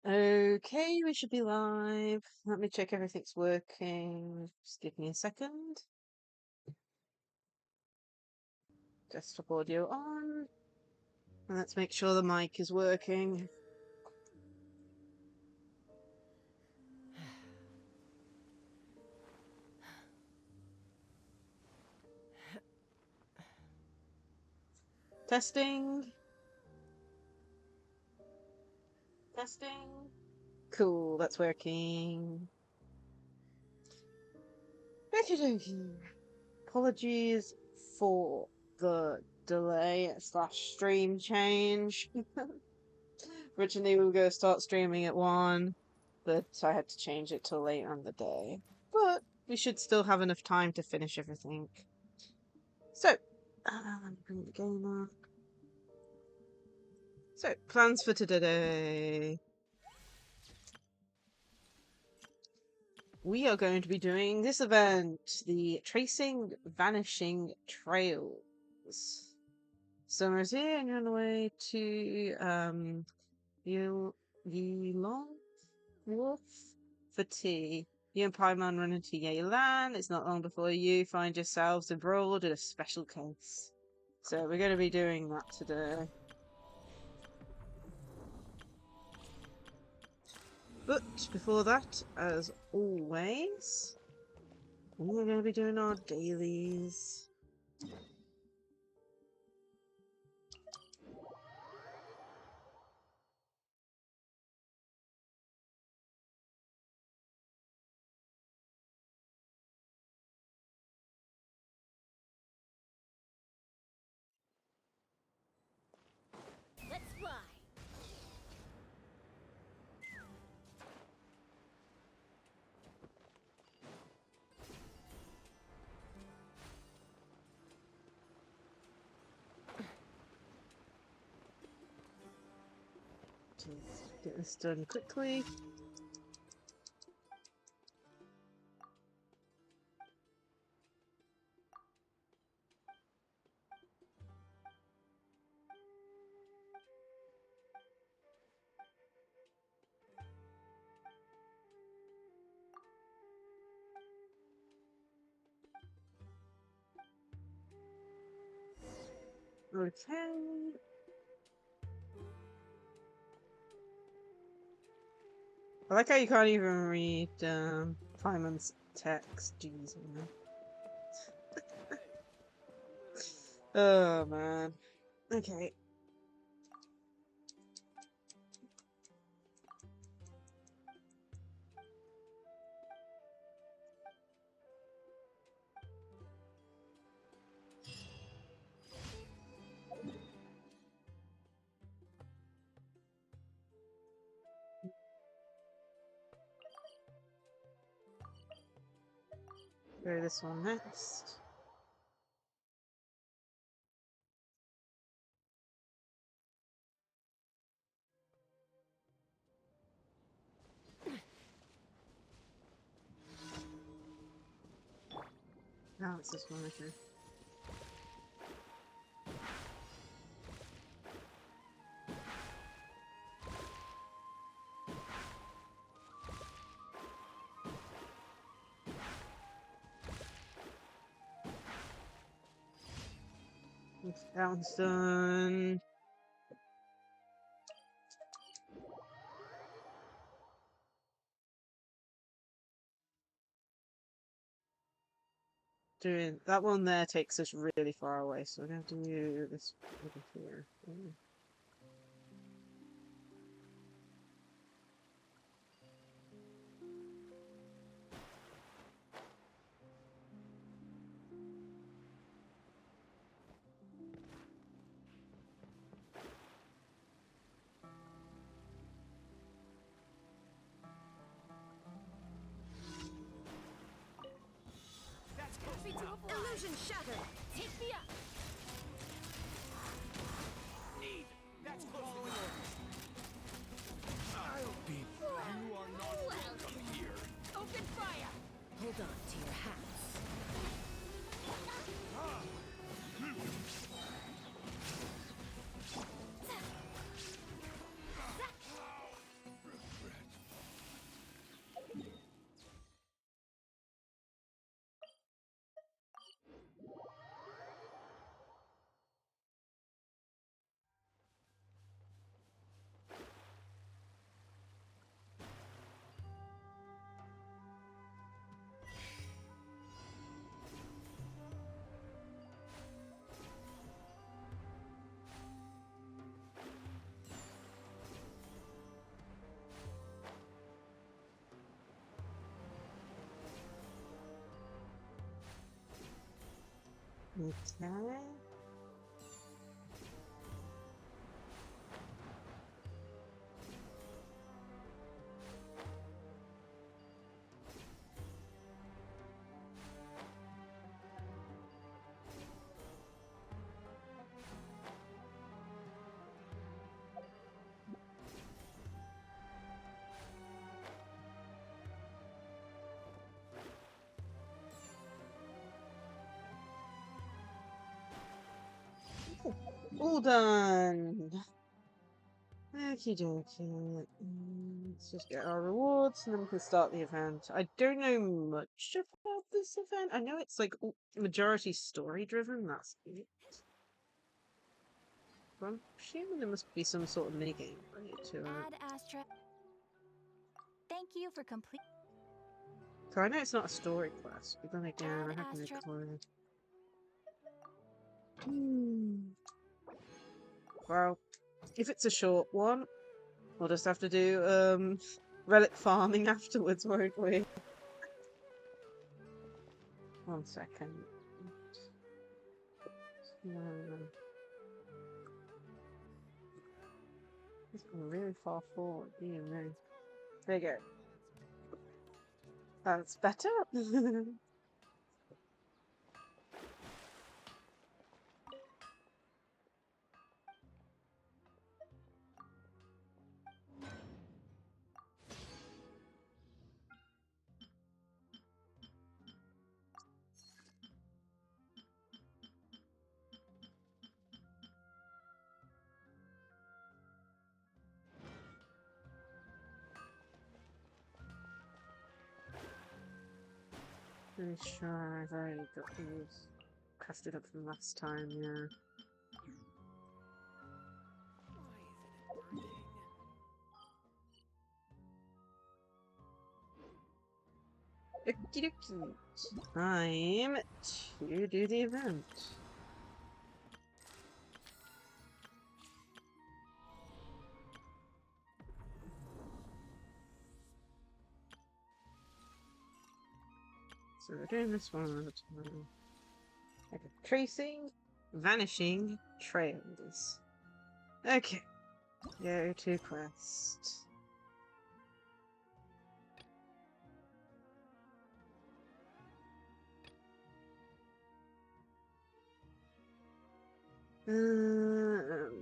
Okay, we should be live. Let me check everything's working. Just give me a second. Desktop audio on. And let's make sure the mic is working. Testing. Testing. Cool, that's working. Okie dokie. Apologies for the delay / stream change. Originally we were going to start streaming at 1, but I had to change it till later in the day. But we should still have enough time to finish everything. So, let me bring the game up. So, plans for today. We are going to be doing this event, the Tracing Vanishing Trails. Summer's here and you're on the way to Yilong Wharf for tea. You and Paimon run into Yelan. It's not long before you find yourselves embroiled in a special case. So we're going to be doing that today. But before that, as always, we're going to be doing our dailies. Let's fly. Let's get this done quickly. Okay. I like how you can't even read Paimon's text. Jeez, man. Oh man. Okay. Go this one next. Now it's this one, okay. That one's done. Doing that one there takes us really far away, so we're going to do this over here. Illusion shattered. Take me up. Need Okay. All done. Okie dokie. Let's just get our rewards and then we can start the event. I don't know much about this event. I know it's like majority story driven. That's it. But I'm assuming there must be some sort of minigame related to it. Add Astra. Thank you for complete. So I know it's not a story quest, but then again, I Add have no Astra. clue. Well, if it's a short one, we'll just have to do relic farming afterwards, won't we? 1 second. It's gone really far forward, you know. There you go. That's better. Pretty sure I've already got these crafted up from last time, yeah. Okie dokie. Time to do the event. So we're doing this one at a time. Okay. Tracing, vanishing trails. Okay. Go to quest.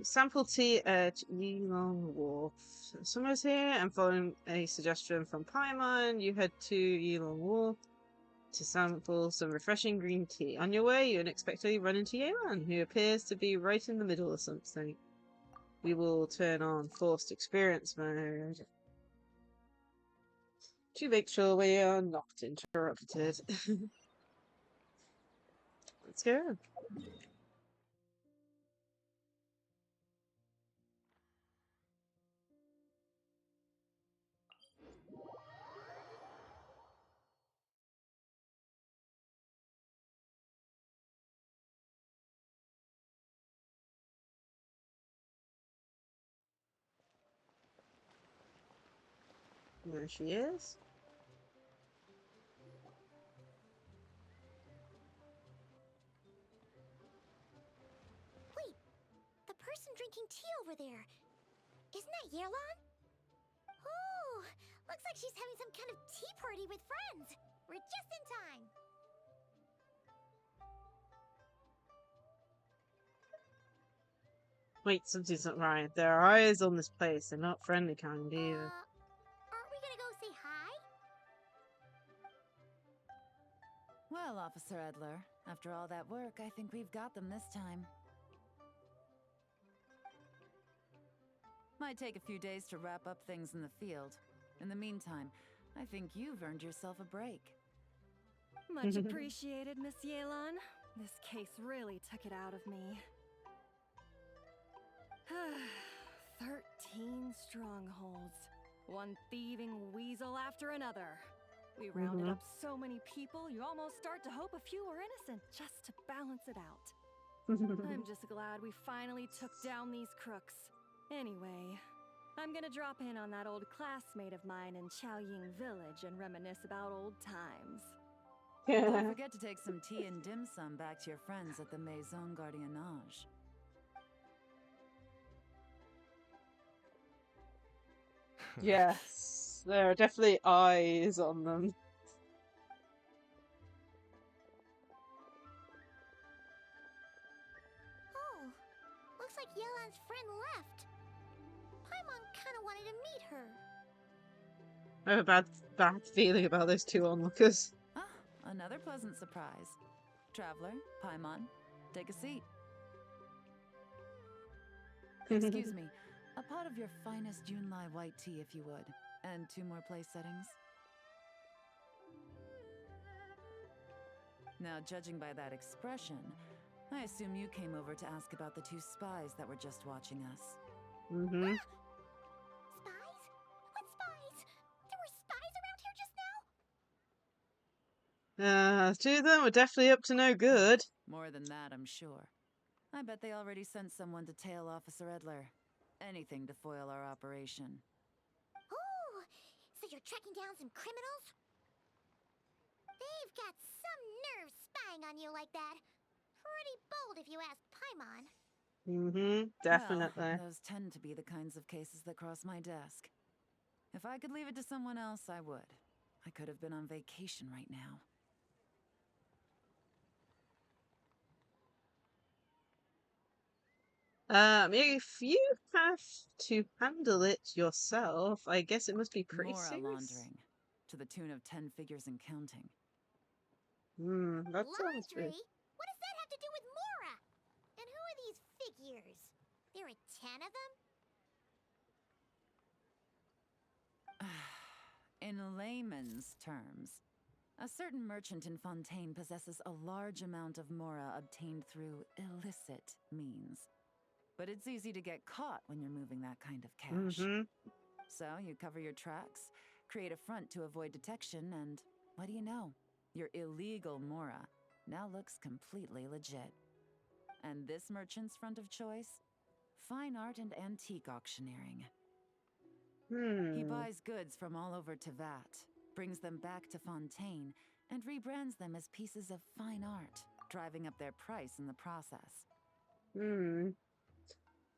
Sample tea at Yilong Wharf. Summer's here, and following a suggestion from Paimon, you head to Yilong Wharf to sample some refreshing green tea. On your way, you unexpectedly run into Yelan, who appears to be right in the middle of something. We will turn on forced experience mode to make sure we are not interrupted. Let's go. There she is. Wait, the person drinking tea over there. Isn't that Yelan? Oh, looks like she's having some kind of tea party with friends. We're just in time. Wait, something's not right. There are eyes on this place. They're not friendly kind either. Aren't we gonna go say hi? Well, Officer Edler, after all that work, I think we've got them this time. Might take a few days to wrap up things in the field. In the meantime, I think you've earned yourself a break. Much appreciated, Miss Yelan. This case really took it out of me. 13 strongholds. One thieving weasel after another. We rounded up so many people, you almost start to hope a few were innocent, just to balance it out. I'm just glad we finally took down these crooks. Anyway, I'm gonna drop in on that old classmate of mine in Chaoying Village and reminisce about old times. Don't forget to take some tea and dim sum back to your friends at the Maison Gardiennage. Yes, there are definitely eyes on them. Oh, looks like Yelan's friend left. Paimon kinda wanted to meet her. I have a bad feeling about those two onlookers. Ah, another pleasant surprise. Traveler, Paimon, take a seat. Excuse me, a pot of your finest Junlai white tea if you would, and 2 more place settings. Now, judging by that expression, I assume you came over to ask about the 2 spies that were just watching us. Mm-hmm. Spies? What spies? There were spies around here just now? 2 of them were definitely up to no good. More than that, I'm sure. I bet they already sent someone to tail Officer Edler. Anything to foil our operation. Oh, so you're tracking down some criminals? They've got some nerve spying on you like that. Pretty bold if you ask Paimon. Mm-hmm, definitely. Well, those tend to be the kinds of cases that cross my desk. If I could leave it to someone else, I would. I could have been on vacation right now. If you have to handle it yourself, I guess it must be pretty Mora serious. laundering, to the tune of 10 figures and counting. That sounds Laundry? good. What does that have to do with Mora? And who are these figures? There are 10 of them? In layman's terms, a certain merchant in Fontaine possesses a large amount of Mora obtained through illicit means. But it's easy to get caught when you're moving that kind of cash. Mm-hmm. So you cover your tracks, create a front to avoid detection, and what do you know? Your illegal Mora now looks completely legit. And this merchant's front of choice? Fine art and antique auctioneering. He buys goods from all over Tevat, brings them back to Fontaine, and rebrands them as pieces of fine art, driving up their price in the process.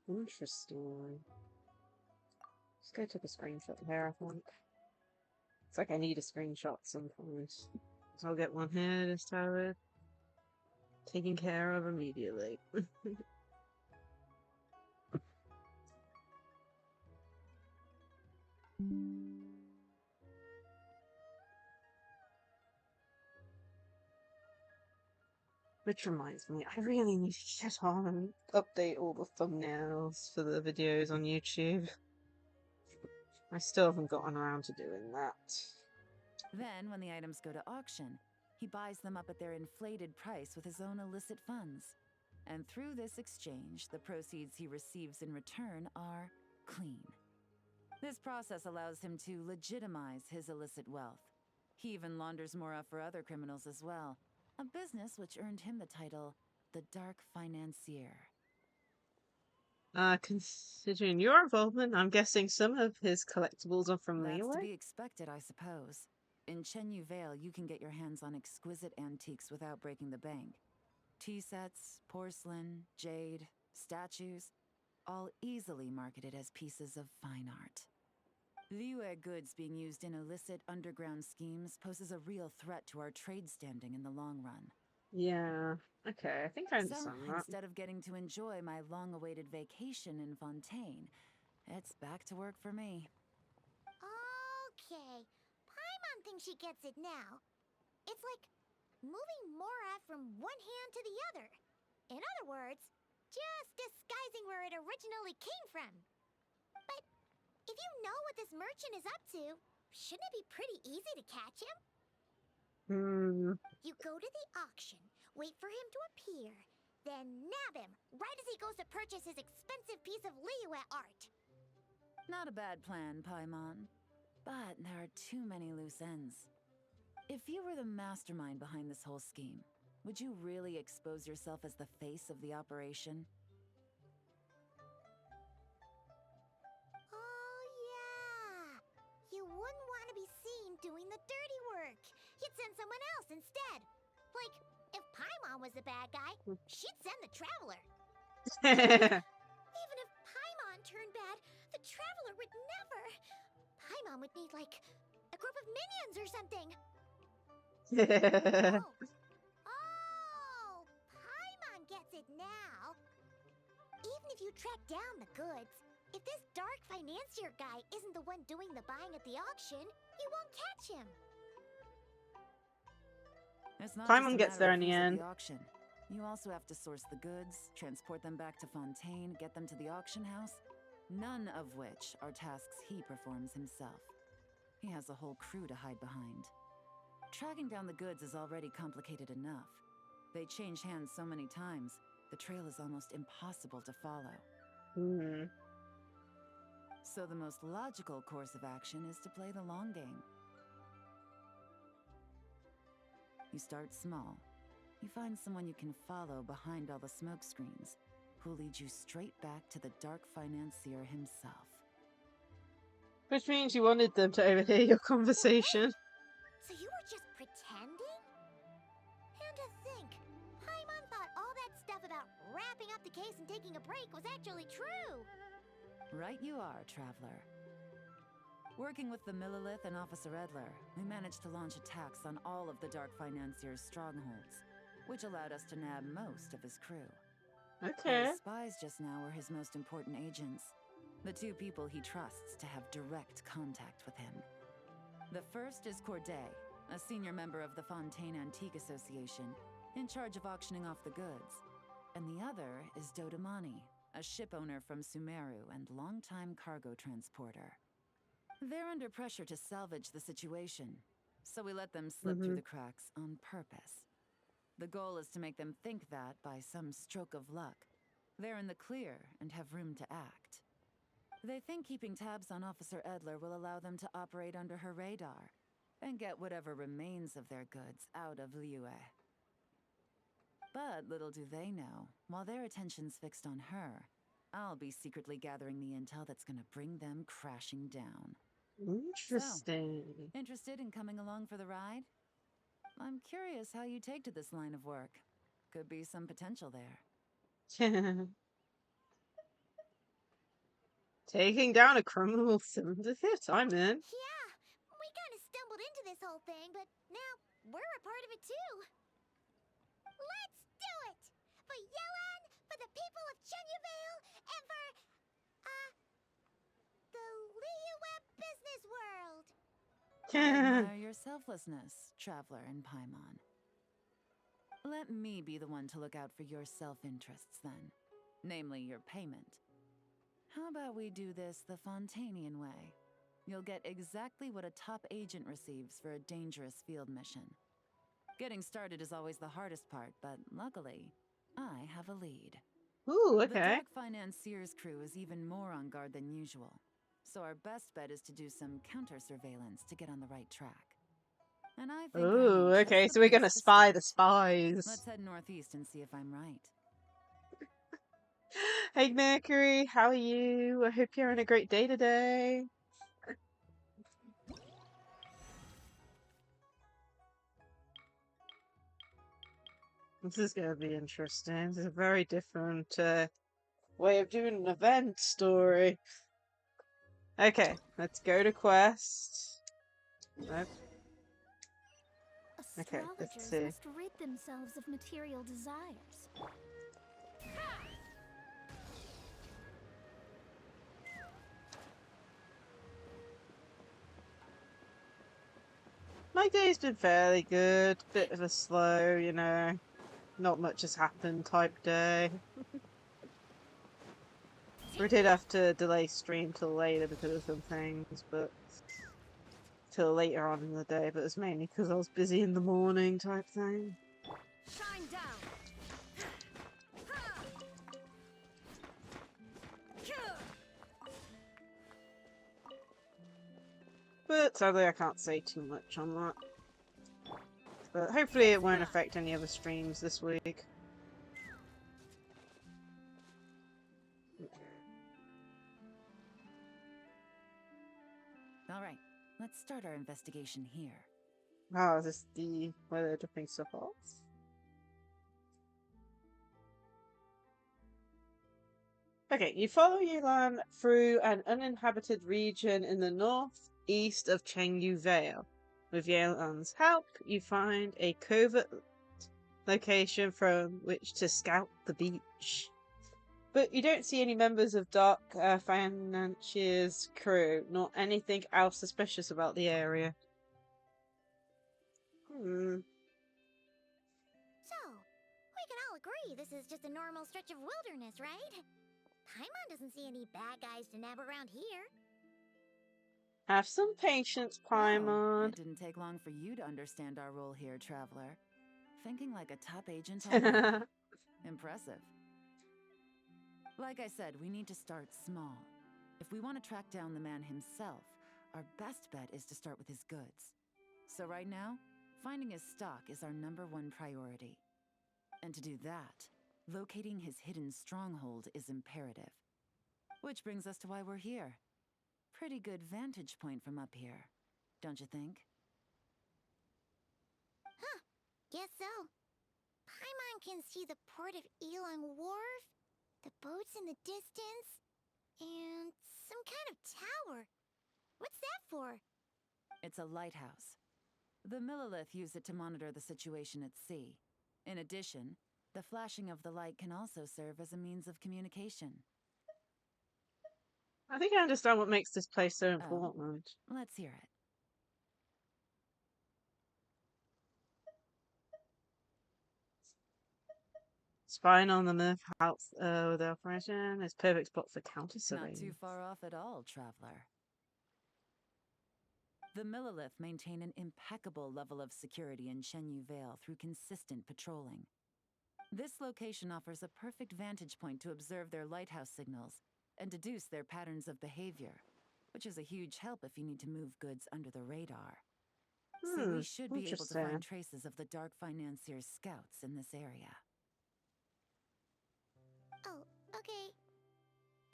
Interesting. Just go take a screenshot here, I think. It's like I need a screenshot sometimes. So I'll get one here, just have it taken care of immediately. Which reminds me, I really need to get on and update all the thumbnails for the videos on YouTube. I still haven't gotten around to doing that. Then, when the items go to auction, he buys them up at their inflated price with his own illicit funds. And through this exchange, the proceeds he receives in return are clean. This process allows him to legitimize his illicit wealth. He even launders Mora for other criminals as well, a business which earned him the title, the Dark Financier. Considering your involvement, I'm guessing some of his collectibles are from That's to Liyue? be expected, I suppose. In Chenyu Vale, you can get your hands on exquisite antiques without breaking the bank. Tea sets, porcelain, jade, statues, all easily marketed as pieces of fine art. Liyue goods being used in illicit underground schemes poses a real threat to our trade standing in the long run. Yeah, okay, I think I So, understand that. instead of getting to enjoy my long-awaited vacation in Fontaine, it's back to work for me. Okay, Paimon thinks she gets it now. It's like moving Mora from one hand to the other. In other words, just disguising where it originally came from. But if you know what this merchant is up to, shouldn't it be pretty easy to catch him? You go to the auction, wait for him to appear, then nab him right as he goes to purchase his expensive piece of Liyue art. Not a bad plan, Paimon. But there are too many loose ends. If you were the mastermind behind this whole scheme, would you really expose yourself as the face of the operation? Oh, yeah. You wouldn't want to be seen doing the dirty work. could send someone else instead. Like, if Paimon was the bad guy, she'd send the Traveler. Even if Paimon turned bad, the Traveler would never. Paimon would need, like, a group of minions or something. Oh, Paimon gets it now. Even if you track down the goods, if this dark financier guy isn't the one doing the buying at the auction, you won't catch him. It's not Paimon just a gets matter there of in the who's at end. the auction. You also have to source the goods, transport them back to Fontaine, get them to the auction house, none of which are tasks he performs himself. He has a whole crew to hide behind. Tracking down the goods is already complicated enough. They change hands so many times, the trail is almost impossible to follow. So the most logical course of action is to play the long game. You start small. You find someone you can follow behind all the smoke screens, who'll lead you straight back to the dark financier himself. Which means you wanted them to overhear your conversation. So you were just pretending? And to think, Paimon thought all that stuff about wrapping up the case and taking a break was actually true. Right you are, Traveler. Working with the Millilith and Officer Edler, we managed to launch attacks on all of the Dark Financier's strongholds, which allowed us to nab most of his crew. Okay. Those spies just now were his most important agents, the two people he trusts to have direct contact with him. The first is Corday, a senior member of the Fontaine Antique Association, in charge of auctioning off the goods. And the other is Dodamani, a ship owner from Sumeru and longtime cargo transporter. They're under pressure to salvage the situation, so we let them slip through the cracks on purpose. The goal is to make them think that, by some stroke of luck, they're in the clear and have room to act. They think keeping tabs on Officer Edler will allow them to operate under her radar and get whatever remains of their goods out of Liyue. But little do they know, while their attention's fixed on her, I'll be secretly gathering the intel that's gonna bring them crashing down. Interesting. So, interested in coming along for the ride? I'm curious how you take to this line of work. Could be some potential there. Taking down a criminal syndicate? I'm in. Yeah, we kind of stumbled into this whole thing, but now we're a part of it too. Let's do it! For Yelan, for the people of Chenyavale, and for, the Liyue business world! I admire your selflessness, Traveler and Paimon. Let me be the one to look out for your self-interests then, namely your payment. How about we do this the Fontainian way? You'll get exactly what a top agent receives for a dangerous field mission. Getting started is always the hardest part, but luckily, I have a lead. Ooh, The okay. Dark Financier's crew is even more on guard than usual, so our best bet is to do some counter-surveillance to get on the right track. And I think I know Ooh, just okay, the so we're place gonna to spy start. the spies. Let's head northeast and see if I'm right. Hey Mercury, how are you? I hope you're having a great day today. This is gonna be interesting. This is a very different way of doing an event story. Okay, let's go to quest. Nope. Okay, let's Astrologers see. must rid themselves of material desires. My day's been fairly good. Bit of a slow, you know, not much has happened type day. We did have to delay stream till later because of some things, but till later on in the day, but it was mainly because I was busy in the morning type thing. Shine down. But sadly I can't say too much on that. But hopefully it won't affect any other streams this week. All right, let's start our investigation here. Oh, is this the where they're dropping stuff off? Okay, you follow Yilan through an uninhabited region in the northeast of Chengdu Vale. With Yilan's help, you find a covert location from which to scout the beach. But you don't see any members of Dark Financier's crew, nor anything else suspicious about the area. So, we can all agree this is just a normal stretch of wilderness, right? Paimon doesn't see any bad guys to nab around here. Have some patience, Wow, Paimon. it didn't take long for you to understand our role here, Traveler. Thinking like a top agent already. Impressive. Like I said, we need to start small. If we want to track down the man himself, our best bet is to start with his goods. So right now, finding his stock is our #1 priority. And to do that, locating his hidden stronghold is imperative. Which brings us to why we're here. Pretty good vantage point from up here, don't you think? Huh, guess so. Paimon can see the port of Elang Wharf, the boats in the distance, and some kind of tower. What's that for? It's a lighthouse. The Millilith use it to monitor the situation at sea. In addition, the flashing of the light can also serve as a means of communication. I think I understand what makes this place so important. Let's hear it. Spying on the myth helps with the operation. It's perfect spot for counter surveillance. Not too far off at all, Traveler. The Millilith maintain an impeccable level of security in Shenyu Vale through consistent patrolling. This location offers a perfect vantage point to observe their lighthouse signals and deduce their patterns of behavior, which is a huge help if you need to move goods under the radar. So we should be able to find traces of the Dark Financier's scouts in this area. Oh, okay.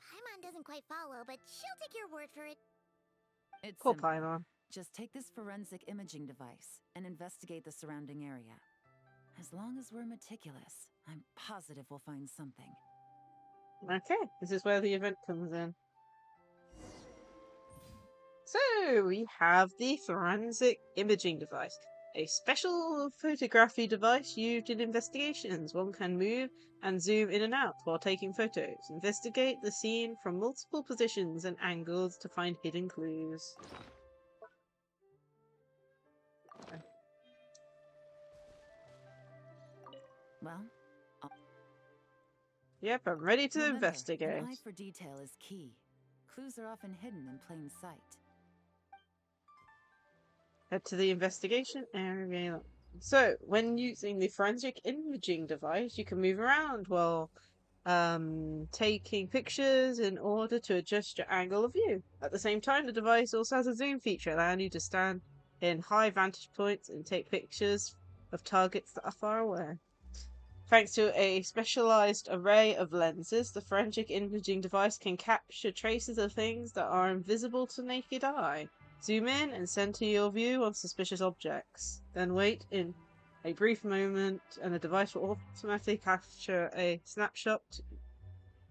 Paimon doesn't quite follow, but she'll take your word for it. It's Poor simple. Paimon. Just take this forensic imaging device and investigate the surrounding area. As long as we're meticulous, I'm positive we'll find something. Okay, this is where the event comes in. So, we have the forensic imaging device. A special photography device used in investigations. One can move and zoom in and out while taking photos. Investigate the scene from multiple positions and angles to find hidden clues. Well, yep, I'm ready to remember, investigate. An eye for detail is key. Clues are often hidden in plain sight. Head to the investigation area. So, when using the forensic imaging device, you can move around while taking pictures in order to adjust your angle of view. At the same time, the device also has a zoom feature, allowing you to stand in high vantage points and take pictures of targets that are far away. Thanks to a specialized array of lenses, the forensic imaging device can capture traces of things that are invisible to naked eye. Zoom in and center your view on suspicious objects. Then wait in a brief moment and the device will automatically capture a snapshot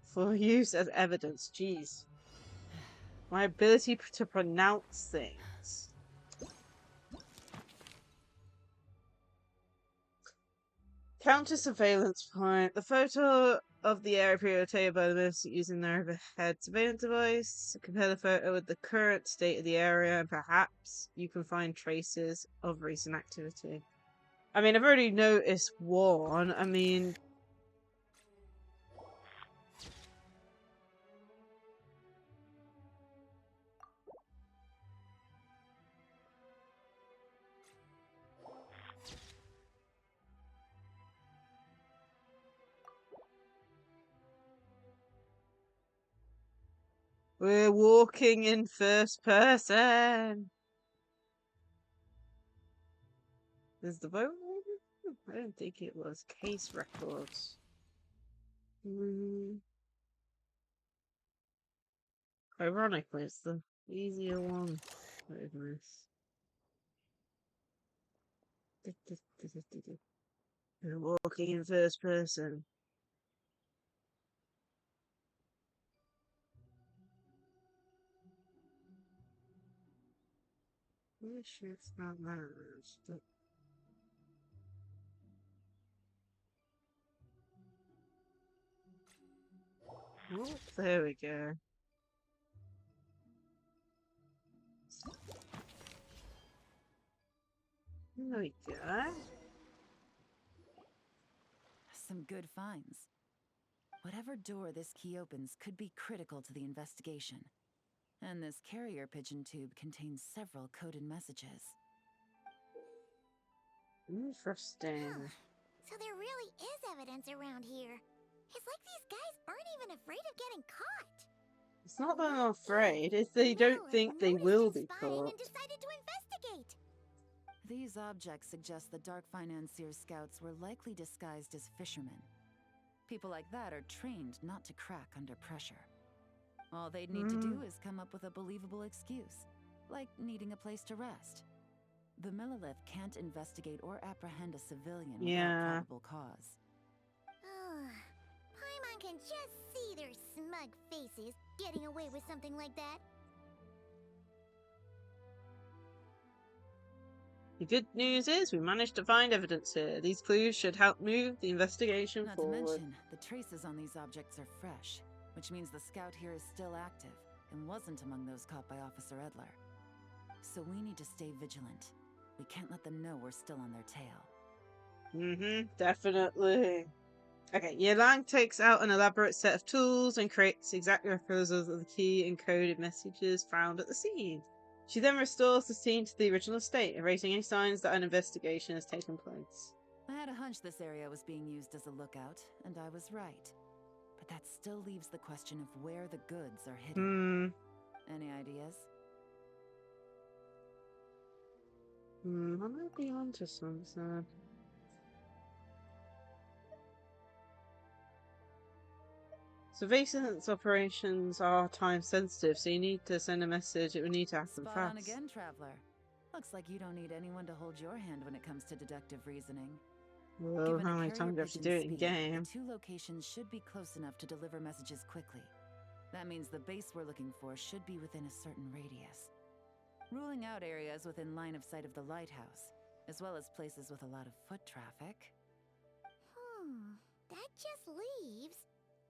for use as evidence. Jeez. My ability to pronounce things. Counter surveillance point. The photo of the area pre-obtained by the minister using their overhead surveillance device. Compare the photo with the current state of the area, and perhaps you can find traces of recent activity. I mean, I've already noticed one. I mean, we're walking in first person. Is the boat? I don't think it was. Case records. Ironically, it's the easier one. Wait a minute. We're walking in first person. I'm sure it's not ours, but... Oh, there we go. There we go. Some good finds. Whatever door this key opens could be critical to the investigation. And this carrier pigeon tube contains several coded messages. Interesting. So there really is evidence around here. It's like these guys aren't even afraid of getting caught. It's not that I'm afraid, it's they don't think they will be caught. And decided to investigate. These objects suggest the Dark Financier scouts were likely disguised as fishermen. People like that are trained not to crack under pressure. All they'd need to do is come up with a believable excuse, like needing a place to rest. The Millilith can't investigate or apprehend a civilian without probable cause. Paimon can just see their smug faces getting away with something like that. The good news is we managed to find evidence here. These clues should help move the investigation forward. Not to mention, the traces on these objects are fresh, which means the scout here is still active and wasn't among those caught by Officer Edler. So we need to stay vigilant. We can't let them know we're still on their tail. Definitely. Okay, Yelang takes out an elaborate set of tools and creates exact replicas of the key encoded messages found at the scene. She then restores the scene to the original state, erasing any signs that an investigation has taken place. I had a hunch this area was being used as a lookout, and I was right. But that still leaves the question of where the goods are hidden. Any ideas? I might be onto something. Surveillance operations are time sensitive, so you need to send a message. It would need to happen Spot fast. on again, Traveler. Looks like you don't need anyone to hold your hand when it comes to deductive reasoning. Well, Given how a many carrier times do you have to pigeon's do it in speed, game? The two locations should be close enough to deliver messages quickly. That means the base we're looking for should be within a certain radius. Ruling out areas within line of sight of the lighthouse, as well as places with a lot of foot traffic. That just leaves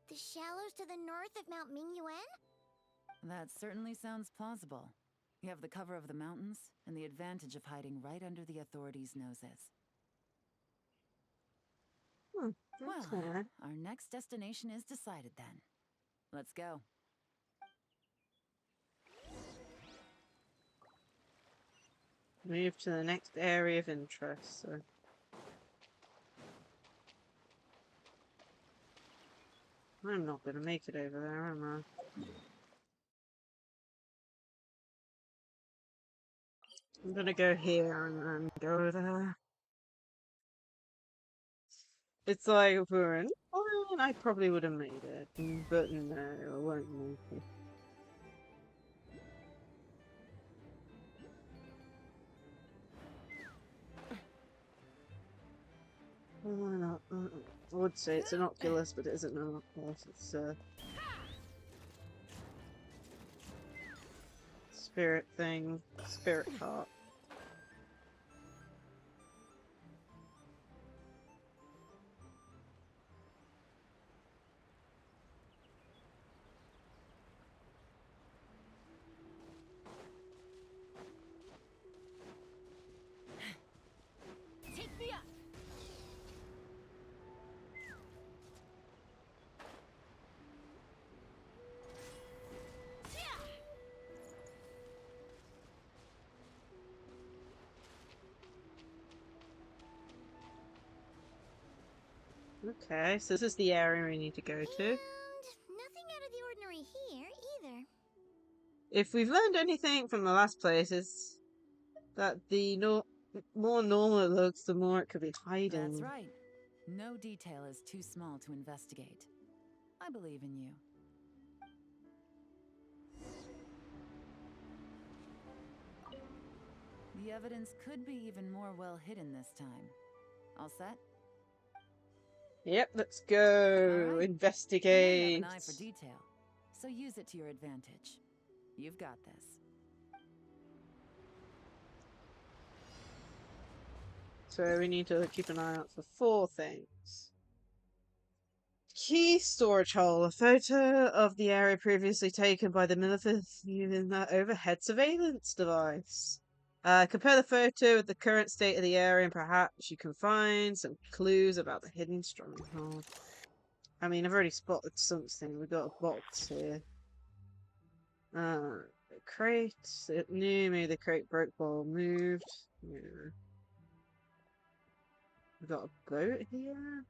the shallows to the north of Mount Mingyuan? That certainly sounds plausible. You have the cover of the mountains, and the advantage of hiding right under the authorities' noses. Okay. Well, our next destination is decided then. Let's go. Move to the next area of interest. So. I'm not gonna make it over there, am I? I'm gonna go here and then go there. It's like if we were in Oregon, I probably would have made it, but no, I won't make it. Why not? I would say it's an Oculus, but it isn't an Oculus. It's a spirit thing, spirit cart. Take me up. Okay, so this is the area we need to go to. And nothing out of the ordinary here, either. If we've learned anything from the last place, it's that the more normal it looks, the more it could be hiding. That's right. No detail is too small to investigate. I believe in you. The evidence could be even more well hidden this time. All set? Yep, let's go. All right. I know you Investigate. have an eye for detail, so use it to your advantage. You've got this. So we need to keep an eye out for 4 things. Key storage hole. A photo of the area previously taken by the militants using that overhead surveillance device. Compare the photo with the current state of the area and perhaps you can find some clues about the hidden stronghold. I mean, I've already spotted something. We've got a box here. The crate. It knew maybe the crate broke while moved. Yeah. We've got a boat here.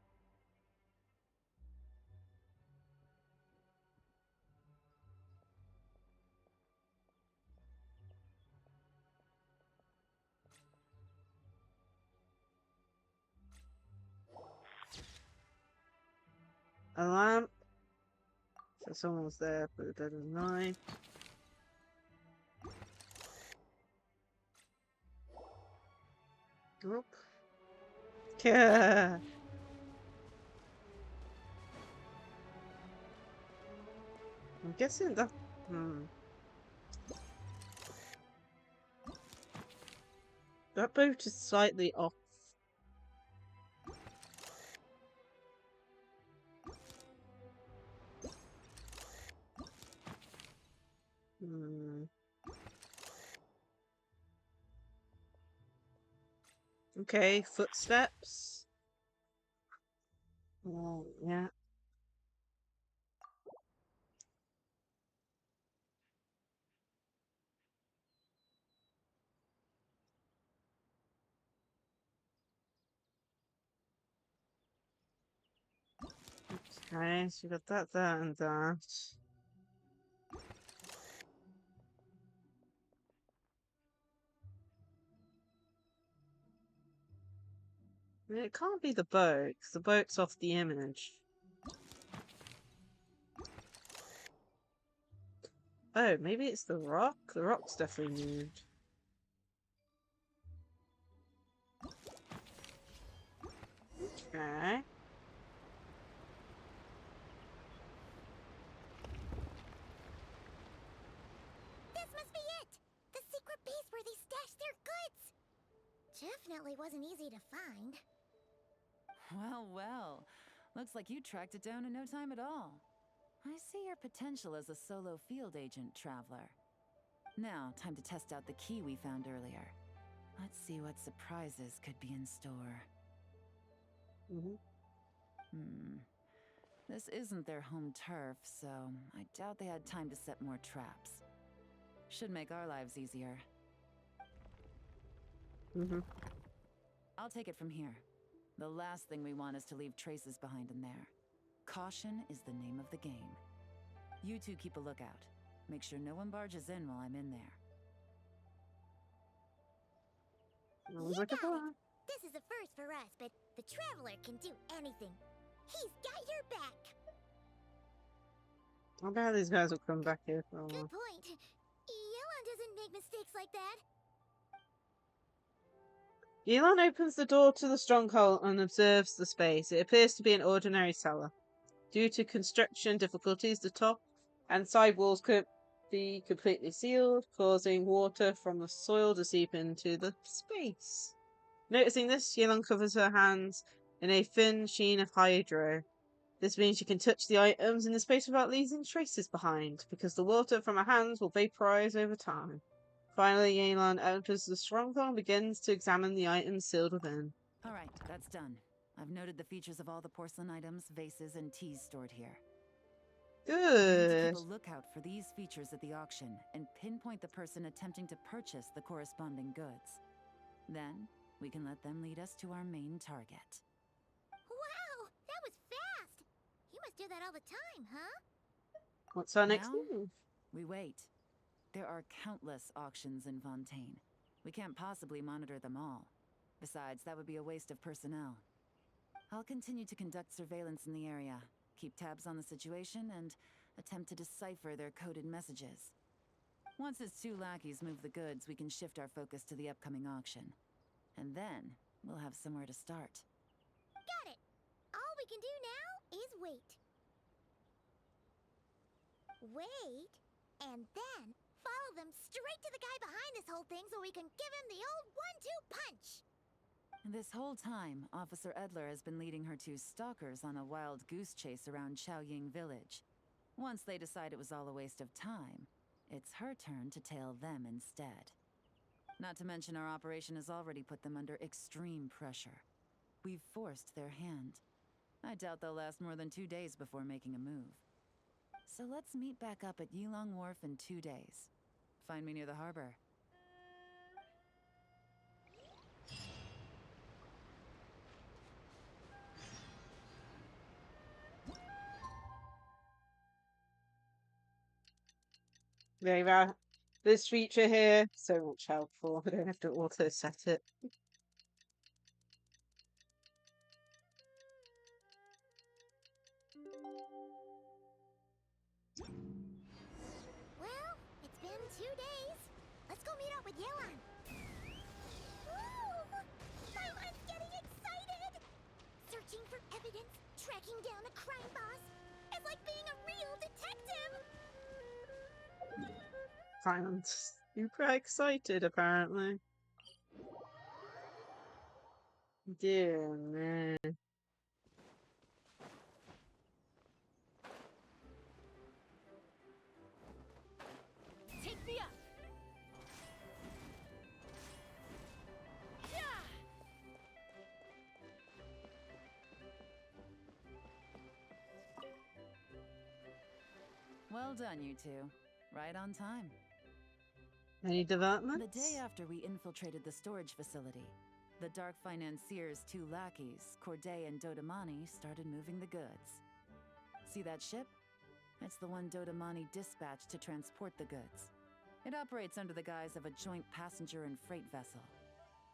A lamp. So someone's there, but it doesn't know. Nope. Yeah. I'm guessing that. That boat is slightly off. Okay, footsteps. Oh, yeah. Okay, so you got that, and that. I mean, it can't be the boat, 'cause the boat's off the image. Oh, maybe it's the rock? The rock's definitely moved. Okay. This must be it! The secret base where they stashed their goods! Definitely wasn't easy to find. Well, well. Looks like you tracked it down in no time at all. I see your potential as a solo field agent, Traveler. Now, time to test out the key we found earlier. Let's see what surprises could be in store. This isn't their home turf, so I doubt they had time to set more traps. Should make our lives easier. I'll take it from here. The last thing we want is to leave traces behind in there. Caution is the name of the game. You two keep a lookout. Make sure no one barges in while I'm in there. You got it! This is a first for us, but the Traveler can do anything. He's got your back! I bet these guys will come back here for a while. Good point. Yelan doesn't make mistakes like that. Yelan opens the door to the stronghold and observes the space. It appears to be an ordinary cellar. Due to construction difficulties, the top and side walls could be completely sealed, causing water from the soil to seep into the space. Noticing this, Yelan covers her hands in a thin sheen of hydro. This means she can touch the items in the space without leaving traces behind, because the water from her hands will vaporize over time. Finally, Yelan enters the stronghold and begins to examine the items sealed within. Alright, that's done. I've noted the features of all the porcelain items, vases, and teas stored here. We need to Good. keep a lookout for these features at the auction and pinpoint the person attempting to purchase the corresponding goods. Then, we can let them lead us to our main target. Wow, that was fast! You must do that all the time, huh? What's our next Now? move? We wait. There are countless auctions in Fontaine. We can't possibly monitor them all. Besides, that would be a waste of personnel. I'll continue to conduct surveillance in the area, keep tabs on the situation, and attempt to decipher their coded messages. Once his 2 lackeys move the goods, we can shift our focus to the upcoming auction. And then, we'll have somewhere to start. Got it. All we can do now is wait. Wait, and then follow them straight to the guy behind this whole thing so we can give him the old 1-2 punch. This whole time, Officer Edler has been leading her 2 stalkers on a wild goose chase around Chaoying Village. Once they decide it was all a waste of time, it's her turn to tail them instead. Not to mention our operation has already put them under extreme pressure. We've forced their hand. I doubt they'll last more than 2 days before making a move. So let's meet back up at Yilong Wharf in 2 days. Find me near the harbor. Very rare. This feature here, so much helpful. I don't have to auto set it. Well, it's been 2 days. Let's go meet up with Yelan. Ooh, Paimon's getting excited! Searching for evidence, tracking down a crime boss. It's like being a real detective! I'm super excited, apparently. Dear man. Take me up. Yeah. Well done, you 2. Right on time. Any developments? The day after we infiltrated the storage facility, the Dark Financier's 2 lackeys, Corday and Dodamani, started moving the goods. See that ship? It's the one Dodamani dispatched to transport the goods. It operates under the guise of a joint passenger and freight vessel.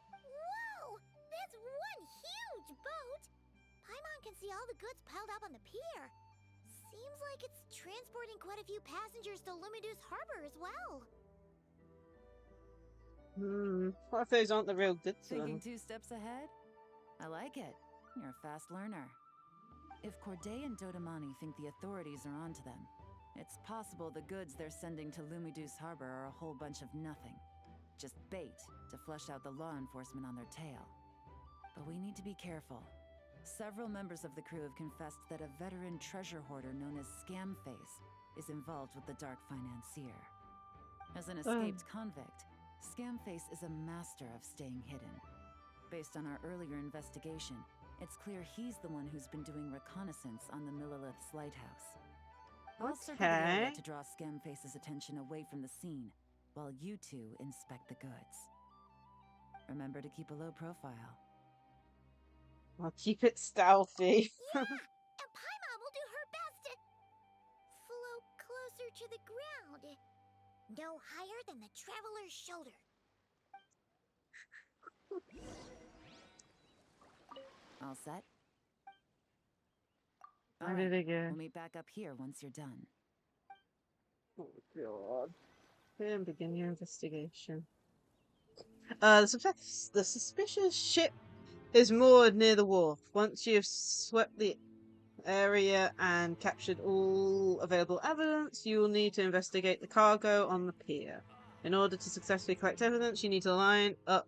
Whoa! That's one huge boat! Paimon can see all the goods piled up on the pier. Seems like it's transporting quite a few passengers to Lumidu's harbor as well. What if those aren't the real goods Thinking then? 2 steps ahead? I like it. You're a fast learner. If Corday and Dodamani think the authorities are onto them, it's possible the goods they're sending to Lumidu's harbor are a whole bunch of nothing. Just bait to flush out the law enforcement on their tail. But we need to be careful. Several members of the crew have confessed that a veteran treasure hoarder known as Scamface is involved with the Dark Financier. As an escaped convict, Scamface is a master of staying hidden. Based on our earlier investigation, it's clear he's the one who's been doing reconnaissance on the Millilith's lighthouse. I'll circle the area to draw Scamface's attention away from the scene, while you 2 inspect the goods. Remember to keep a low profile. I'll keep it stealthy. Yeah, and Paimon will do her best to float closer to the ground. No higher than the traveler's shoulder. All set? Where did they go? We'll meet back up here once you're done. Oh god. Then begin your investigation. The suspicious ship is moored near the wharf. Once you've swept the area and captured all available evidence, you will need to investigate the cargo on the pier. In order to successfully collect evidence, you need to line up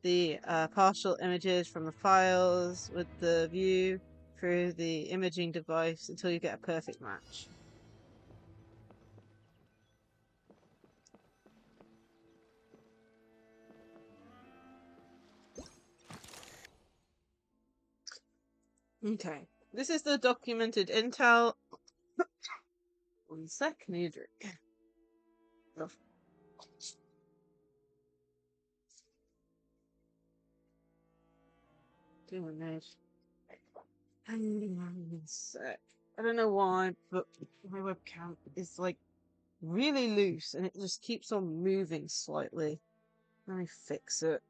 the partial images from the files with the view through the imaging device until you get a perfect match. Okay, this is the documented intel. 1 sec, need a drink. Oh. Doing this. Hang on a sec. I don't know why, but my webcam is like really loose and it just keeps on moving slightly. Let me fix it.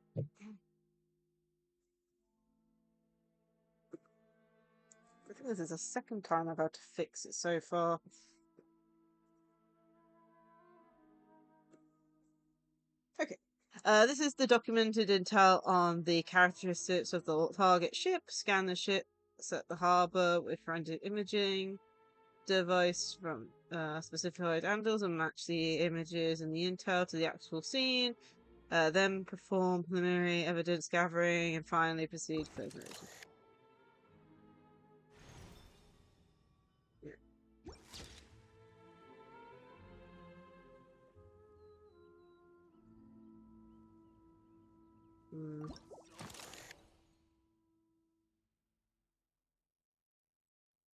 I think this is the second time I've had to fix it so far. Okay. This is the documented intel on the characteristics of the target ship. Scan the ship at the harbor with forensic imaging device from specified angles and match the images and the intel to the actual scene. Then perform preliminary evidence gathering and finally proceed further.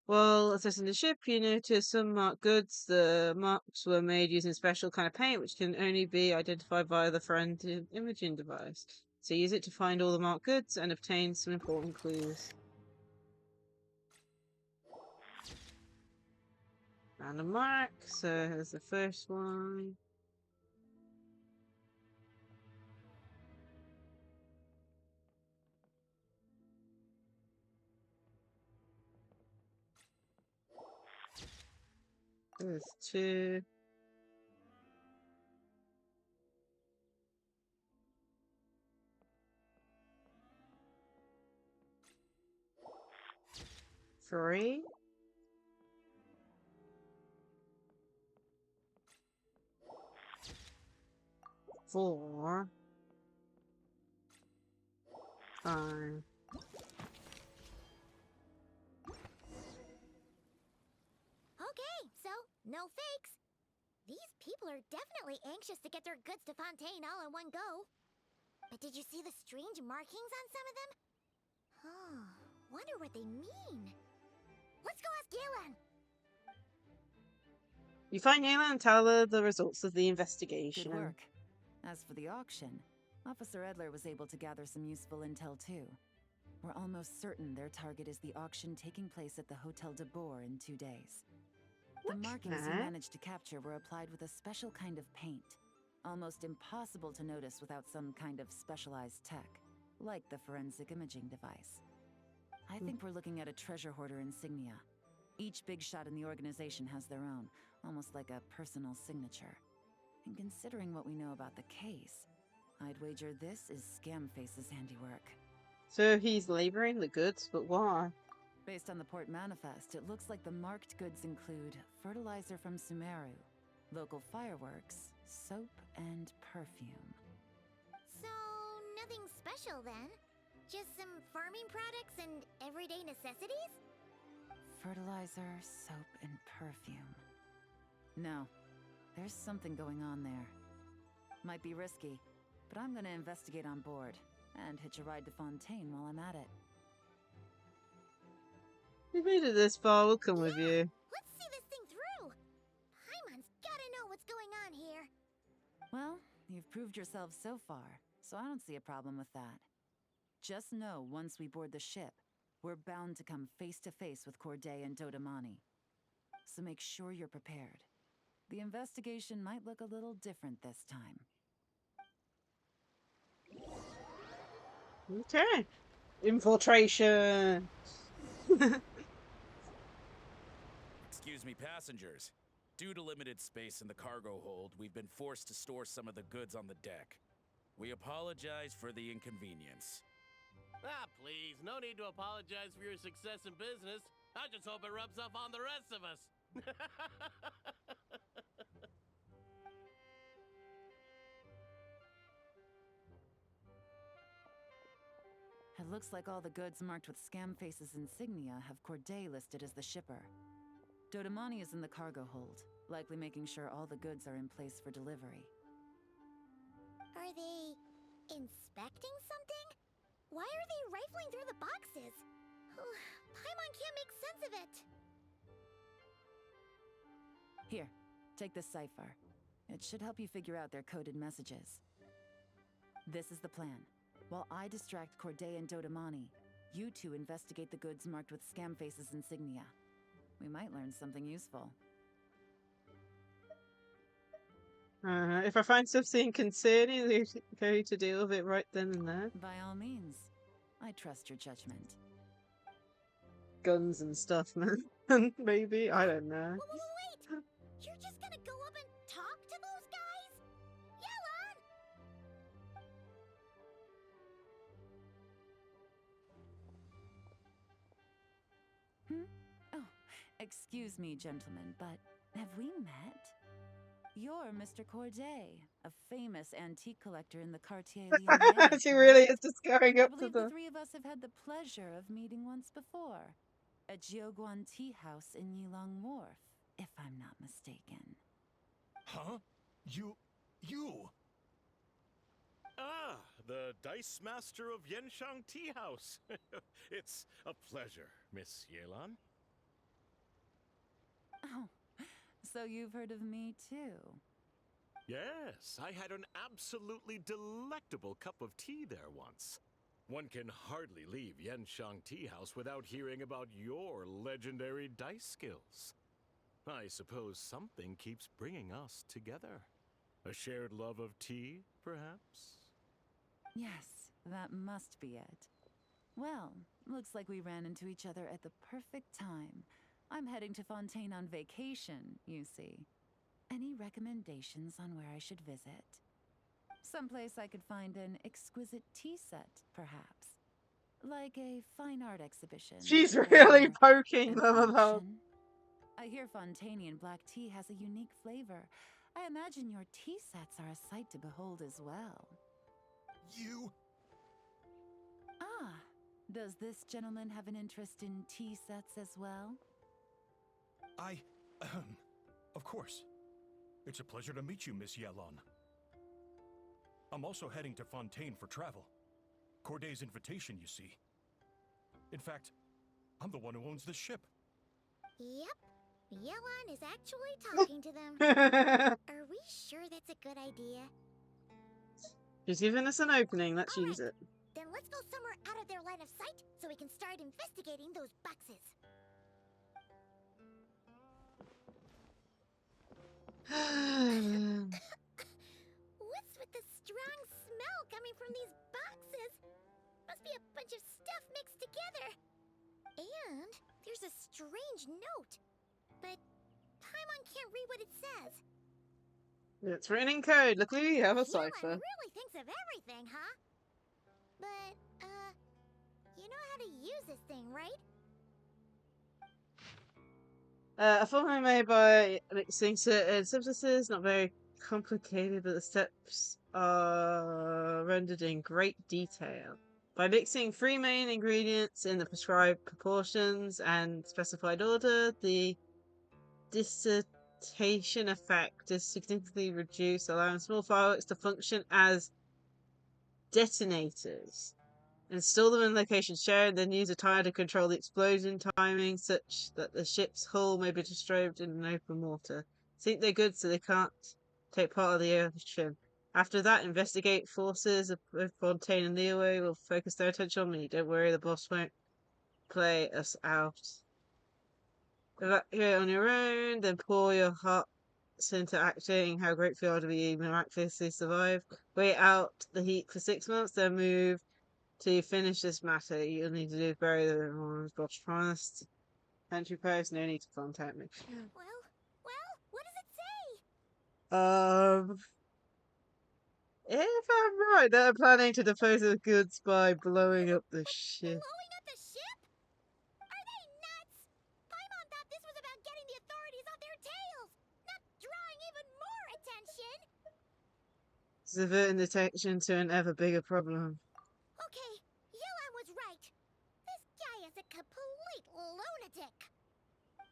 Well, assessing the ship, you notice some marked goods. The marks were made using a special kind of paint, which can only be identified via the forensic imaging device. So use it to find all the marked goods and obtain some important clues. Random mark. So here's the first one. There's two. Three. Four. Five. Okay, so no fakes. These people are definitely anxious to get their goods to Fontaine all in one go. But did you see the strange markings on some of them? Oh, wonder what they mean. Let's go ask Yelan. You find Yayla and tell her the results of the investigation. Good work. As for the auction, Officer Edler was able to gather some useful intel too. We're almost certain their target is the auction taking place at the Hotel de Boer in 2 days. The markings you managed to capture were applied with a special kind of paint. Almost impossible to notice without some kind of specialized tech, like the forensic imaging device. I think we're looking at a treasure hoarder insignia. Each big shot in the organization has their own, almost like a personal signature. And considering what we know about the case, I'd wager this is Scamface's handiwork. So he's labeling the goods, but why? Based on the port manifest, it looks like the marked goods include fertilizer from Sumeru, local fireworks, soap, and perfume. So, nothing special then? Just some farming products and everyday necessities? Fertilizer, soap, and perfume. No, there's something going on there. Might be risky, but I'm gonna investigate on board and hitch a ride to Fontaine while I'm at it. We made it this far, we'll come with you. Let's see this thing through. Paimon's gotta know what's going on here. Well, you've proved yourself so far, so I don't see a problem with that. Just know once we board the ship, we're bound to come face to face with Corday and Dodamani. So make sure you're prepared. The investigation might look a little different this time. Okay. Infiltration. Excuse me, passengers. Due to limited space in the cargo hold, we've been forced to store some of the goods on the deck. We apologize for the inconvenience. Ah, please, no need to apologize for your success in business. I just hope it rubs off on the rest of us. It looks like all the goods marked with Scamface's insignia have Corday listed as the shipper. Dodamani is in the cargo hold, likely making sure all the goods are in place for delivery. Are they inspecting something? Why are they rifling through the boxes? Paimon can't make sense of it. Here, take this cipher. It should help you figure out their coded messages. This is the plan. While I distract Corday and Dodamani, you two investigate the goods marked with Scamface's insignia. We might learn something useful. If I find something concerning, they're going to deal with it right then and there. By all means, I trust your judgment. Guns and stuff, man. Maybe, I don't know. Wait! You're just gonna go up and talk to those guys? Yelan! Excuse me, gentlemen, but have we met? You're Mr. Corday, a famous antique collector in the Quartier Lyonnais. She really is correct? just going I up to believe the the. three of us have had the pleasure of meeting once before. At Jiuguan Tea House in Yilong Wharf, if I'm not mistaken. Huh? You... Ah, the Dice Master of Yenshang Tea House. It's a pleasure, Miss Yelan. Oh, so you've heard of me too? Yes, I had an absolutely delectable cup of tea there once. One can hardly leave Yenshang Tea House without hearing about your legendary dice skills. I suppose something keeps bringing us together. A shared love of tea, perhaps? Yes, that must be it. Well, looks like we ran into each other at the perfect time. I'm heading to Fontaine on vacation, you see. Any recommendations on where I should visit? Someplace I could find an exquisite tea set, perhaps. Like a fine art exhibition. She's or really poking an them about. auction. I hear Fontainian black tea has a unique flavor. I imagine your tea sets are a sight to behold as well. You... Ah, does this gentleman have an interest in tea sets as well? Of course. It's a pleasure to meet you, Miss Yelan. I'm also heading to Fontaine for travel. Corday's invitation, you see. In fact, I'm the one who owns the ship. Yep. Yelan is actually talking to them. Are we sure that's a good idea? She's giving us an opening. Let's use it. Then let's go somewhere out of their line of sight so we can start investigating those boxes. What's with the strong smell coming from these boxes? Must be a bunch of stuff mixed together. And there's a strange note. But Paimon can't read what it says. It's written in code. Luckily, we have a Yelan cipher. really thinks of everything, huh? But, you know how to use this thing, right? A formula made by mixing certain substances, not very complicated, but the steps are rendered in great detail. By mixing 3 main ingredients in the prescribed proportions and specified order, the dissertation effect is significantly reduced, allowing small fireworks to function as detonators. Install them in locations shared, then use a tire to control the explosion timing such that the ship's hull may be destroyed in an open water. Sink their goods so they can't take part of the ocean. After that, investigate forces of both Fontaine and Leeway will focus their attention on me. Don't worry, the boss won't play us out. Evacuate on your own, then pour your hearts into acting. How grateful you are to be miraculously survived. Wait out the heat for 6 months, then move to finish this matter. You'll need to do bury the boss promised. Entry post, no need to contact me. Well, what does it say? If I'm right, they're planning to dispose of the goods by blowing up the ship. Blowing up the ship? Are they nuts? Paimon thought this was about getting the authorities off their tails, not drawing even more attention. It's diverting attention to an ever bigger problem. Okay, Yelan was right. This guy is a complete lunatic.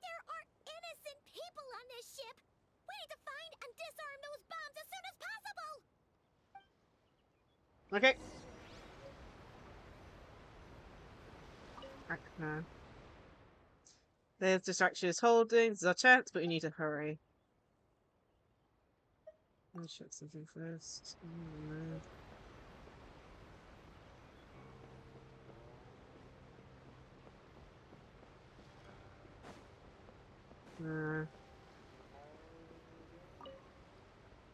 There are innocent people on this ship. We need to find and disarm those bombs as soon as possible. Okay. No. There's distraction is holding. This is our chance, but we need to hurry. Let's check something first. No.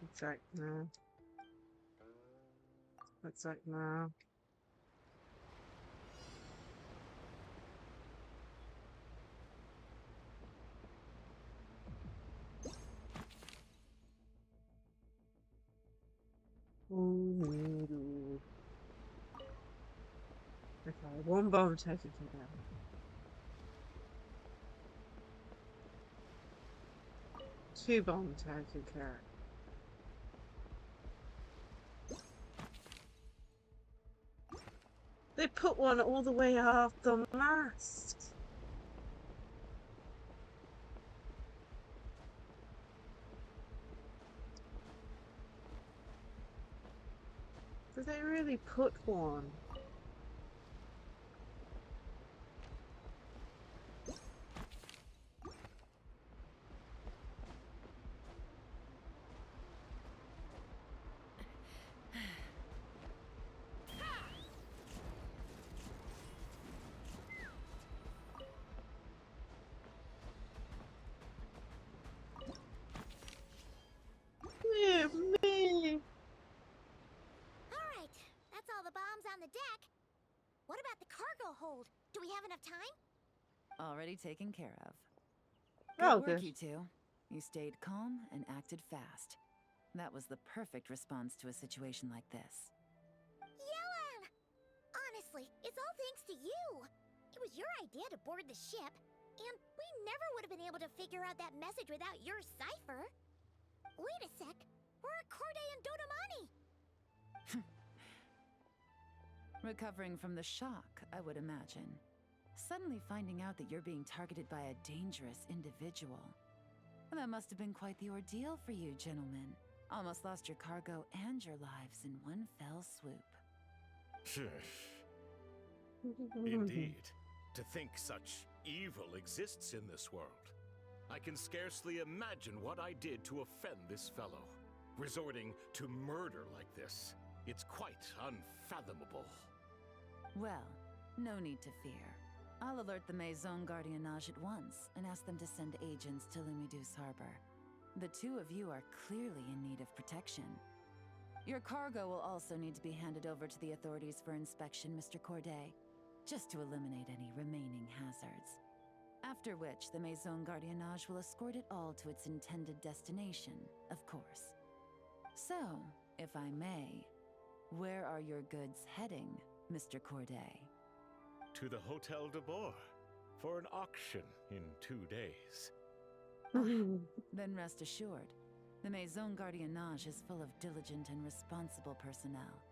Looks like no. Looks like no. Ooh. Okay, one bomb taken down. Two bomb taken care of. They put one all the way off the mast. Did they really put one? Leave me. Alright, that's all the bombs on the deck. What about the cargo hold? Do we have enough time? Already taken care of. Oh, Good work, good. you two. You stayed calm and acted fast. That was the perfect response to a situation like this. Yelan! Honestly, it's all thanks to you. It was your idea to board the ship, and we never would have been able to figure out that message without your cipher. Wait a sec. Where are Corday and Dodamani? Recovering from the shock, I would imagine. Suddenly finding out that you're being targeted by a dangerous individual. That must have been quite the ordeal for you, gentlemen. Almost lost your cargo and your lives in one fell swoop. Indeed. To think such evil exists in this world. I can scarcely imagine what I did to offend this fellow. Resorting to murder like this. It's quite unfathomable. Well, no need to fear. I'll alert the Maison Gardiennage at once and ask them to send agents to Lumidus Harbor. The two of you are clearly in need of protection. Your cargo will also need to be handed over to the authorities for inspection, Mr. Corday, just to eliminate any remaining hazards. After which, the Maison Gardiennage will escort it all to its intended destination, of course. So, if I may, where are your goods heading, Mr. Corday? To the Hotel de Boer for an auction in 2 days. Then rest assured, the Maison Gardiennage is full of diligent and responsible personnel.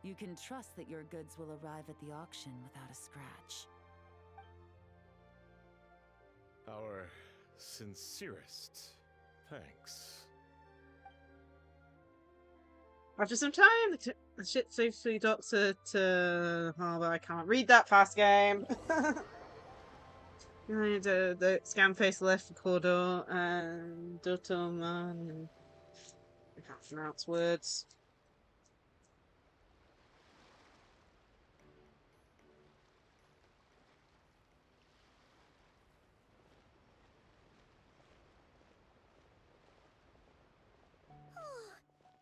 You can trust that your goods will arrive at the auction without a scratch. Our sincerest thanks. After some time, the ship safely docks to harbor. I can't read that fast, game. The scan face left for Cordor and Dotoman, and I can't pronounce words.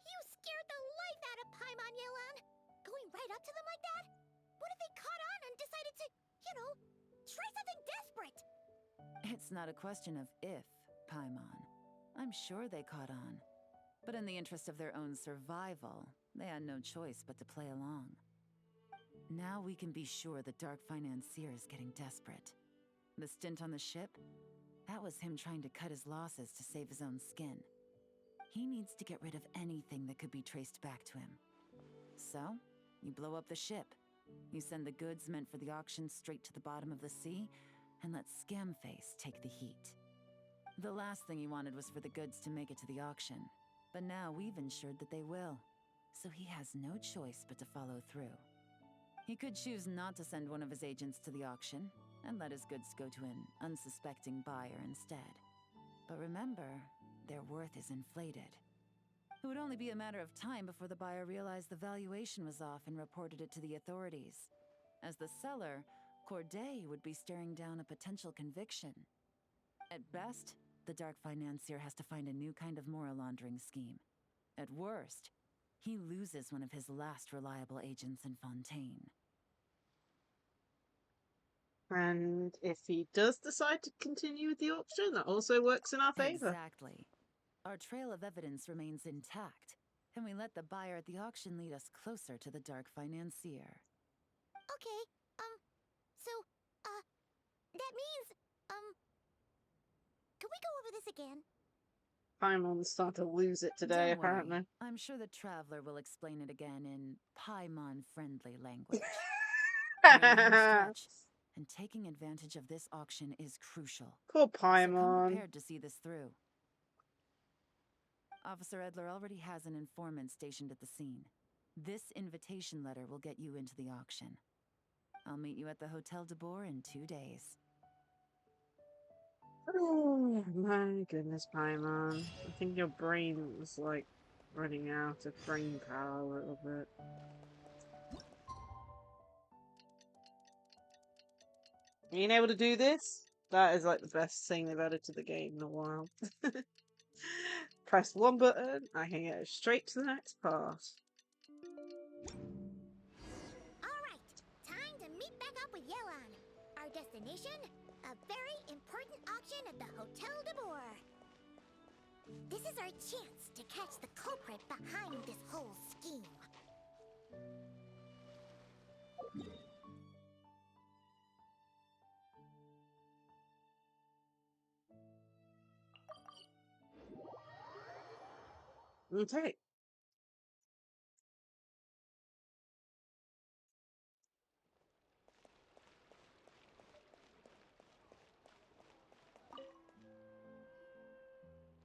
You scared the life out of Paimon, Yelan! Going right up to them like that? What if they caught on and decided to, try something desperate? It's not a question of if, Paimon. I'm sure they caught on. But in the interest of their own survival, they had no choice but to play along. Now we can be sure the Dark Financier is getting desperate. The stint on the ship? That was him trying to cut his losses to save his own skin. He needs to get rid of anything that could be traced back to him. So, you blow up the ship. You send the goods meant for the auction straight to the bottom of the sea, and let Scamface take the heat. The last thing he wanted was for the goods to make it to the auction, but now we've ensured that they will, so he has no choice but to follow through. He could choose not to send one of his agents to the auction, and let his goods go to an unsuspecting buyer instead. But remember, their worth is inflated. It would only be a matter of time before the buyer realized the valuation was off and reported it to the authorities. As the seller, Corday would be staring down a potential conviction. At best, the Dark Financier has to find a new kind of moral laundering scheme. At worst, he loses one of his last reliable agents in Fontaine. And if he does decide to continue with the auction, that also works in our favor. Exactly. Our trail of evidence remains intact, and we let the buyer at the auction lead us closer to the Dark Financier. Okay, that means, can we go over this again? Paimon's starting to lose it today, Don't worry. apparently. I'm sure the Traveler will explain it again in Paimon-friendly language. We're in the home stretch, and taking advantage of this auction is crucial. Poor So come Paimon. prepared to see this through. Officer Edler already has an informant stationed at the scene. This invitation letter will get you into the auction. I'll meet you at the Hotel de Boer in 2 days. Oh my goodness, Paimon. I think your brain's like running out of brain power a little bit. Being able to do this, that is like the best thing they've added to the game in a while. Press one button, I can go straight to the next part. Alright, time to meet back up with Yelan. Our destination? A very important auction at the Hotel de Boer. This is our chance to catch the culprit behind this whole scheme. Okay.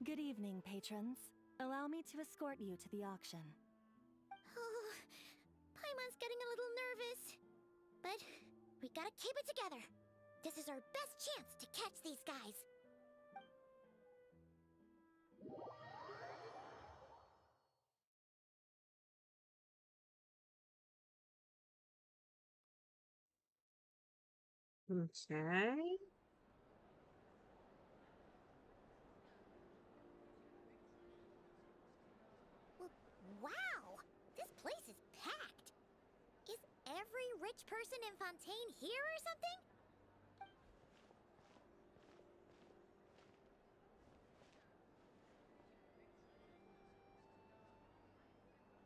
Good evening, patrons. Allow me to escort you to the auction. Oh, Paimon's getting a little nervous. But we gotta keep it together. This is our best chance to catch these guys. Okay. Wow! This place is packed! Is every rich person in Fontaine here or something?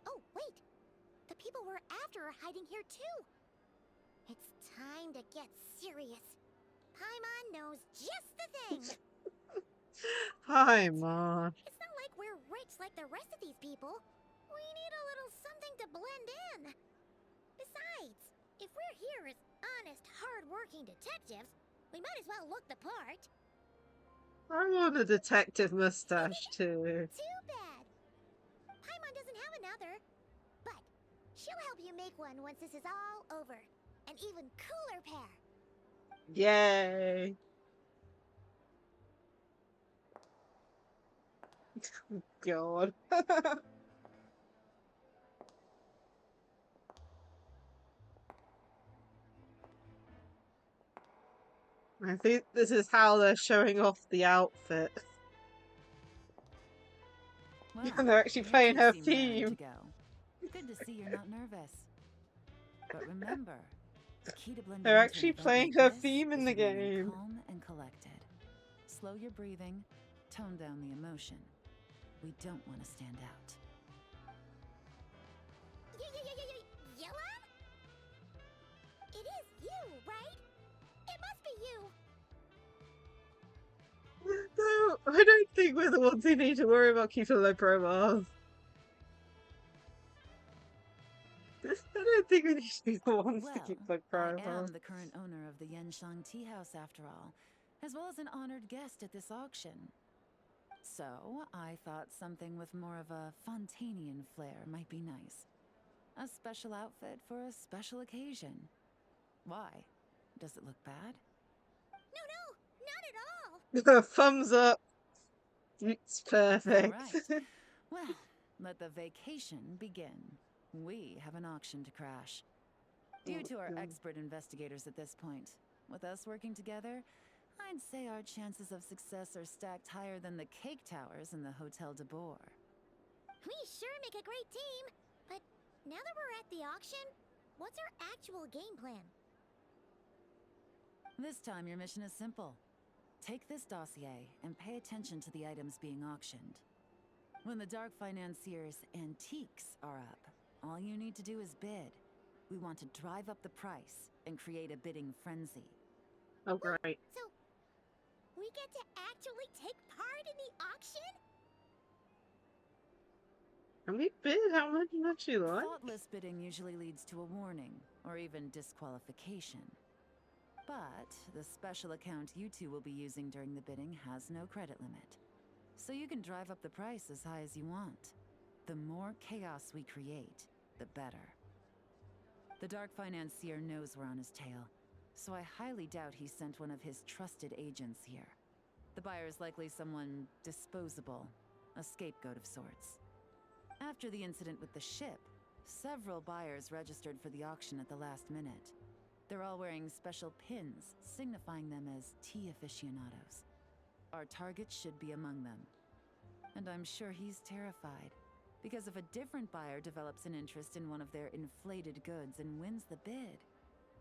Oh, wait! The people we're after are hiding here too! It's time to get serious. Paimon knows just the thing! Paimon. It's not like we're rich like the rest of these people. We need a little something to blend in. Besides, if we're here as honest, hard-working detectives, we might as well look the part. I want a detective mustache too. Too bad. Paimon doesn't have another. But she'll help you make one once this is all over. An even cooler pair. Yay. God. I think this is how they're showing off the outfit. Well, And they're actually you playing two her seem raring to theme. go. Good to see you're not nervous. But remember, the key to blending They're into an actually event playing like her this theme in is the remaining game. calm and collected. Slow your breathing, tone down the emotion. We don't want to stand out. Yelan? It is you, right? It must be you. No, I don't think we're the ones who need to worry about keeping low profiles. I don't think we need to be the ones to Well, keep low I profiles. am the current owner of the Genshin Tea House after all, as well as an honored guest at this auction. So, I thought something with more of a Fontainian flair might be nice. A special outfit for a special occasion. Why? Does it look bad? No, not at all. Thumbs up. It's perfect. All right. Well, let the vacation begin. We have an auction to crash. Due to our expert investigators at this point, with us working together, I'd say our chances of success are stacked higher than the cake towers in the Hotel de Boer. We sure make a great team. But now that we're at the auction, what's our actual game plan? This time your mission is simple. Take this dossier and pay attention to the items being auctioned. When the Dark Financier's antiques are up, all you need to do is bid. We want to drive up the price and create a bidding frenzy. Oh, great. So, we get to actually take part in the auction? Can we bid how much you actually like? Thoughtless bidding usually leads to a warning, or even disqualification. But the special account you two will be using during the bidding has no credit limit. So you can drive up the price as high as you want. The more chaos we create, the better. The Dark Financier knows we're on his tail, so I highly doubt he sent one of his trusted agents here. The buyer's likely someone disposable, a scapegoat of sorts. After the incident with the ship, several buyers registered for the auction at the last minute. They're all wearing special pins, signifying them as tea aficionados. Our target should be among them. And I'm sure he's terrified, because if a different buyer develops an interest in one of their inflated goods and wins the bid,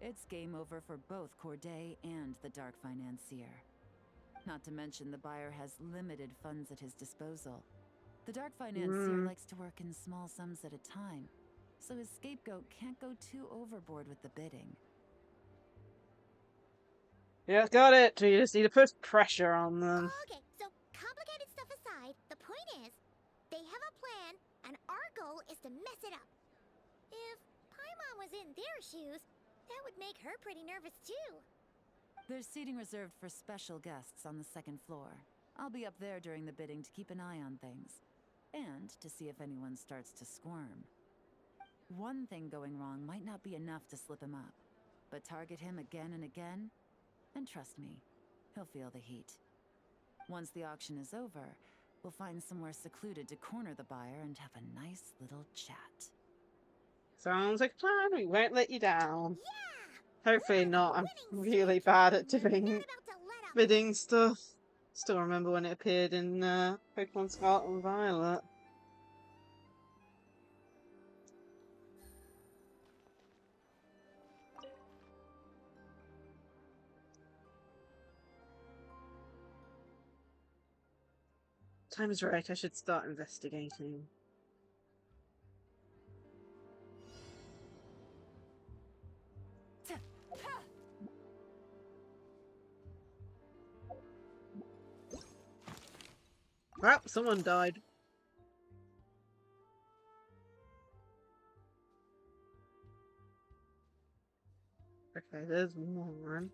it's game over for both Corday and the Dark Financier. Not to mention the buyer has limited funds at his disposal. The Dark Financier likes to work in small sums at a time, so his scapegoat can't go too overboard with the bidding. Yeah, got it. We just need to put pressure on them. Okay, so complicated stuff aside, the point is, they have a plan, and our goal is to mess it up. If Paimon was in their shoes, that would make her pretty nervous too. There's seating reserved for special guests on the second floor. I'll be up there during the bidding to keep an eye on things, and to see if anyone starts to squirm. One thing going wrong might not be enough to slip him up, but target him again and again, and trust me, he'll feel the heat. Once the auction is over, we'll find somewhere secluded to corner the buyer and have a nice little chat. Sounds like a plan. We won't let you down. Yeah! Hopefully We're on not. a I'm winning really streak, bad at and we're doing not about to let up. bidding stuff. Still remember when it appeared in Pokemon Scarlet and Violet. Time is right. I should start investigating. Well, someone died. Okay, there's one.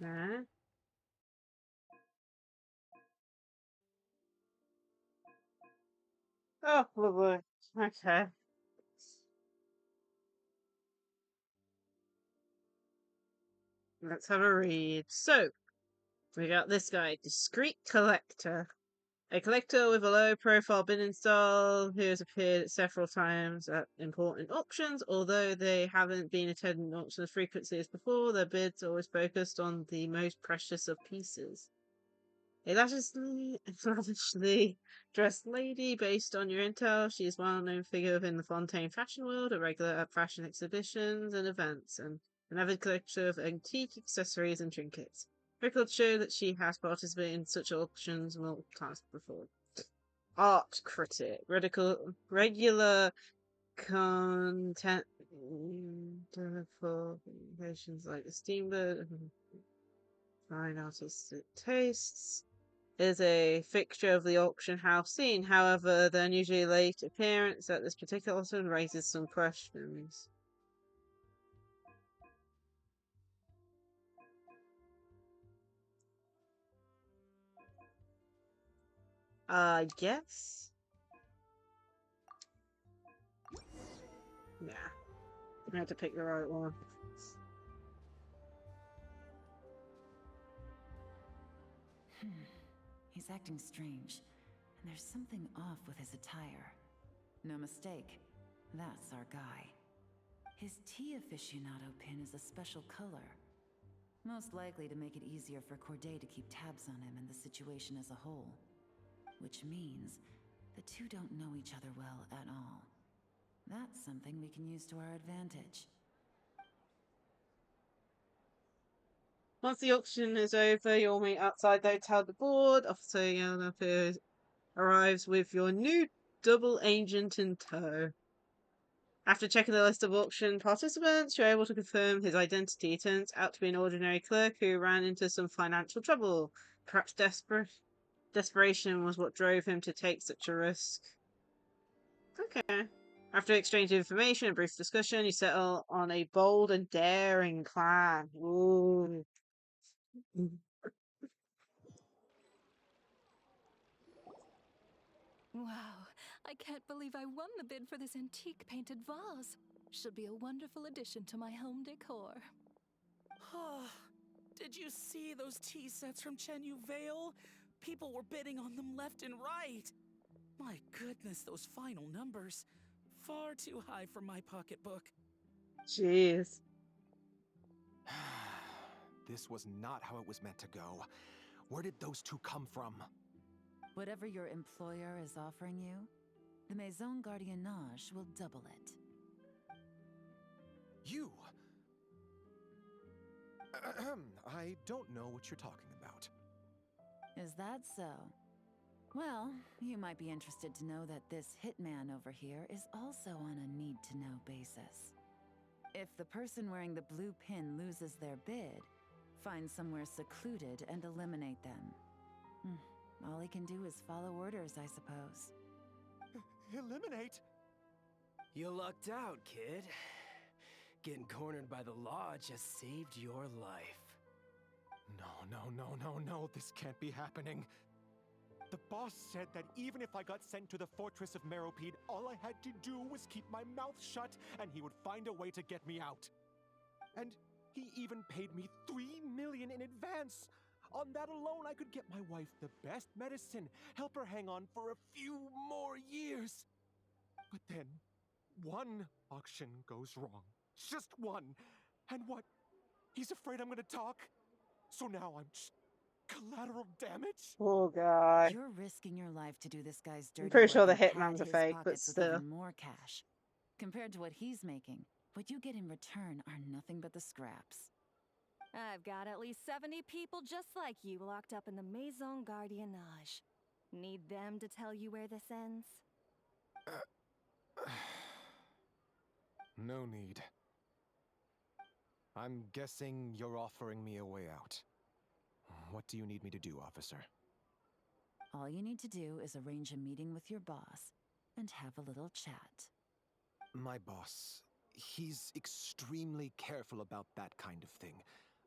There. Oh, lovely. Okay. Let's have a read. So, we got this guy, Discreet Collector. A collector with a low profile bidding style who has appeared several times at important auctions. Although they haven't been attending auctions as frequently as before, their bids are always focused on the most precious of pieces. A lavishly dressed lady, based on your intel, she is a well-known figure within the Fontaine fashion world, a regular at fashion exhibitions and events, and an avid collector of antique accessories and trinkets. Records show that she has participated in such auctions multiple times before. Art critic, regular content for publications like Steamboat, fine artistic tastes. Is a fixture of the auction house scene. However, the unusually late appearance at this particular auction raises some questions. Yes? Nah. I had to pick the right one. He's acting strange, There's something off with his attire. No mistake, that's our guy. His tea aficionado pin is a special color. Most likely to make it easier for Corday to keep tabs on him and the situation as a whole. Which means the two don't know each other well at all. That's something we can use to our advantage. Once the auction is over, you'll meet outside the hotel. The board officer Yana arrives with your new double agent in tow. After checking the list of auction participants, you're able to confirm his identity. He turns out to be an ordinary clerk who ran into some financial trouble. Perhaps desperation was what drove him to take such a risk. Okay. After exchanging information and brief discussion, you settle on a bold and daring plan. Ooh. Wow, I can't believe I won the bid for this antique painted vase. Should be a wonderful addition to my home decor. Did you see those tea sets from Chenyu Vale? People were bidding on them left and right. My goodness, those final numbers. Far too high for my pocketbook. Jeez. This was not how it was meant to go. Where did those two come from? Whatever your employer is offering you, the Maison Gardiennage will double it. You? I don't know what you're talking about. Is that so? Well, you might be interested to know that this hitman over here is also on a need-to-know basis. If the person wearing the blue pin loses their bid, find somewhere secluded and eliminate them. All he can do is follow orders, I suppose. Eliminate? You lucked out, kid. Getting cornered by the law just saved your life. No, this can't be happening. The boss said that even if I got sent to the fortress of Meropide, all I had to do was keep my mouth shut and he would find a way to get me out. And he even paid me 3 million in advance. On that alone, I could get my wife the best medicine, help her hang on for a few more years. But then, one auction goes wrong. Just one. And what? He's afraid I'm gonna talk? So now I'm just collateral damage? Poor guy. You're risking your life to do this guy's dirty I'm pretty work sure the and pad hitman's a his fake, but pockets with still. even more cash. Compared to what he's making, what you get in return are nothing but the scraps. I've got at least 70 people just like you locked up in the Maison Gardiennage. Need them to tell you where this ends? No need. I'm guessing you're offering me a way out. What do you need me to do, officer? All you need to do is arrange a meeting with your boss and have a little chat. My boss, he's extremely careful about that kind of thing.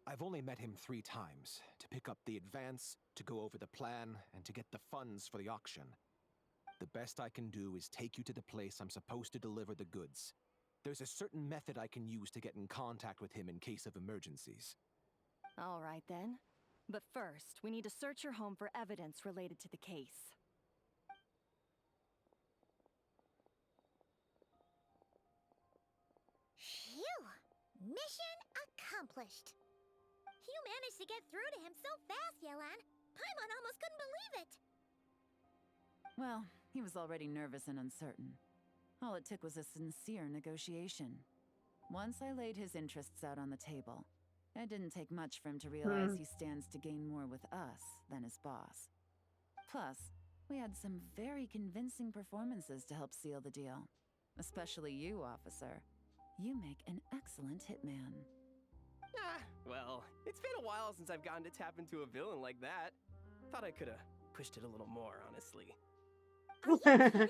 I've only met him 3 times, to pick up the advance, to go over the plan, and to get the funds for the auction. The best I can do is take you to the place I'm supposed to deliver the goods. There's a certain method I can use to get in contact with him in case of emergencies. All right then. But first, we need to search your home for evidence related to the case. Phew! Mission accomplished. You managed to get through to him so fast, Yelan. Paimon almost couldn't believe it. Well, he was already nervous and uncertain. All it took was a sincere negotiation. Once I laid his interests out on the table, it didn't take much for him to realize he stands to gain more with us than his boss. Plus, we had some very convincing performances to help seal the deal. Especially you, officer. You make an excellent hitman. Well, it's been a while since I've gotten to tap into a villain like that. Thought I could have pushed it a little more, honestly. Are you kidding?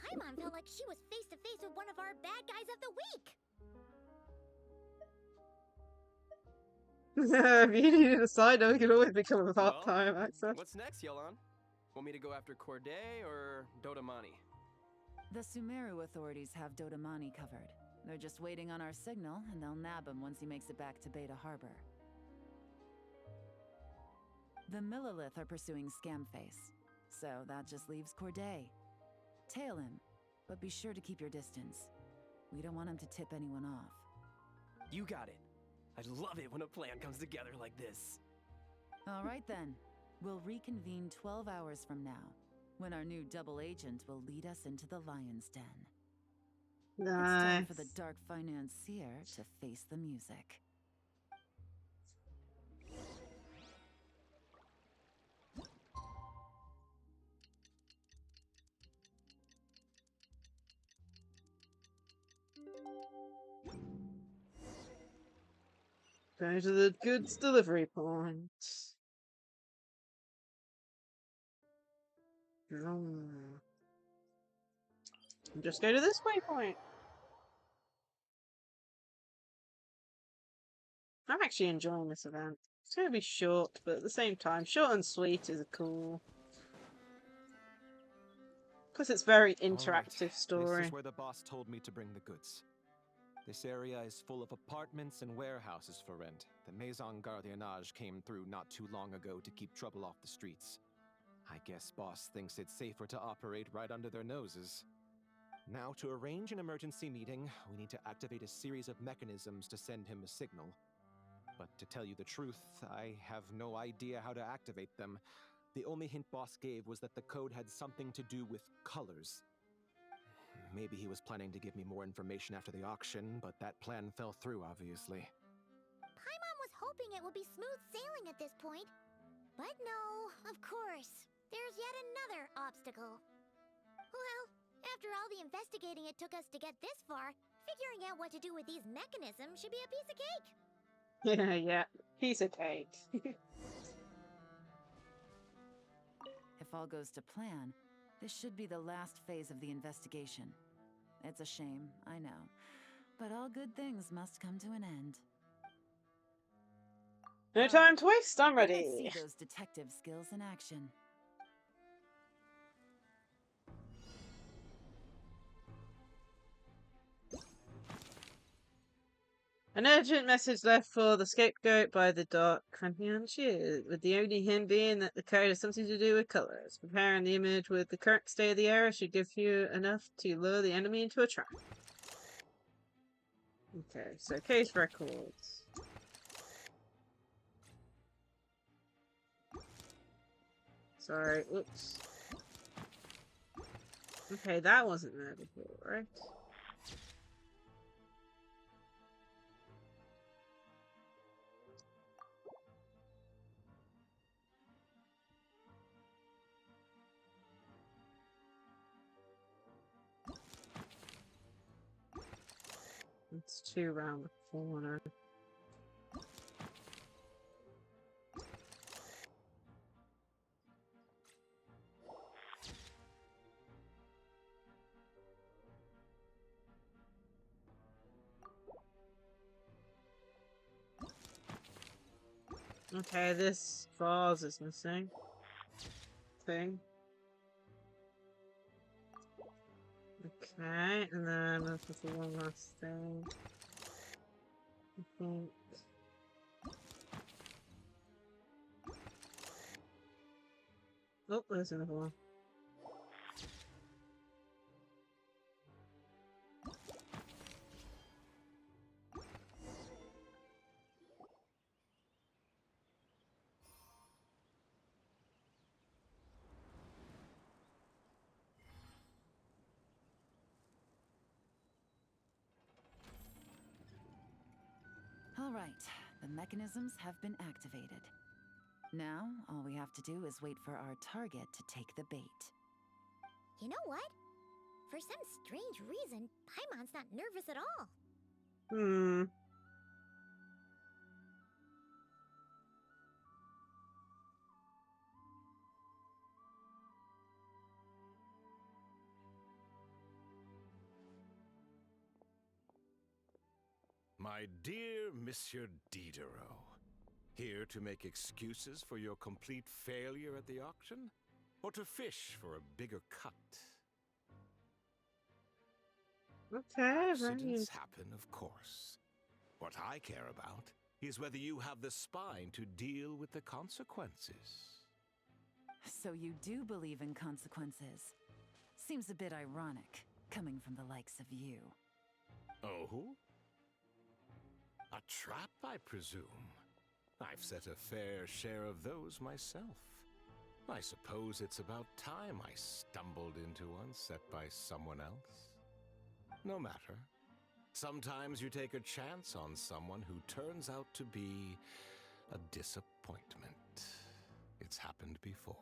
Paimon felt like she was face to face with one of our bad guys of the week. If you needed a side note, you could always become a part-time actor. What's next, Yelan? Want me to go after Corday or Dodamani? The Sumeru authorities have Dodamani covered. They're just waiting on our signal, and they'll nab him once he makes it back to Beta Harbor. The Millilith are pursuing Scamface. So that just leaves Corday. Tail him, but be sure to keep your distance. We don't want him to tip anyone off. You got it. I love it when a plan comes together like this. All right then. We'll reconvene 12 hours from now, when our new double agent will lead us into the lion's den. It's time for the dark financier to face the music. Going to the goods delivery point. Just go to this waypoint. I'm actually enjoying this event. It's going to be short, but at the same time, short and sweet is cool. Because it's very interactive story. This is where the boss told me to bring the goods. This area is full of apartments and warehouses for rent. The Maison Gardiennage came through not too long ago to keep trouble off the streets. I guess boss thinks it's safer to operate right under their noses. Now, to arrange an emergency meeting, we need to activate a series of mechanisms to send him a signal. But to tell you the truth, I have no idea how to activate them. The only hint boss gave was that the code had something to do with colors. Maybe he was planning to give me more information after the auction, but that plan fell through, obviously. Paimon was hoping it would be smooth sailing at this point. But no, of course. There's yet another obstacle. Well, after all the investigating it took us to get this far, figuring out what to do with these mechanisms should be a piece of cake. Yeah, piece of cake. If all goes to plan, this should be the last phase of the investigation. It's a shame, I know. But all good things must come to an end. No time to waste, I'm Let's ready. see those detective skills in action. An urgent message left for the scapegoat by the Dark Financier, with the only hint being that the code has something to do with colors. Preparing the image with the correct state of the error should give you enough to lure the enemy into a trap. Okay, so case records. Sorry, whoops. Okay, that wasn't there before, right? It's 2 round the corner. Okay, this vase is missing. Thing. Okay, and then this is one last thing. I think. Oh, there's another one. All right, the mechanisms have been activated. Now, all we have to do is wait for our target to take the bait. You know what? For some strange reason, Paimon's not nervous at all. My dear Monsieur Diderot, here to make excuses for your complete failure at the auction? Or to fish for a bigger cut? Okay, Accidents happen, of course. What I care about is whether you have the spine to deal with the consequences. So you do believe in consequences. Seems a bit ironic, coming from the likes of you. Oh? A trap, I presume. I've set a fair share of those myself. I suppose it's about time I stumbled into one set by someone else. No matter. Sometimes you take a chance on someone who turns out to be a disappointment. It's happened before.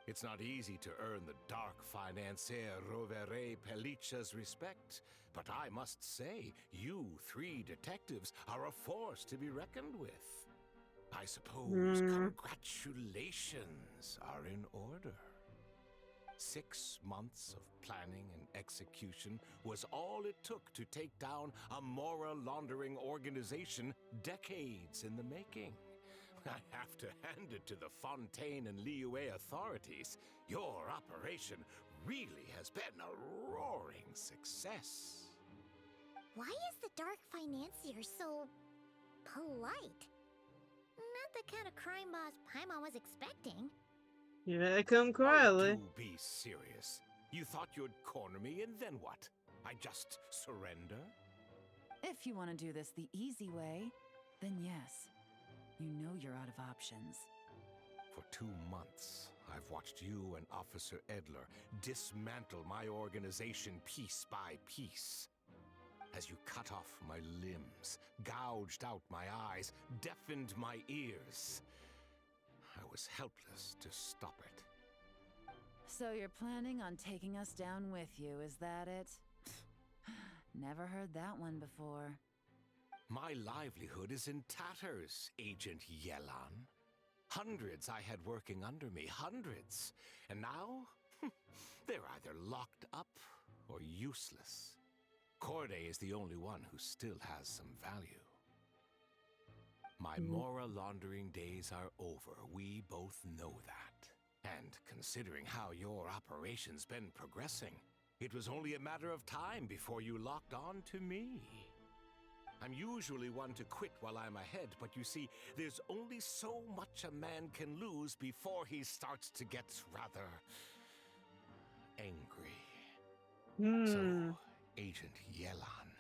It's not easy to earn the dark financier Rovere Pelliccia's respect, but I must say, you three detectives are a force to be reckoned with. I suppose congratulations are in order. 6 months of planning and execution was all it took to take down a Mora laundering organization decades in the making. I have to hand it to the Fontaine and Liyue authorities. Your operation really has been a roaring success. Why is the Dark Financier so polite? Not the kind of crime boss Paimon was expecting. You better come Oh, quietly. do be serious. You thought you'd corner me, and then what? I just surrender? If you want to do this the easy way, then yes. You know you're out of options. For 2 months, I've watched you and Officer Edler dismantle my organization piece by piece. As you cut off my limbs, gouged out my eyes, deafened my ears. I was helpless to stop it. So you're planning on taking us down with you, is that it? Never heard that one before. My livelihood is in tatters, Agent Yelan. Hundreds I had working under me, hundreds. And now, they're either locked up or useless. Corday is the only one who still has some value. My Mora laundering days are over. We both know that. And considering how your operation's been progressing, it was only a matter of time before you locked on to me. I'm usually one to quit while I'm ahead, but you see, there's only so much a man can lose before he starts to get rather angry. So, Agent Yelan,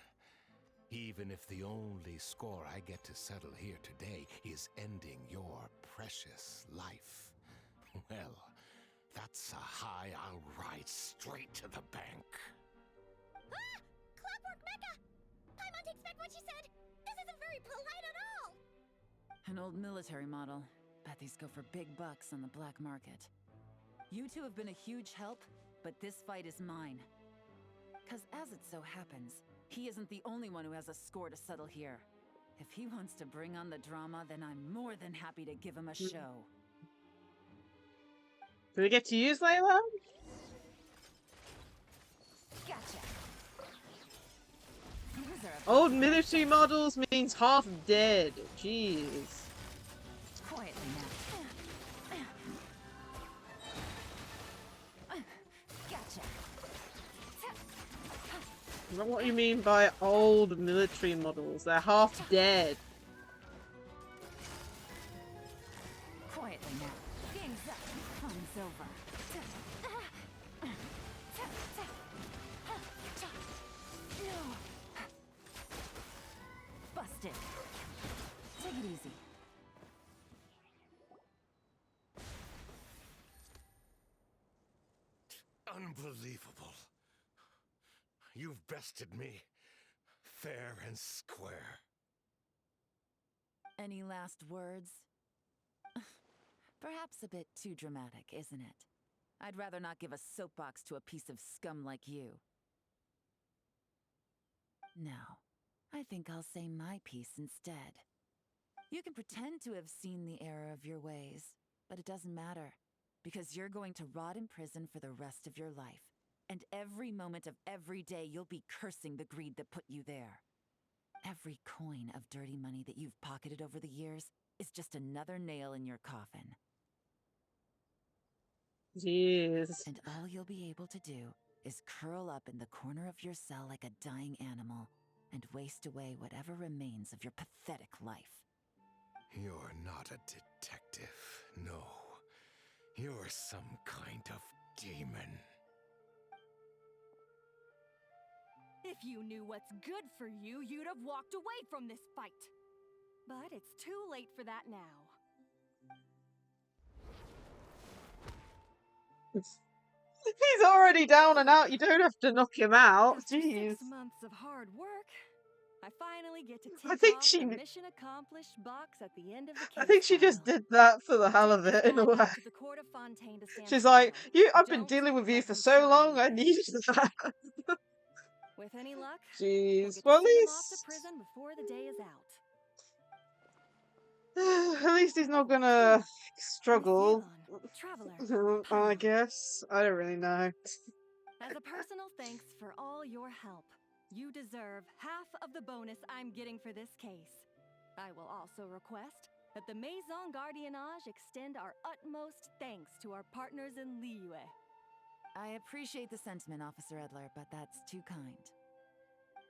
even if the only score I get to settle here today is ending your precious life, well, that's a high I'll ride straight to the bank. Ah! Clockwork Mecha! Paimon takes back what she said! This isn't very polite at all! An old military model. Bet these go for big bucks on the black market. You two have been a huge help, but this fight is mine. 'Cause as it so happens, he isn't the only one who has a score to settle here. If he wants to bring on the drama, then I'm more than happy to give him a show. Do we get to use Layla? Gotcha. These are Old military models means half dead. Jeez. quietly now. Gotcha. Is that what you mean by old military models? They're half dead. Quietly now. Game's up. Fun's over. Busted. Take it easy. Unbelievable. You've bested me, fair and square. Any last words? Perhaps a bit too dramatic, isn't it? I'd rather not give a soapbox to a piece of scum like you. No, I think I'll say my piece instead. You can pretend to have seen the error of your ways, but it doesn't matter, because you're going to rot in prison for the rest of your life. And every moment of every day you'll be cursing the greed that put you there. Every coin of dirty money that you've pocketed over the years is just another nail in your coffin. Jeez. And all you'll be able to do is curl up in the corner of your cell like a dying animal and waste away whatever remains of your pathetic life. You're not a detective, no. You're some kind of demon. If you knew what's good for you, you'd have walked away from this fight. But it's too late for that now. He's already down and out. You don't have to knock him out. After Jeez. 6 months of hard work, I finally get to I tick think off she. the mission accomplished box at the end of the case I think she just file. did that for the hell Take of this it, in a guy way. back to the court of Fontaine to stand She's like, trial. I've been Don't dealing with you let for him so try long. I anything. need that. With any luck, we'll Jeez. get to Well, at send him off to least. prison before the day is out. At least he's not gonna struggle. Miss Traveler, I guess. I don't really know. as a personal thanks for all your help, you deserve half of the bonus I'm getting for this case. I will also request that the Maison Gardiennage extend our utmost thanks to our partners in Liyue. I appreciate the sentiment, Officer Edler, but that's too kind.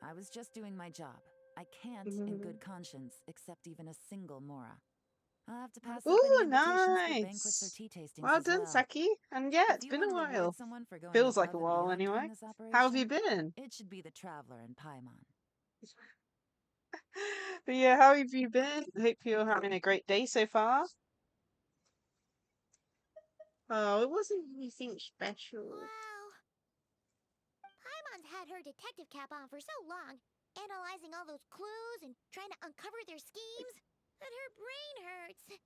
I was just doing my job. I can't, in good conscience, accept even a single Mora. I'll have to pass up any Ooh, invitations for banquets or nice. tea tastings Well as done, well. Saki. And yeah, If it's you been want a to reward while. someone for going Feels like a above and while beyond anyway. during this operation, How have you been? it should be the Traveler and Paimon. But yeah, how have you been? Hope you're having a great day so far. Oh, it wasn't anything special. Wow. Paimon's had her detective cap on for so long, analyzing all those clues and trying to uncover their schemes, that her brain hurts. But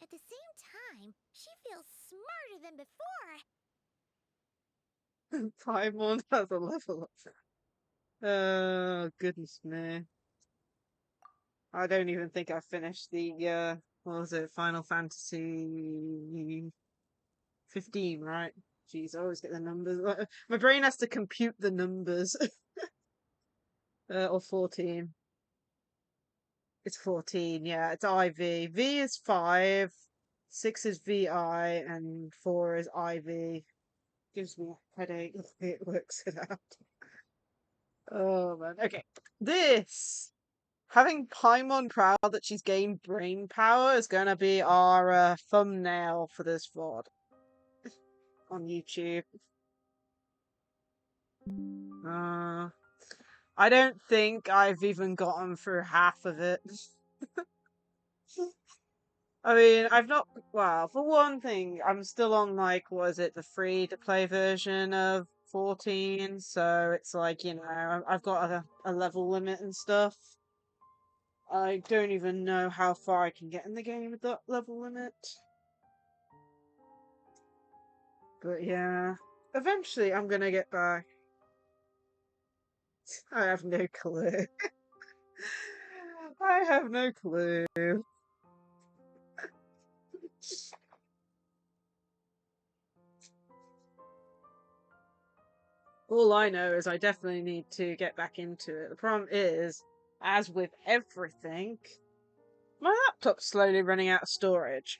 at the same time, she feels smarter than before. Paimon has a level up. Oh, goodness me. I don't even think I finished the, what was it, Final Fantasy 15, right? Jeez, I always get the numbers. My brain has to compute the numbers. Or 14. It's 14, yeah, it's IV. V is 5, 6 is VI, and 4 is IV. Gives me a headache. It works it out. Oh, man. Okay. This. Having Paimon proud that she's gained brain power is going to be our thumbnail for this VOD on YouTube. I don't think I've even gotten through half of it. I mean, I've not. Well, for one thing, I'm still on, like, what is it, the free to play version of 14, so it's like, I've got a level limit and stuff. I don't even know how far I can get in the game with that level limit. But yeah, eventually I'm gonna get back. I have no clue. I have no clue. All I know is I definitely need to get back into it. The problem is, as with everything, my laptop's slowly running out of storage.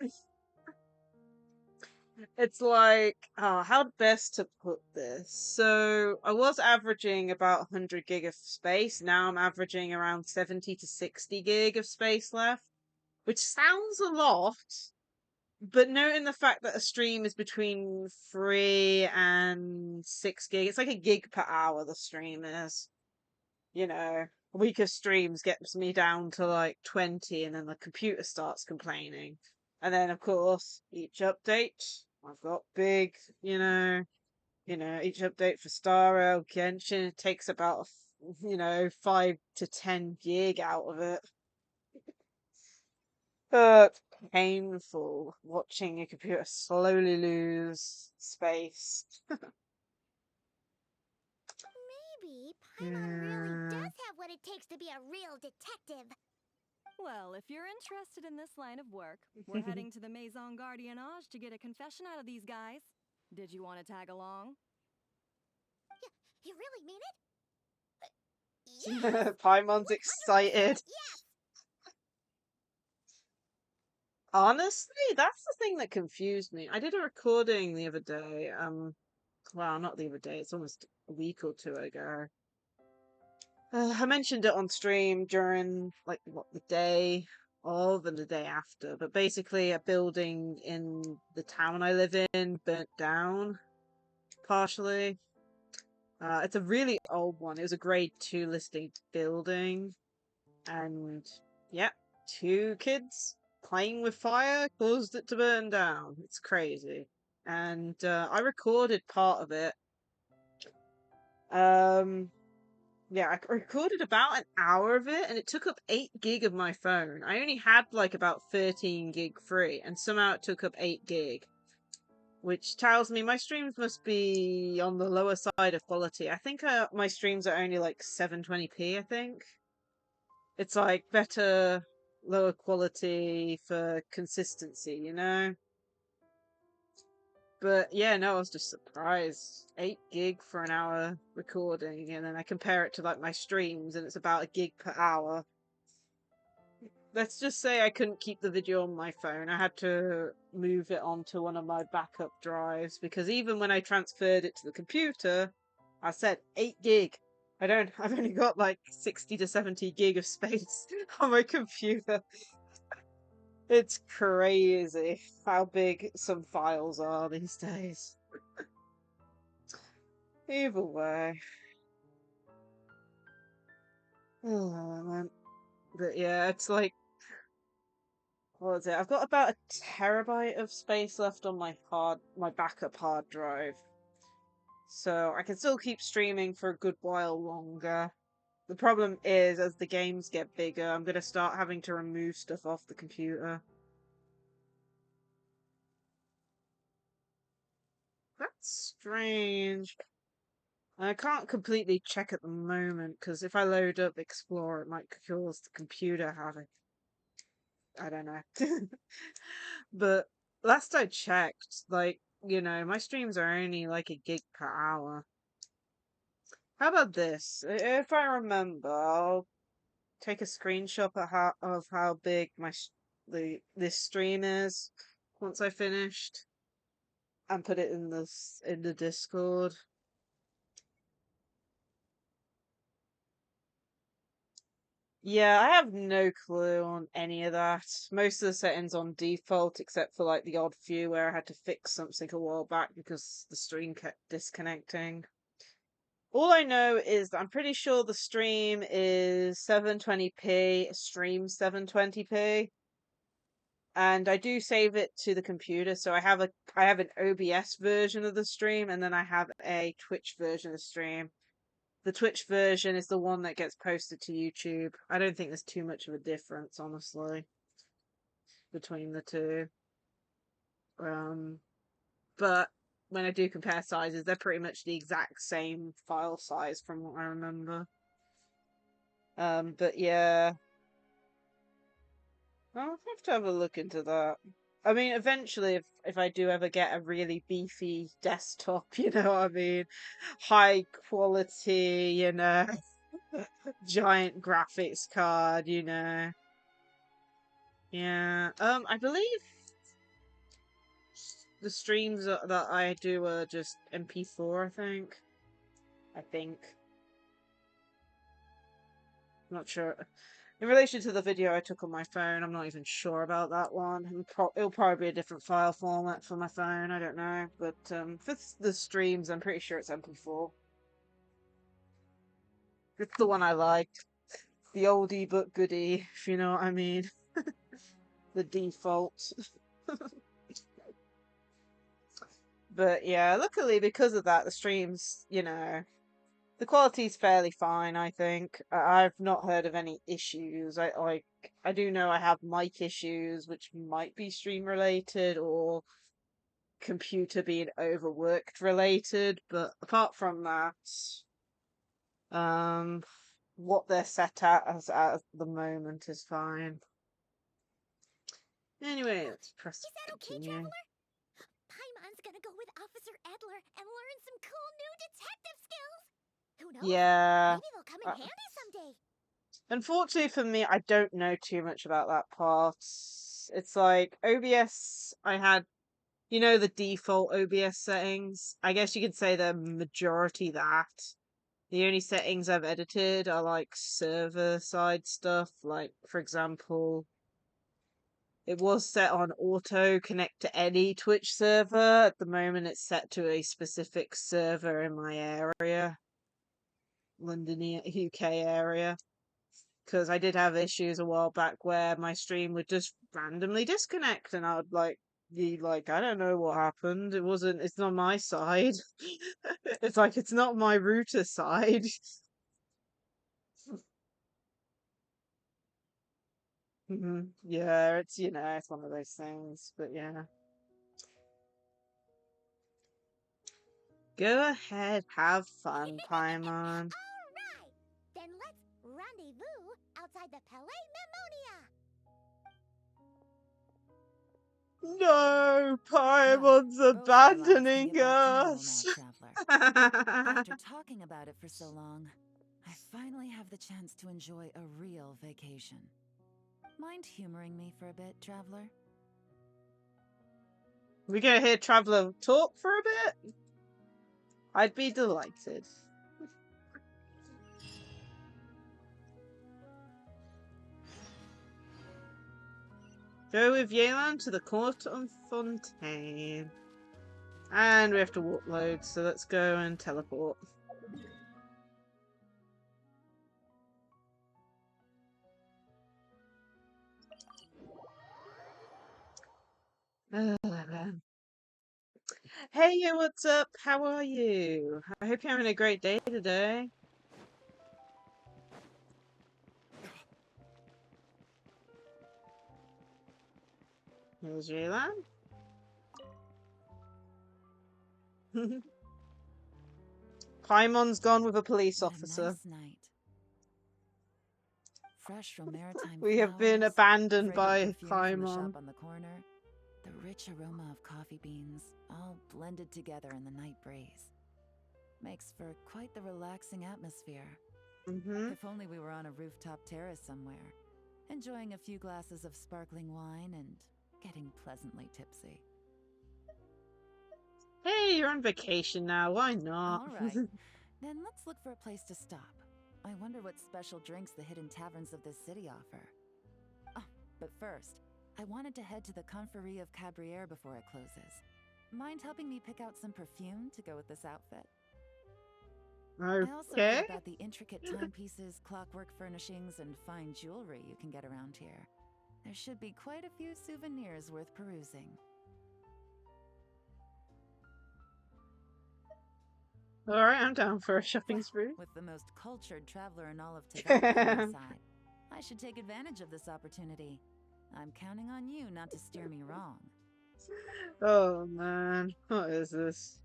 It's like, how best to put this? So, I was averaging about 100 gig of space. Now I'm averaging around 70 to 60 gig of space left, which sounds a lot, but noting the fact that a stream is between 3 and 6 gig, it's like a gig per hour the stream is. A week of streams gets me down to like 20, and then the computer starts complaining. And then, of course, each update, I've got big, each update for Star Rail, Genshin takes about, 5 to 10 gig out of it. But painful watching your computer slowly lose space. Maybe Paimon really does have what it takes to be a real detective. Well, if you're interested in this line of work, we're heading to the Maison Gardiennage to get a confession out of these guys. Did you want to tag along? You really mean it? Yes! Paimon's excited. Yes! Honestly, that's the thing that confused me. I did a recording the other day. Well, not the other day. It's almost a week or two ago. I mentioned it on stream during, like, the day of and the day after. But basically, a building in the town I live in burnt down partially. It's a really old one. It was a grade 2 listed building. And, yeah, 2 kids playing with fire caused it to burn down. It's crazy. And I recorded part of it. Yeah, I recorded about an hour of it, and it took up 8 gig of my phone. I only had like about 13 gig free, and somehow it took up 8 gig. Which tells me my streams must be on the lower side of quality. I think my streams are only like 720p, I think. It's like better, lower quality for consistency, you know? But yeah, no, I was just surprised. 8 gig for an hour recording, and then I compare it to like my streams, and it's about a gig per hour. Let's just say I couldn't keep the video on my phone. I had to move it onto one of my backup drives, because even when I transferred it to the computer, I said 8 gig. I've only got like 60 to 70 gig of space on my computer. It's crazy how big some files are these days. Either way. Oh, man. But yeah, it's like, what is it? I've got about a terabyte of space left on my backup hard drive. So I can still keep streaming for a good while longer. The problem is, as the games get bigger, I'm gonna start having to remove stuff off the computer. That's strange. I can't completely check at the moment, because if I load up Explorer, it might cause the computer having... I don't know. But last I checked, like, you know, my streams are only like a gig per hour. How about this? If I remember, I'll take a screenshot of how big this stream is once I finished, and put it in the Discord. Yeah, I have no clue on any of that. Most of the settings on default, except for like the odd few where I had to fix something a while back because the stream kept disconnecting. All I know is that I'm pretty sure the stream is 720p, stream 720p. And I do save it to the computer, so I have an OBS version of the stream, and then I have a Twitch version of the stream. The Twitch version is the one that gets posted to YouTube. I don't think there's too much of a difference, honestly, between the two. But when I do compare sizes, they're pretty much the exact same file size from what I remember. But yeah, I'll have to have a look into that. I mean, eventually, if I do ever get a really beefy desktop, you know what I mean? High quality, you know, giant graphics card, you know. Yeah. I believe the streams that I do are just MP4, I think. I'm not sure. In relation to the video I took on my phone, I'm not even sure about that one. It'll probably be a different file format for my phone, I don't know. But for the streams, I'm pretty sure it's MP4. It's the one I liked. The oldie but goodie, if you know what I mean. The default. But yeah, luckily because of that, the streams, you know, the quality's fairly fine, I think. I've not heard of any issues. I do know I have mic issues, which might be stream related or computer being overworked related, but apart from that, what they're set at the moment is fine. Anyway, let's press Is that okay, continue. Traveler? Paimon's gonna go with Officer Edler and learn some cool new detective skills. Who knows? Yeah. Maybe they'll come in handy someday. Unfortunately for me, I don't know too much about that part. It's like OBS, I had, you know, the default OBS settings. I guess you could say the majority that. The only settings I've edited are like server side stuff, like, for example, It was set on auto connect to any Twitch server. At the moment, it's set to a specific server in my area, London, UK area. Because I did have issues a while back where my stream would just randomly disconnect, and I would be like, I don't know what happened. It's not my side. It's like it's not my router side. Yeah, it's one of those things, but yeah. Go ahead, have fun, Paimon. Alright! Then let's rendezvous outside the Palais Mammonia! No, Well, Paimon's both our lives can abandoning get back to normal us. now, Traveler. After talking about it for so long, I finally have the chance to enjoy a real vacation. Mind humoring me for a bit, Traveler? We gonna hear Traveler talk for a bit? I'd be delighted. Go with Yelan to the court of Fontaine. And we have to walk loads, so let's go and teleport. Hey, what's up? How are you? I hope you're having a great day today. Here's Yelan. Paimon's gone with a police officer. Nice night. Fresh from maritime We have been flowers, abandoned by fragrant perfume from the Paimon. shop on the corner, the rich aroma of coffee beans, all blended together in the night breeze. Makes for quite the relaxing atmosphere. If only we were on a rooftop terrace somewhere, enjoying a few glasses of sparkling wine and getting pleasantly tipsy. Hey, you're on vacation now. Why not? All right, then let's look for a place to stop. I wonder what special drinks the hidden taverns of this city offer. Oh, but first, I wanted to head to the Confrérie of Cabriere before it closes. Mind helping me pick out some perfume to go with this outfit? I also heard about the intricate timepieces, clockwork furnishings, and fine jewelry you can get around here. There should be quite a few souvenirs worth perusing. Alright, I'm down for a shopping spree. With the most cultured traveler in all of Tibet on my side, I should take advantage of this opportunity. I'm counting on you not to steer me wrong. Oh man, what is this?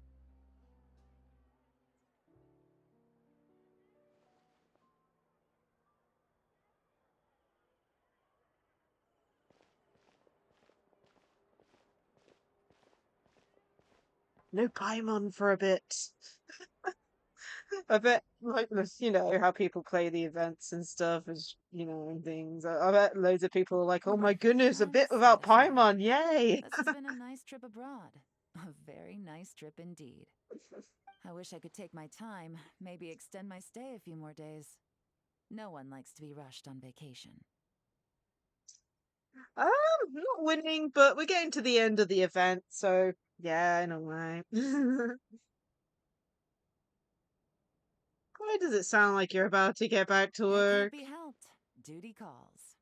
No Paimon for a bit. I bet, like, how people play the events and stuff, and things. I bet loads of people are like, oh my goodness, a bit without Paimon, yay! This has been a nice trip abroad. A very nice trip indeed. I wish I could take my time, maybe extend my stay a few more days. No one likes to be rushed on vacation. Not winning, but we're getting to the end of the event, so yeah, in a way. Why does it sound like you're about to get back to work? It can't be helped. Duty calls.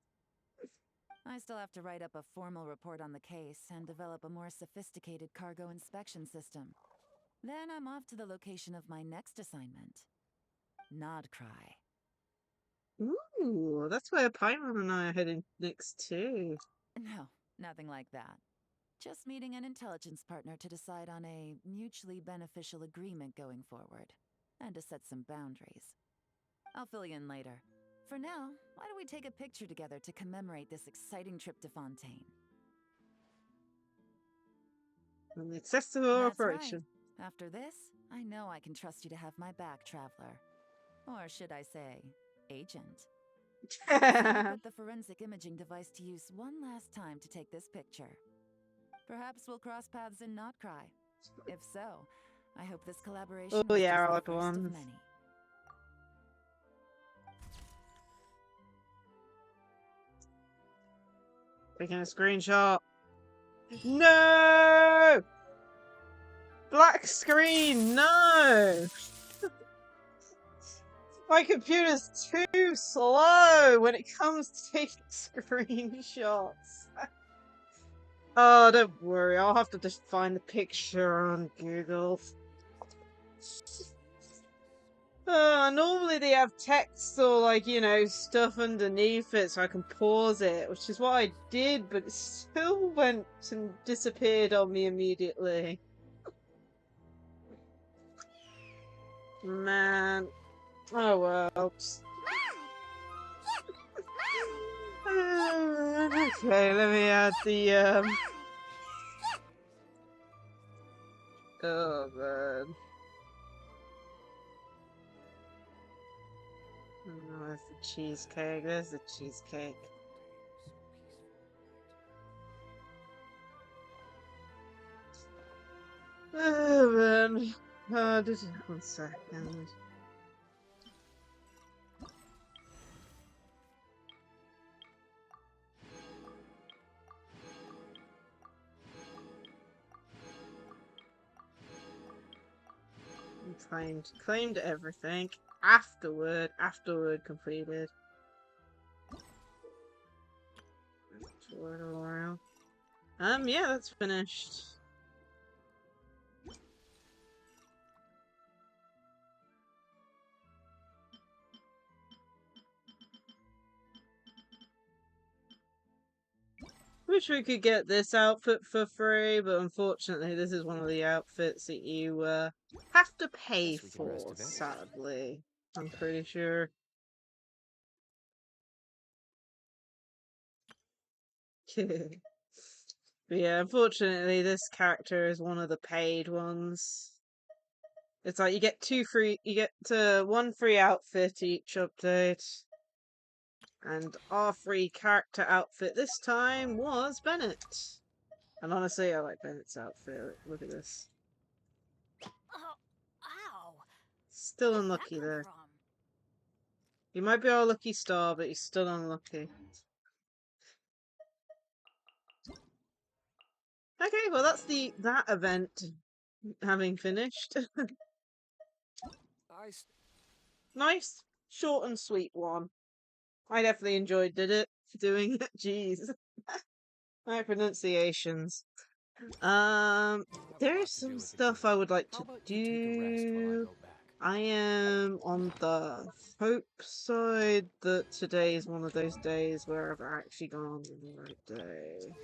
I still have to write up a formal report on the case and develop a more sophisticated cargo inspection system. Then I'm off to the location of my next assignment. Nodcry. Ooh, that's where Paimon and I are heading next too. No, nothing like that. Just meeting an intelligence partner to decide on a mutually beneficial agreement going forward, and to set some boundaries. I'll fill you in later. For now, why don't we take a picture together to commemorate this exciting trip to Fontaine? An accessible operation. Right. After this, I know I can trust you to have my back, Traveler. Or should I say, agent. Put the forensic imaging device to use one last time to take this picture. Perhaps we'll cross paths in Nodcry. If so, I hope this collaboration oh yeah, the odd first ones. of many. Taking a screenshot. No! Black screen, no! My computer's too slow when it comes to taking screenshots. Oh, don't worry, I'll have to just find the picture on Google. Normally they have text or, like, you know, stuff underneath it so I can pause it, which is what I did, but it still went and disappeared on me immediately. Man. Oh well. Okay, let me add the, oh, man. Oh, there's the cheesecake. There's the cheesecake. Oh, man. Just 1 second. Claimed everything. Afterward completed. Yeah, that's finished. Wish we could get this outfit for free, but unfortunately this is one of the outfits that you have to pay for, sadly. I'm pretty sure. But yeah, unfortunately this character is one of the paid ones. It's like you get one free outfit each update. And our free character outfit this time was Bennett. And honestly, I like Bennett's outfit. Look at this. Ow! Still unlucky though. He might be our lucky star, but he's still unlucky. Okay, well that's that event having finished. Nice, short and sweet one. I definitely enjoyed doing it. Jeez. My pronunciations. There's some stuff I would like to do. I am on the hope side that today is one of those days where I've actually gone on the right day.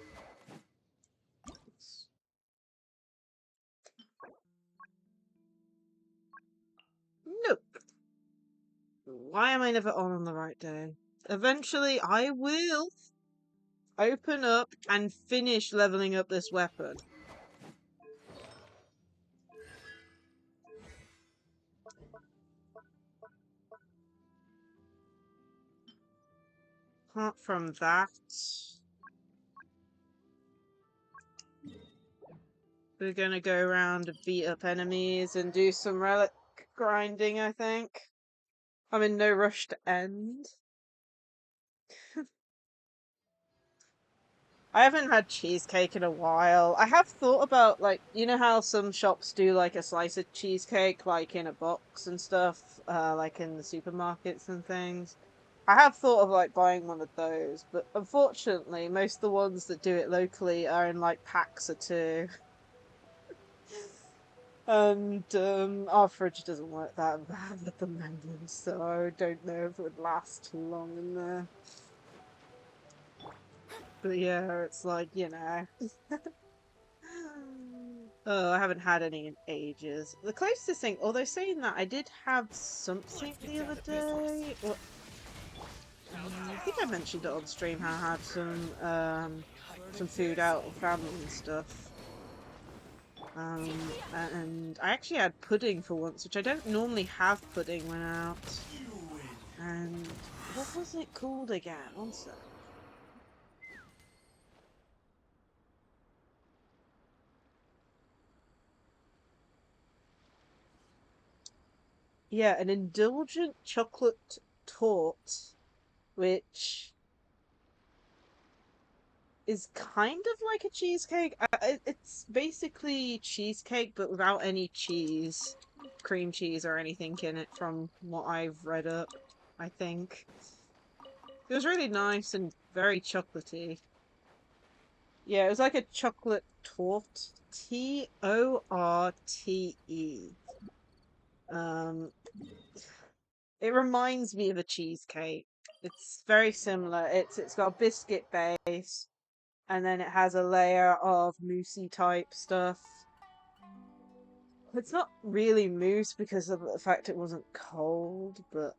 Nope. Why am I never on the right day? Eventually, I will open up and finish leveling up this weapon. Apart from that, we're gonna go around and beat up enemies and do some relic grinding, I think. I'm in no rush to end. I haven't had cheesecake in a while. I have thought about, like, you know how some shops do, like, a slice of cheesecake, like, in a box and stuff, like in the supermarkets and things? I have thought of, like, buying one of those, but unfortunately, most of the ones that do it locally are in, like, packs of 2. And, our fridge doesn't work that bad at the moment, so I don't know if it would last too long in there. But yeah, it's like, you know. Oh, I haven't had any in ages. The closest thing, although saying that, I did have something the other day. Well, I think I mentioned it on stream how I had some food out of family and stuff. And I actually had pudding for once, which I don't normally have pudding when out. And what was it called again? One sec. Yeah, an indulgent chocolate torte, which is kind of like a cheesecake. It's basically cheesecake, but without any cheese, cream cheese or anything in it from what I've read up, I think. It was really nice and very chocolatey. Yeah, it was like a chocolate torte. Torte. Um, it reminds me of a cheesecake. It's very similar. It's got a biscuit base, and then it has a layer of moussey type stuff. It's not really mousse because of the fact it wasn't cold, but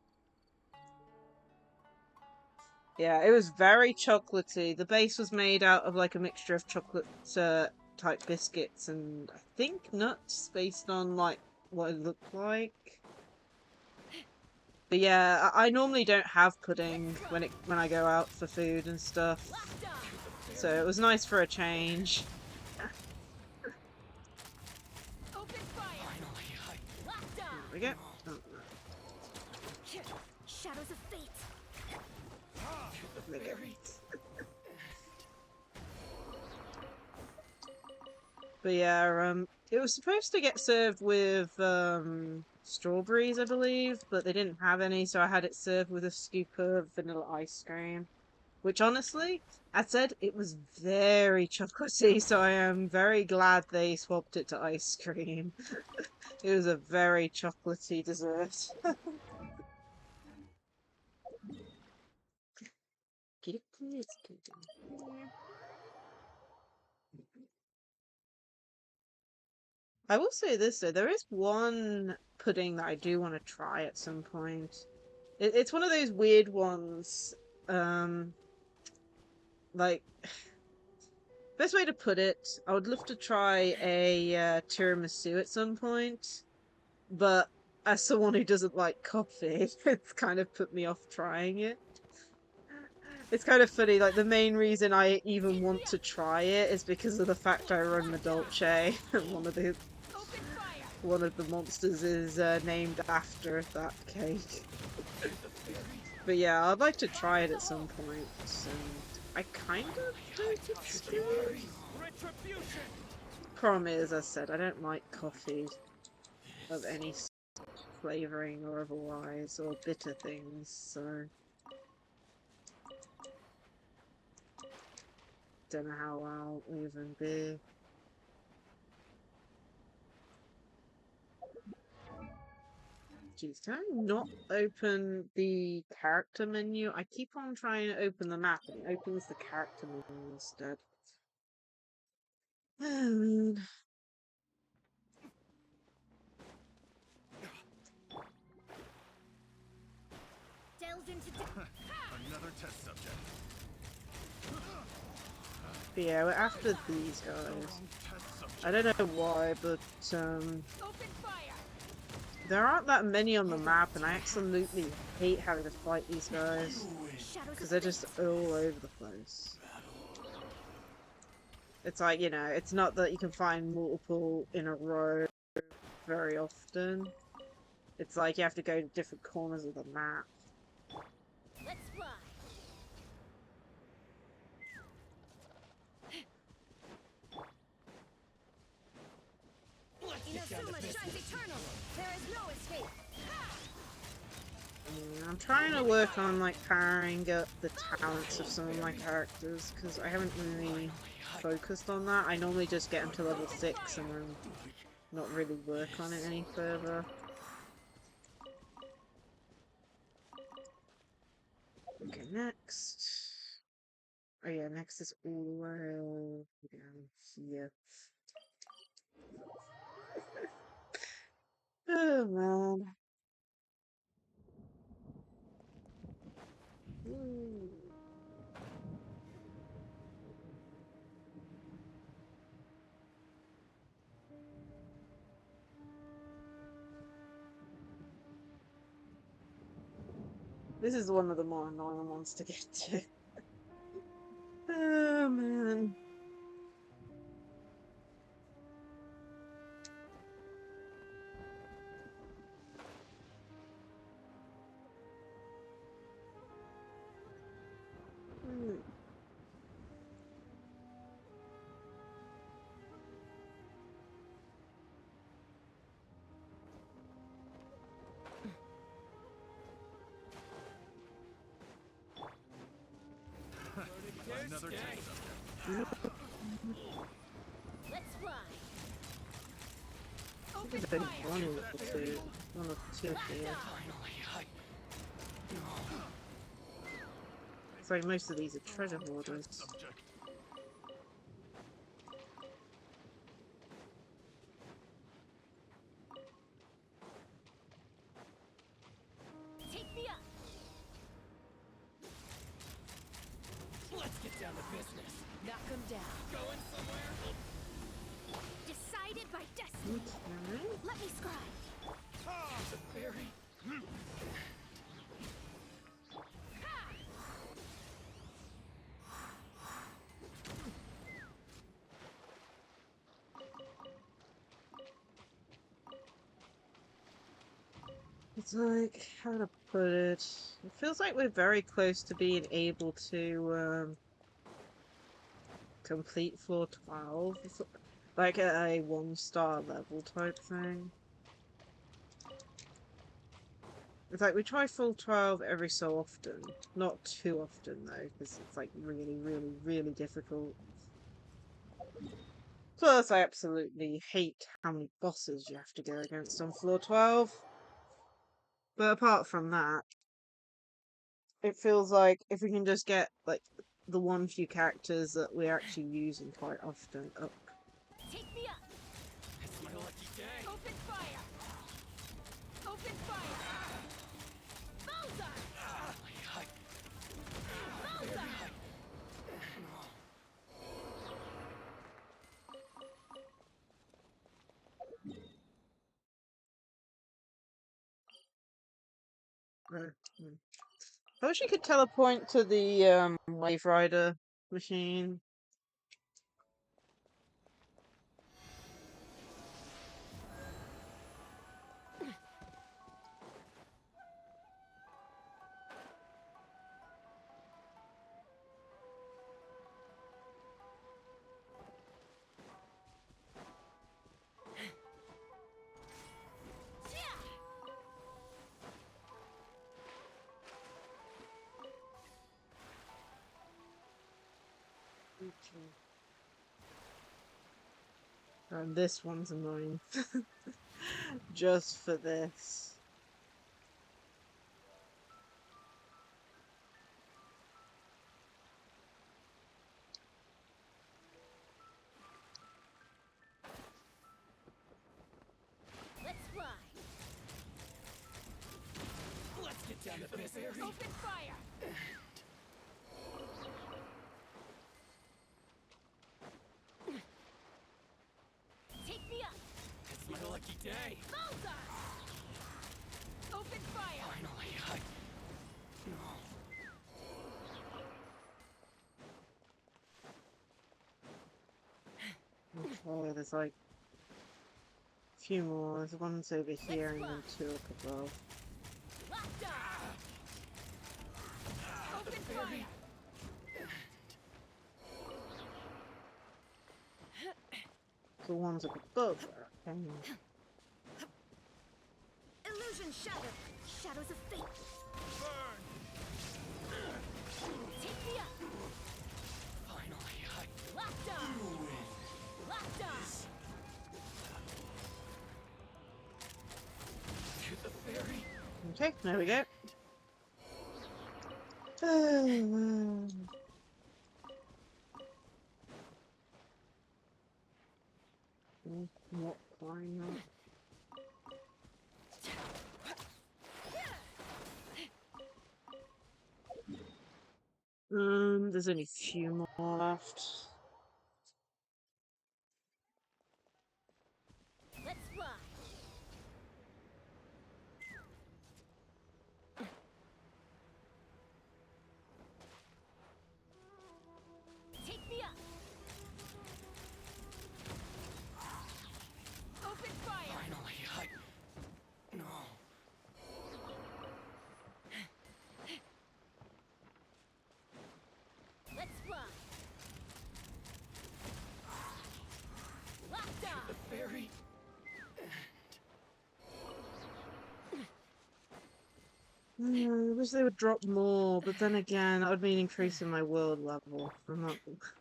yeah, it was very chocolatey. The base was made out of like a mixture of chocolate type biscuits and I think nuts based on like what it looked like. But yeah, I normally don't have pudding when I go out for food and stuff. So it was nice for a change. There we go. Oh, Shadows of fate. there we go. But yeah, it was supposed to get served with strawberries, I believe, but they didn't have any, so I had it served with a scoop of vanilla ice cream. Which honestly, I said it was very chocolatey, so I am very glad they swapped it to ice cream. It was a very chocolatey dessert. I will say this though, there is one pudding that I do want to try at some point. It's one of those weird ones. Like, best way to put it, I would love to try a tiramisu at some point, but as someone who doesn't like coffee, it's kind of put me off trying it. It's kind of funny, like the main reason I even want to try it is because of the fact I run the Dolce, and one of the monsters is named after that cake. But yeah, I'd like to try it at some point, and I kind of hope it's good. Problem is, as I said, I don't like coffee of any flavoring or otherwise, or bitter things, so don't know how I'll even be. Jeez, can I not open the character menu? I keep on trying to open the map and it opens the character menu instead. Delves into Another test subject. But yeah, we're after these guys. I don't know why, but there aren't that many on the map, and I absolutely hate having to fight these guys because they're just all over the place. It's like, you know, it's not that you can find multiple in a row very often. It's like you have to go to different corners of the map. Let's fly. Inazuma shines eternal. There is no escape. I'm trying to work on like powering up the talents of some of my characters because I haven't really focused on that. I normally just get them to level 6 and then not really work on it any further. Okay, next. Oh yeah, next is all the way down here. Oh man. Ooh. This is one of the more annoying ones to get to. Oh man. Another test subject. Let's fly. I think there's only one or two. One or two here. It's like most of these are treasure hoarders. Subject. Take me up. Let's get down to business. Knock him down. Going somewhere? Decided by destiny. Okay. Let me scribe. It's a fairy. It's like, how to put it? It feels like we're very close to being able to complete floor 12. Like at a 1-star level type thing. It's like we try full 12 every so often. Not too often though, because it's like really, really, really difficult. Plus, I absolutely hate how many bosses you have to go against on floor 12. But apart from that, it feels like if we can just get like the one few characters that we're actually using quite often up. Take me up. It's my lucky day. Open fire. Open fire. Bullseye. Bullseye. I wish you could teleport to the Wave Rider machine. And this one's annoying. Just for this. Let's fly. Let's get down to business. Open fire. Take me up. It's my lucky day. Bullseye. Open fire. Finally, Okay, there's like a few more. There's one's over here and then two up above. Locked on. Open fire. The ones up above are okay. Illusion shattered. Shadows of fate. Take me up. finally, Locked on. Locked on. to the fairy. Okay, there we go. Not flying up. There's only a few more left. Let's fly. Take me up. Open fire. Finally, no. Let's fly. I wish they would drop more, but then again, that would mean increasing my world level. I'm not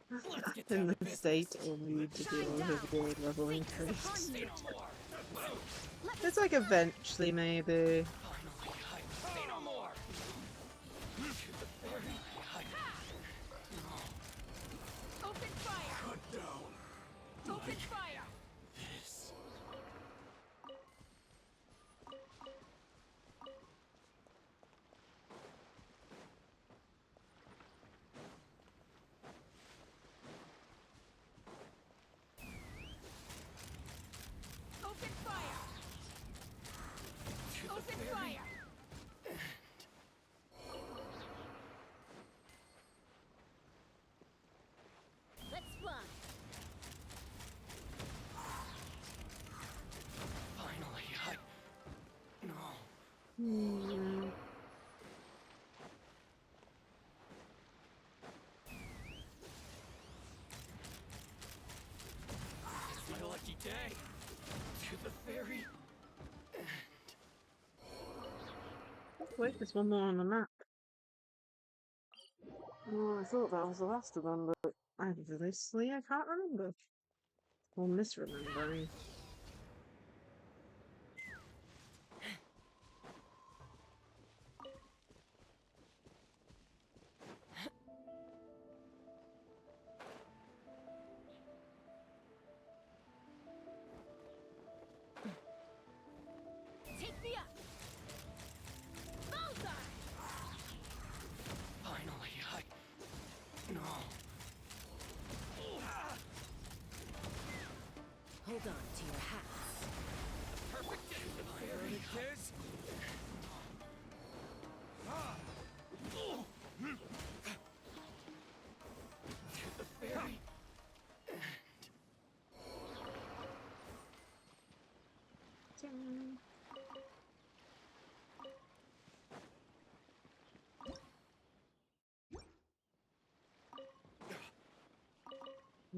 Let's get in down to the business. state or mood to deal with a world level increase. Say no more. It's like eventually, maybe. Say no more. Open fire! Cut down! Open fire! Open fire! Open fire! Let's fly. Finally, No. It's my lucky day. To the ferry. Wait, there's one more on the map. Oh, I thought that was the last of them, but obviously I can't remember. Or misremembering. Take me up. Bullseye. Finally, No. Hold on to your hats. Perfect day to the ferry, kids. To the ferry.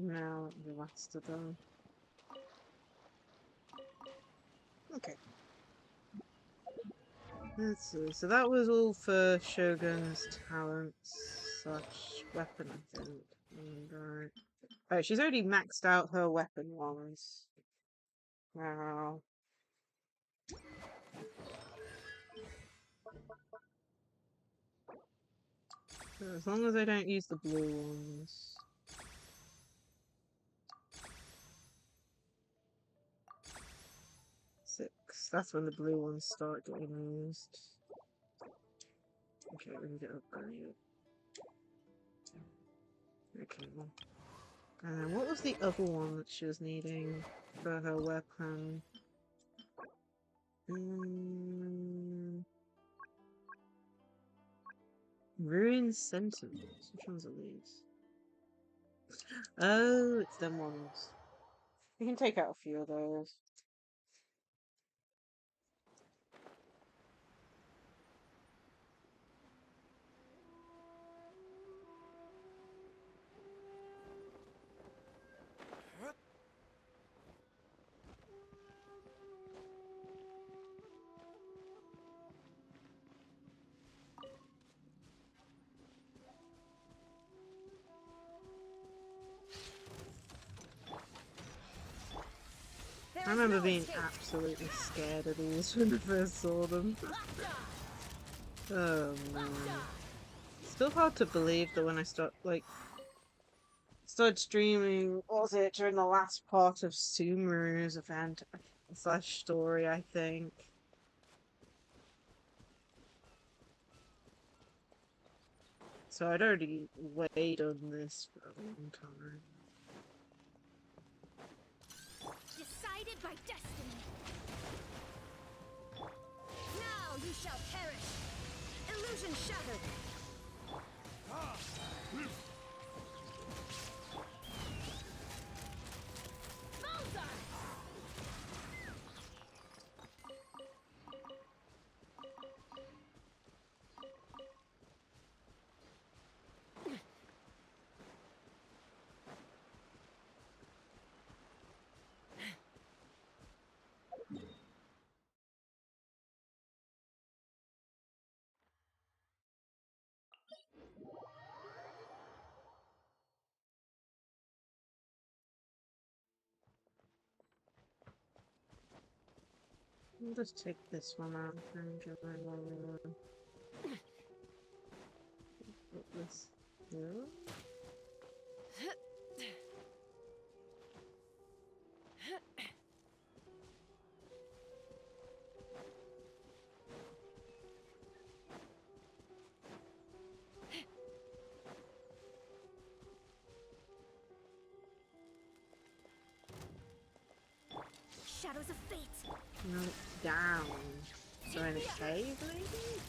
Now the last of them. Okay. Let's see. So that was all for Shogun's talents / weapon, I think. Right. Oh, she's already maxed out her weapon ones. Wow. So as long as I don't use the blue ones. That's when the blue ones start getting used. Okay, we can get upgraded. Okay, well. And then what was the other one that she was needing for her weapon? Ruined Sentinels. Which ones are these? Oh, it's them ones. We can take out a few of those. I remember being absolutely scared of these when I first saw them. Oh man. Still hard to believe that when I started streaming, what was it, during the last part of Sumeru's event / story, I think. So I'd already waited on this for a long time. Decided by destiny. Now you shall perish. Illusion shattered. Bullseye! I'll just take this one out and get my one. Put this here. Shadows of fate. No, down. So in a cave, maybe?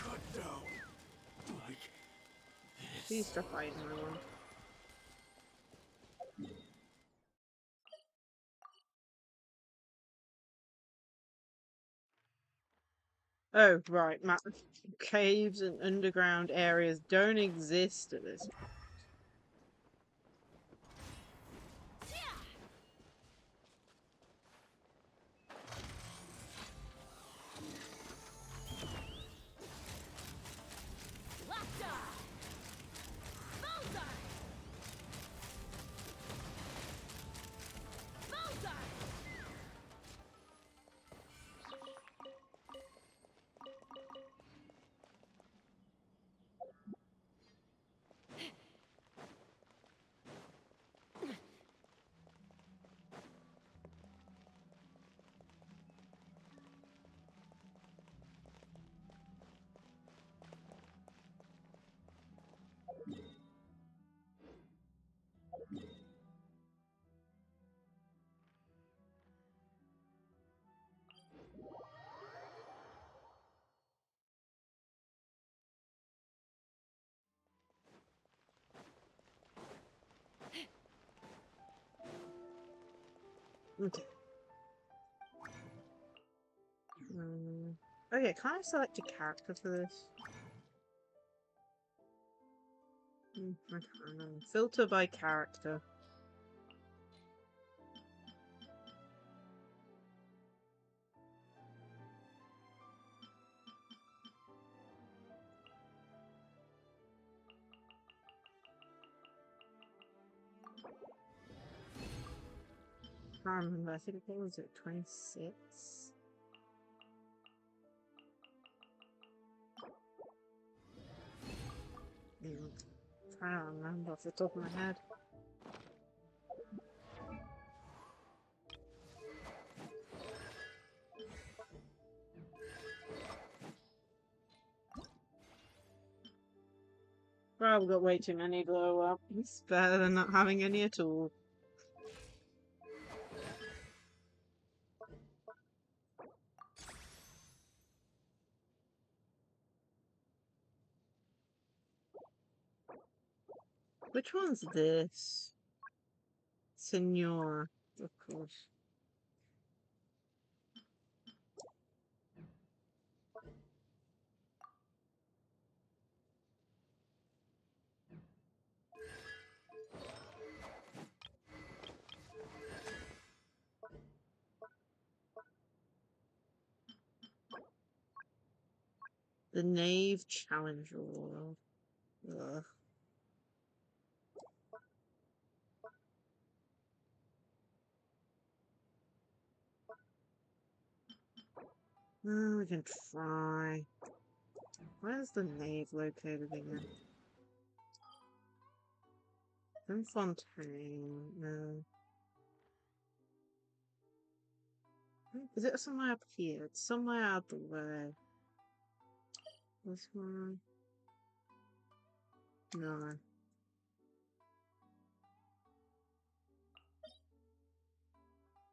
Cut down. Like this. Please stop fighting everyone. Oh, right. Caves and underground areas don't exist at this. Okay. Okay, can I select a character for this? I can't remember. Filter by character. I can't remember. I think it was at 26. I don't remember off the top of my head. Well, I've got way too many glow up. It's better than not having any at all. Which one's this? Senor, of course. The Knave Challenger World. Ugh. We can try. Where's the Knave located again? In Fontaine, no. Is it somewhere up here? It's somewhere out the way. This one? No.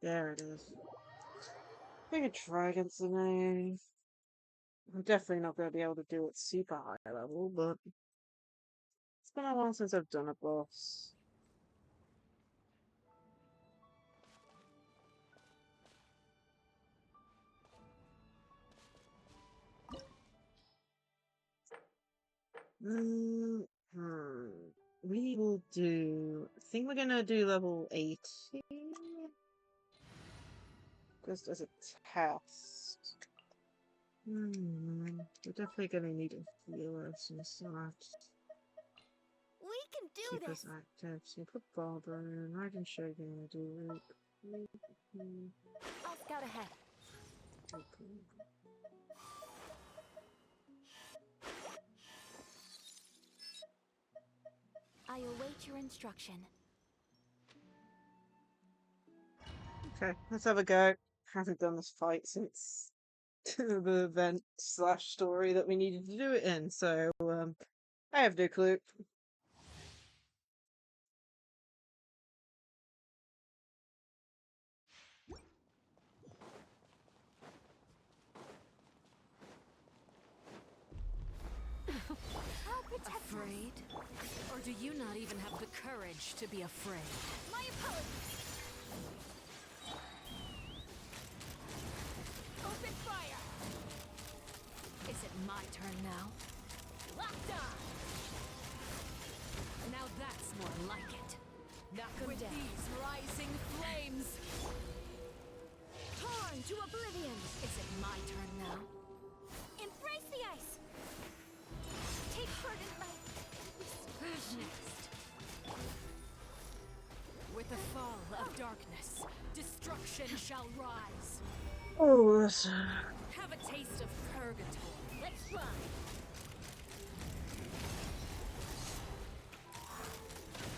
There it is. We could try against the Knave. I'm definitely not going to be able to do it super high level, but it's been a while since I've done a boss. We will do... I think we're going to do level 80. Just as a test. We're definitely going to need a healer of some sort. We can do Keep this. us active. Super Barbarian. I can show you do it. I'll scout ahead. I await your instruction. Okay, let's have a go. Haven't done this fight since the event slash story that we needed to do it in, so I have no clue. I'll protect us. Afraid? Or do you not even have the courage to be afraid? My apologies. Open fire. Is it my turn now? Locked on. Now that's more like it. Knock 'em With down. these rising flames! Torn to oblivion. Is it my turn now? Embrace the ice. Take part in my Next. With the fall of darkness, destruction shall rise. Oh, this... Have a taste of purgatory. Let's run.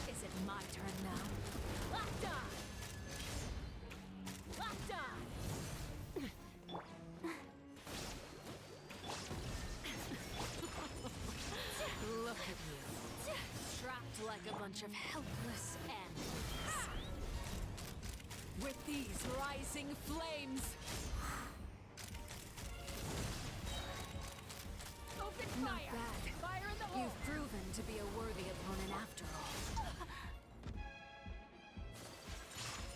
Is it my turn now? Locked on. Locked on. Look at you. Trapped like a bunch of helpless animals. With these rising flames, Open not fire. bad. Fire in the hole. You've proven to be a worthy opponent after all.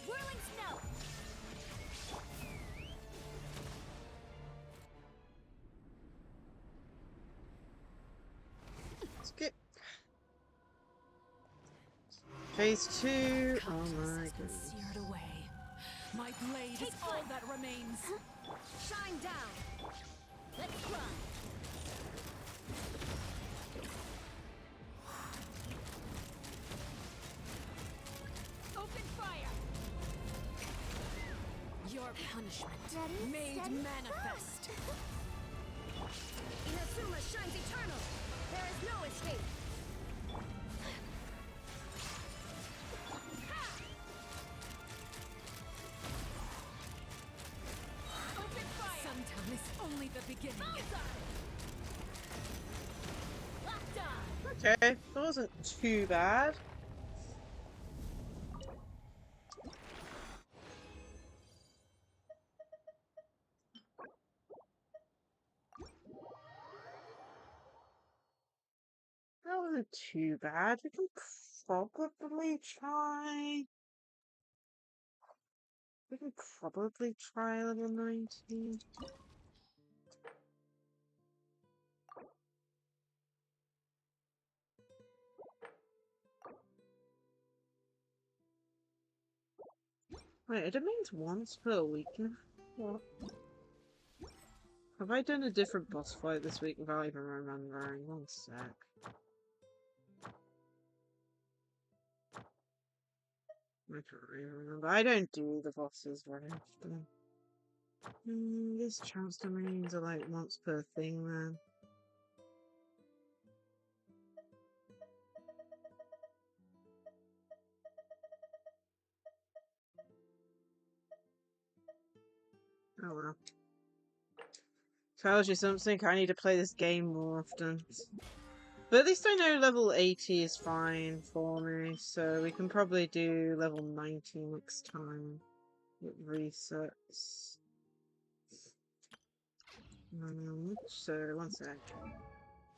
Whirling snow. Skip. Phase 2. Oh Conscience my has been goodness. seared away. My blade is all that remains. Shine down. Let's run. Open fire. Your punishment Ready, made steady, manifest. Inazuma shines eternal. There is no escape. Open fire. Sometimes only the beginning. Locked on. Okay, that wasn't too bad. That wasn't too bad. We can probably try. We can probably try level 19. Wait, it means once per week now? What? Have I done a different boss fight this week without even remembering? One sec. I can't really remember. I don't do the bosses very often. This chance domains are like once per thing then. Oh well. Tells you something, I need to play this game more often. But at least I know level 80 is fine for me, so we can probably do level 90 next time with resets. So, one sec.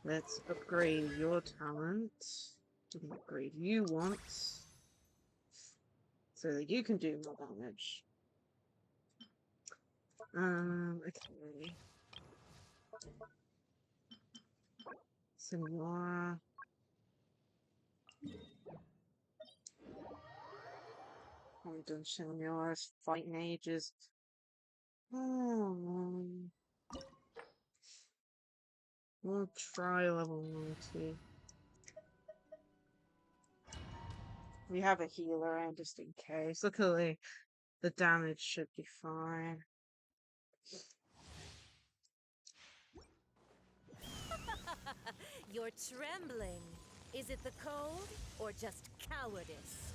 Let's upgrade your talent. Didn't upgrade you once. So that you can do more damage. Okay. Senora. Haven't done Senora's fight in ages. We'll try level 90. We have a healer around just in case. Luckily, the damage should be fine. You're trembling. Is it the cold or just cowardice?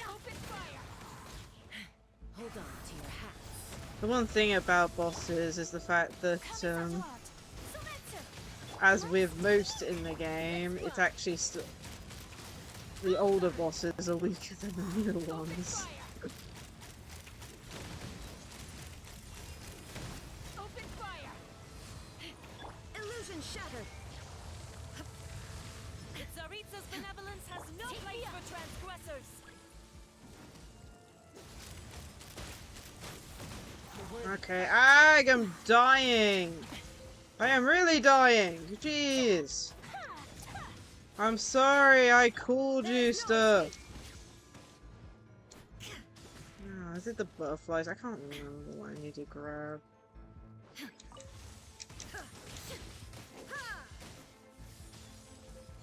Open fire! Hold on to your hats. The one thing about bosses is the fact that, as with most in the game, it's actually still the older bosses are weaker than the newer ones. Open fire! Illusion shattered. Tsaritsa's benevolence has no place for transgressors. Okay, I am dying. I am really dying. Jeez. I'm sorry I called you stuff. Oh, is it the butterflies? I can't remember what I need to grab.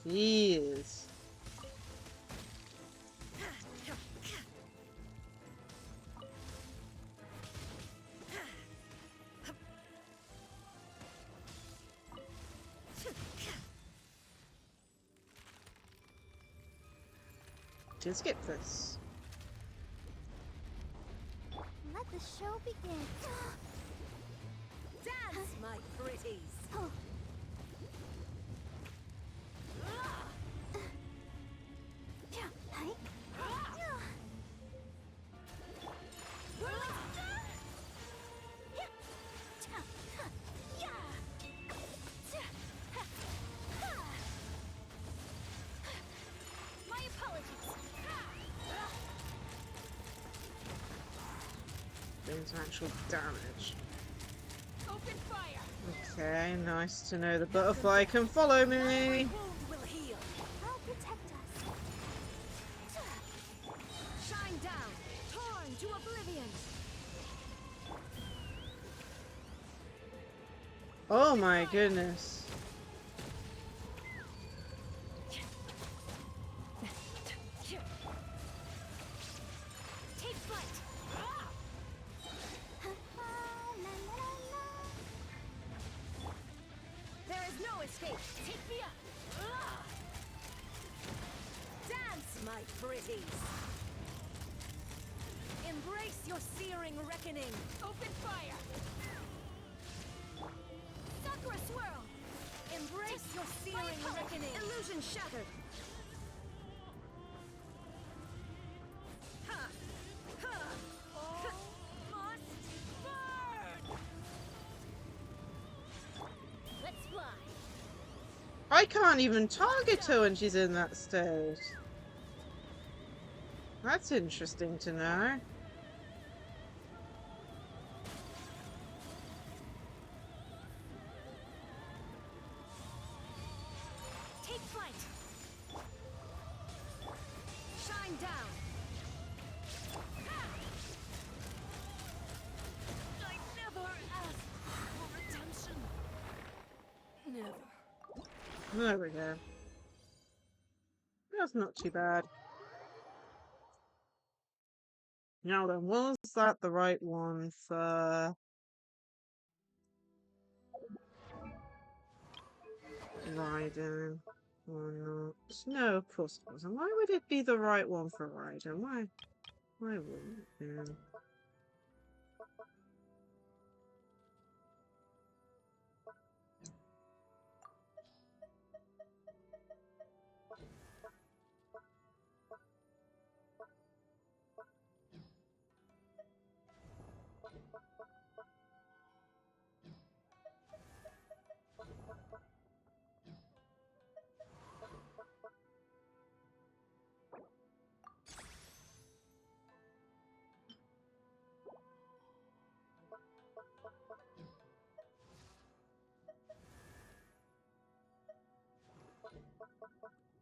Jeez. Just skip this. Let the show begin. Dance, my pretties. Oh. My apologies. Doing some actual damage. Open fire. Okay, nice to know the butterfly can follow me. Wound will heal. I'll protect us. Shine down. Torn to oblivion. Oh my goodness. Take flight. There is no escape. Take me up. Dance, my pretties. Embrace your searing reckoning. Open fire. Sakura swirl. Embrace your searing reckoning. Illusion shattered. Ha! Ha! Must burn. Let's fly. I can't even target her when she's in that state. That's interesting to know. Take flight. Shine down. I never asked for redemption. Never. There we go. That's not too bad. Now then, was that the right one for Raiden or not? No, of course it wasn't. Why would it be the right one for Raiden? Why wouldn't it be?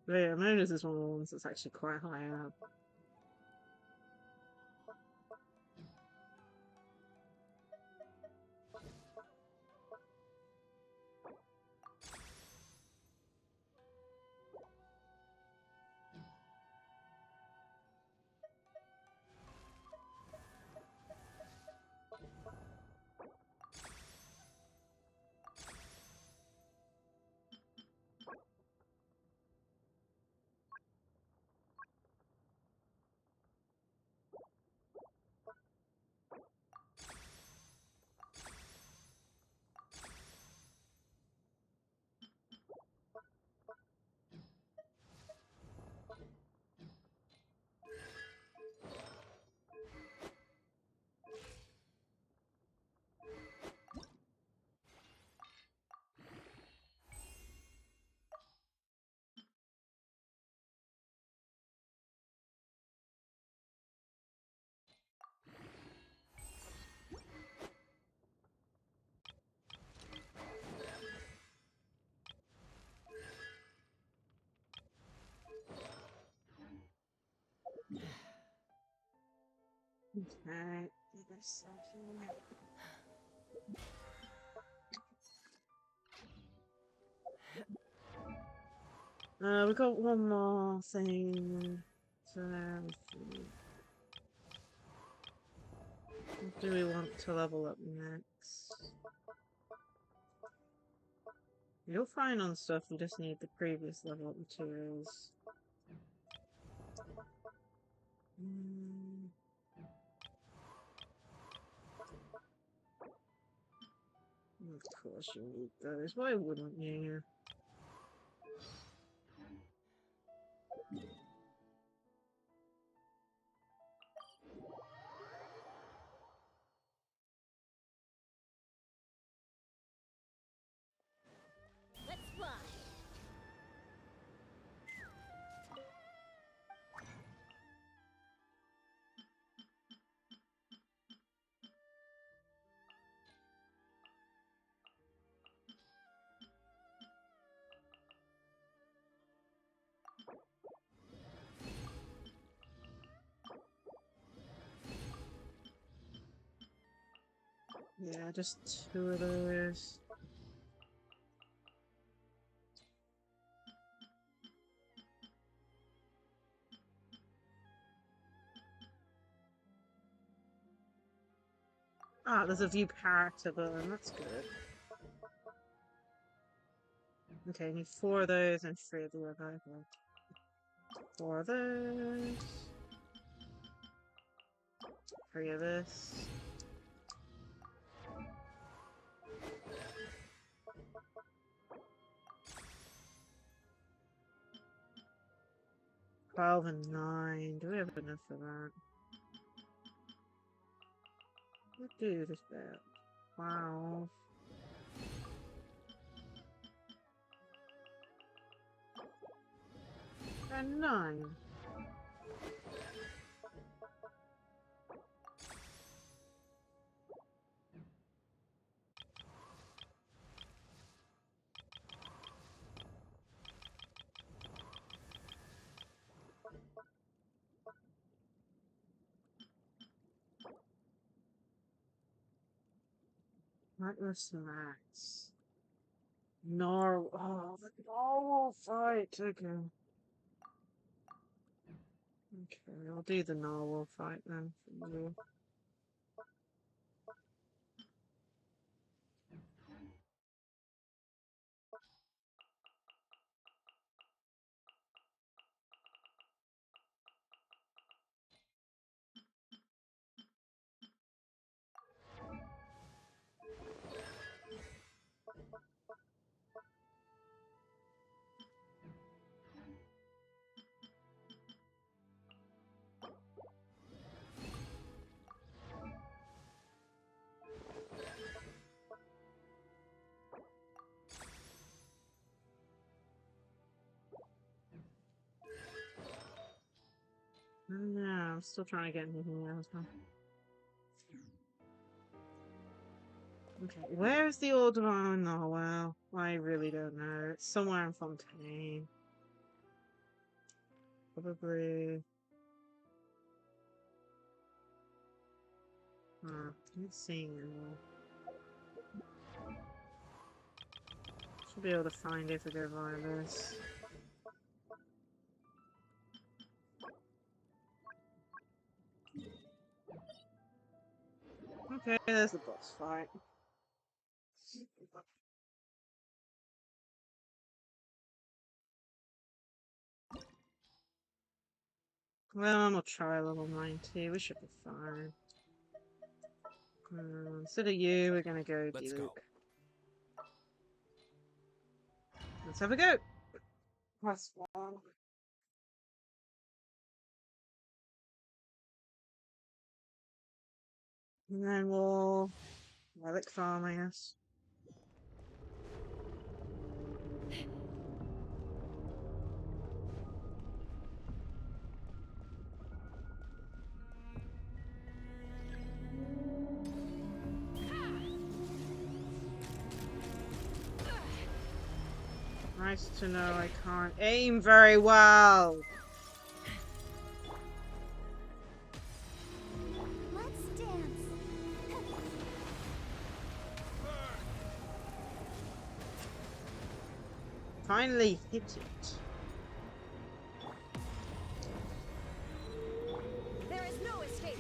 But yeah, Mona's is one of the ones that's actually quite high up. Okay. We got one more thing. So, what do we want to level up next? You'll find on stuff, we just need the previous level up materials. Of course you need those. Why wouldn't you? Let's fly. Yeah, just 2 of those. Ah, there's a view character burn, that's good. Okay, I need 4 of those and 3 of the other. 4 of those. 3 of this. $12 and 9. Do we have enough for that? What do this bit? Wow. And 9. What was max? Oh, the narwhal fight. Okay. Okay, I'll do the narwhal fight then for you. Yeah, I'm still trying to get anything else. Okay, where's the old one? Oh, well, I really don't know. It's somewhere in Fontaine. Probably. Let's see now. Should be able to find it if I go via this. Okay, there's the boss fight. Well, we'll try level 90. We should be fine. Instead of you, we're gonna go Let's Duke. go. Let's have a go. Plus 1. And then we'll relic farm, I guess. Nice to know I can't aim very well. Finally hit it. There is no escape.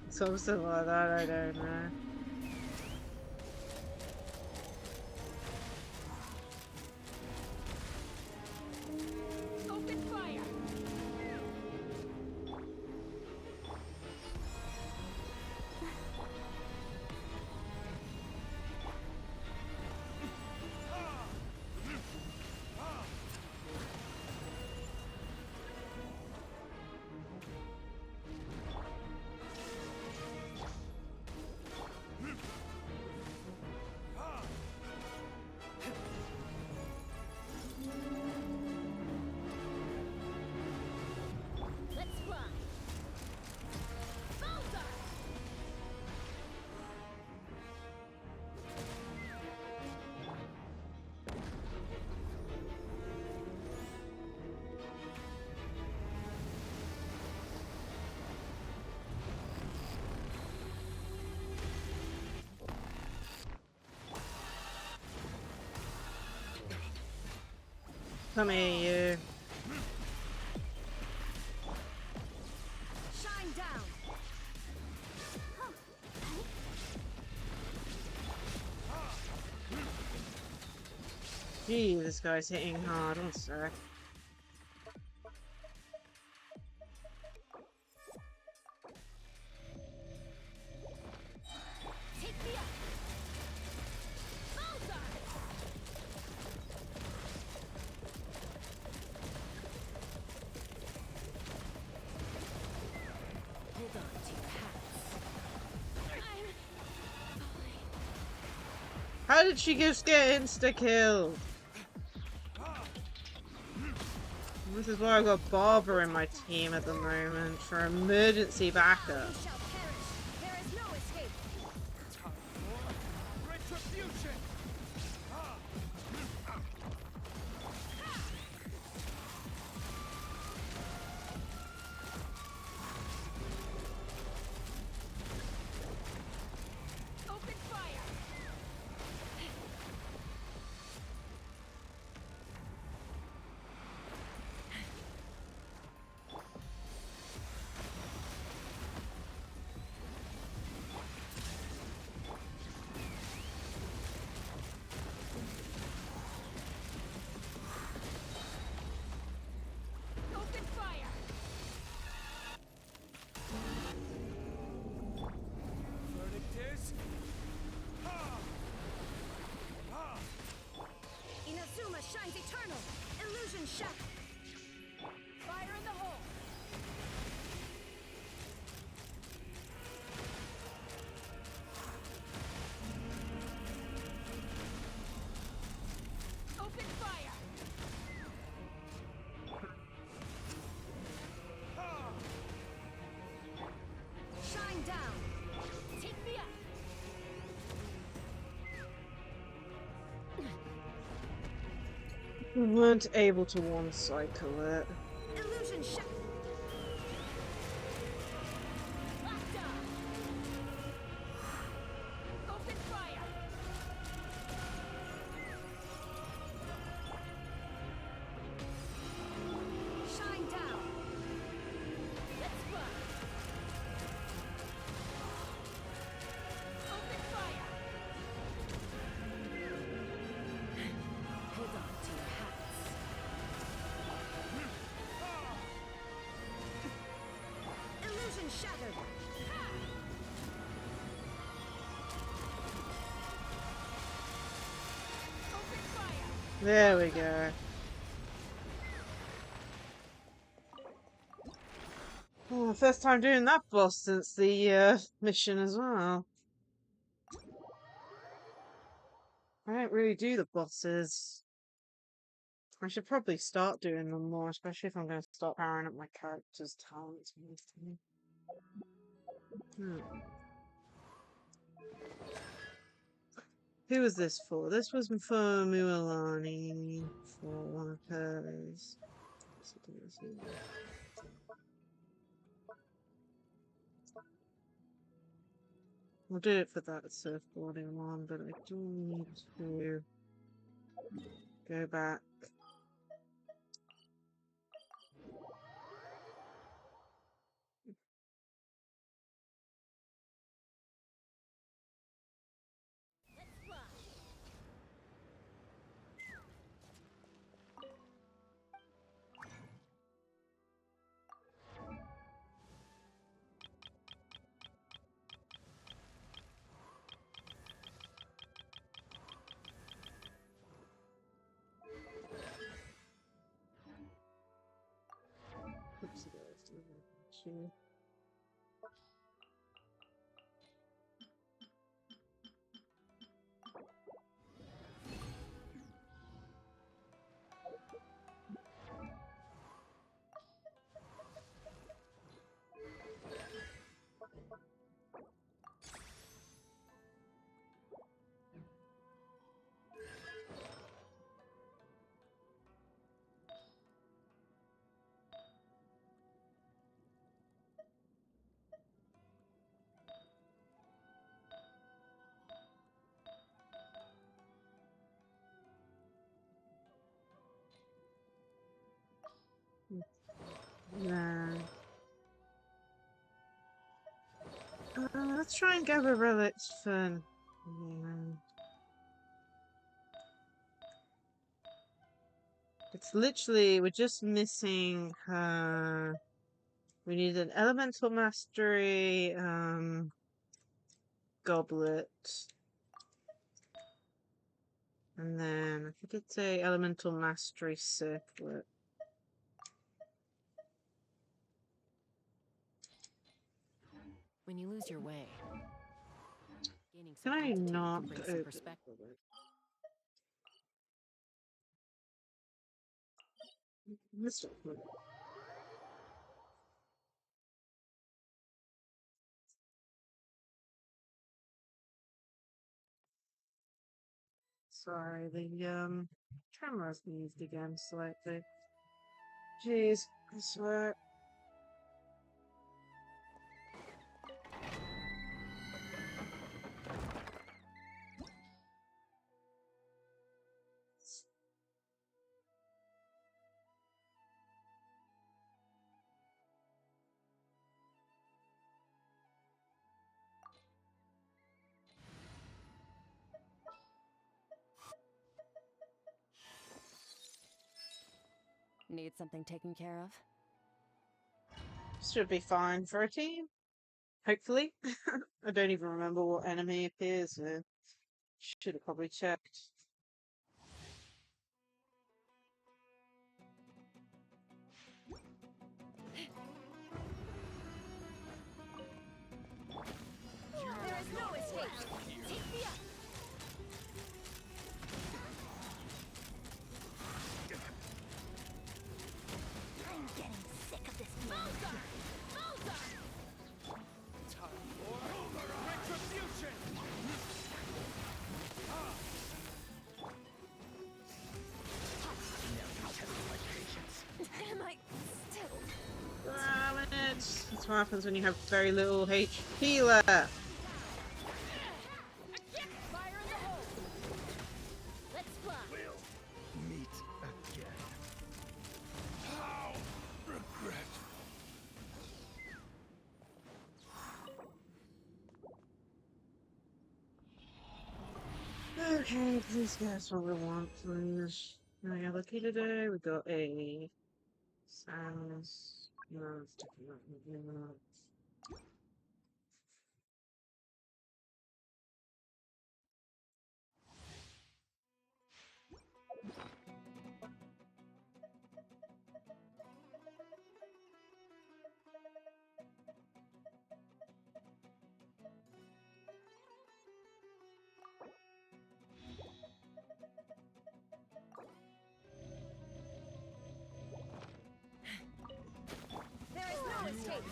Something like that, I don't know. Open fire! Let's fly! Bullseye! Come here, you. Shine down. Gee, this guy's hitting hard. One sec. Take me up! Bullseye! Hold on to your hats. I'm falling. How did she just get insta-killed? This is why I've got Barbara in my team at the moment for emergency backup. You shall perish. There is no escape. Retribution! Open fire! Open fire! Verdict is... Inazuma shines eternal. Illusion shattered. Fire in the hole! Open fire! Shine down. Take me up! We weren't able to one-cycle it. Illusion shattered. Lockdown! Open fire! Shine down. Let's fly! Open fire! Hold on to your hats. Illusion shattered. Open fire! There we go. Oh, first time doing that boss since the mission as well. I don't really do the bosses. I should probably start doing them more, especially if I'm going to start powering up my character's talents. Hmm. Who was this for? This was for Mualani, for one of hers. We'll do it for that surfboarding one, but I do need to go back. Oops, two. Nah. Let's try and gather relics for... Yeah. It's literally, we're just missing we need an elemental mastery goblet. And then I think it's a elemental mastery circlet. When you lose your way, gaining Can some I altitude not can bring some open perspective. Mr. Sorry, the camera's moved again slightly. Jeez, I swear. Need something taken care of? Should be fine for a team. Hopefully. I don't even remember what enemy appears. Should have probably checked. There is no escape. Take me up. I'm getting sick of this game. Am I still? Damn it! That's what happens when you have very little HP left. Fire in the hole. Let's fly. We'll meet again. How regret. Okay, please guess what we want, please. I got lucky today. We got a sounds. No, it's definitely not. There is no escape.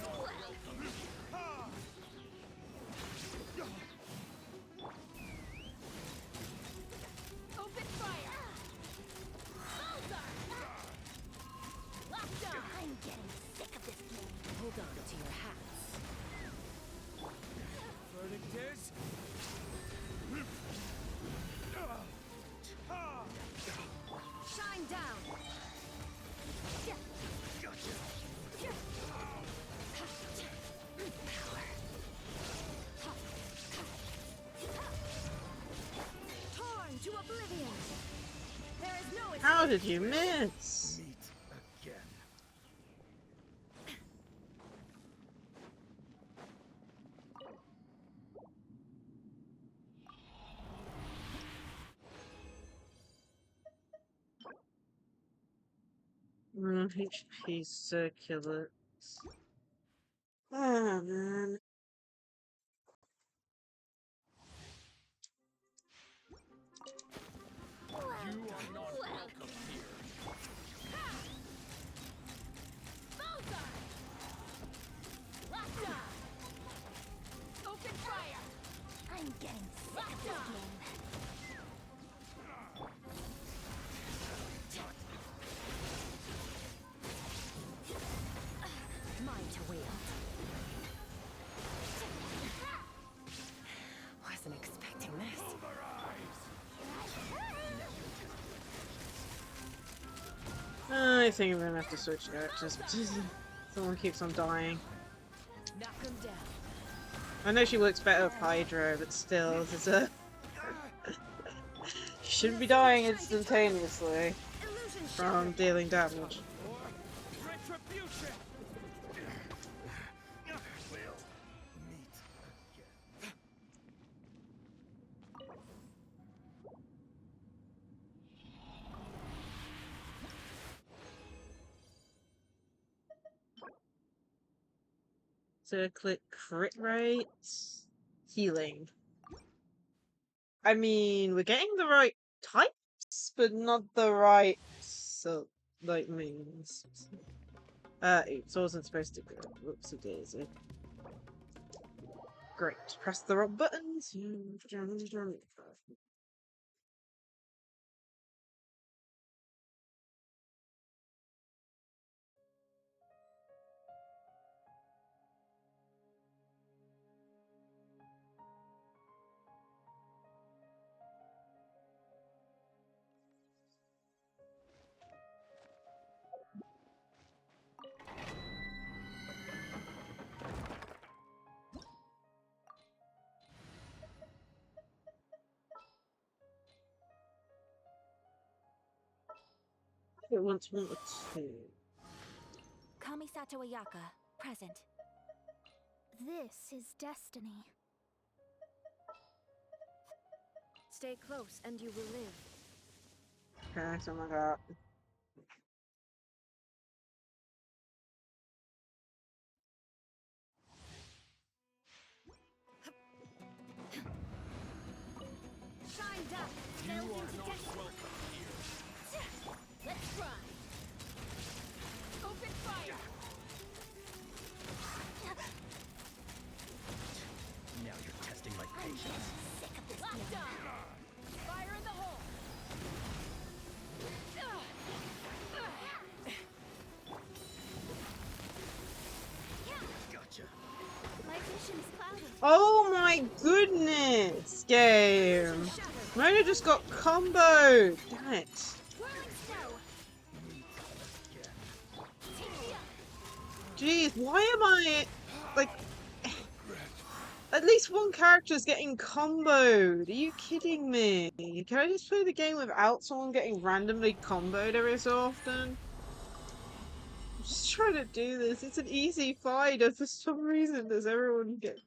How did you miss? Meet again. HP circulate. Ah, man. You are not welcome here. Open fire! I'm getting sick of this game. Mine to wield. Wasn't expecting this. I think I'm gonna have to switch characters. Someone keeps on dying. Knock him down. I know she works better with Hydro, but still, there's a... She shouldn't be dying instantaneously from dealing damage. Retribution! We'll meet again. So click crit rate, healing. I mean, we're getting the right types, but not the right means. Oops, I wasn't supposed to go. Whoopsie daisy. Great. Press the wrong buttons. It wants one or two. Kamisato Ayaka, present. This is destiny. Stay close and you will live. Okay, so my god. Shine down. You Delve are into not destiny. welcome here. Let's try. Open fire! Now you're testing my patience. Sick of this Locked game. on! Fire in the hole! Gotcha. My vision's clouded. Oh my goodness! Game! Mona just got comboed! Damn it. Whirling snow. Jeez, why am I... like... At least one character's getting comboed! Are you kidding me? Can I just play the game without someone getting randomly comboed every so often? I'm just trying to do this. It's an easy fight, and for some reason does everyone get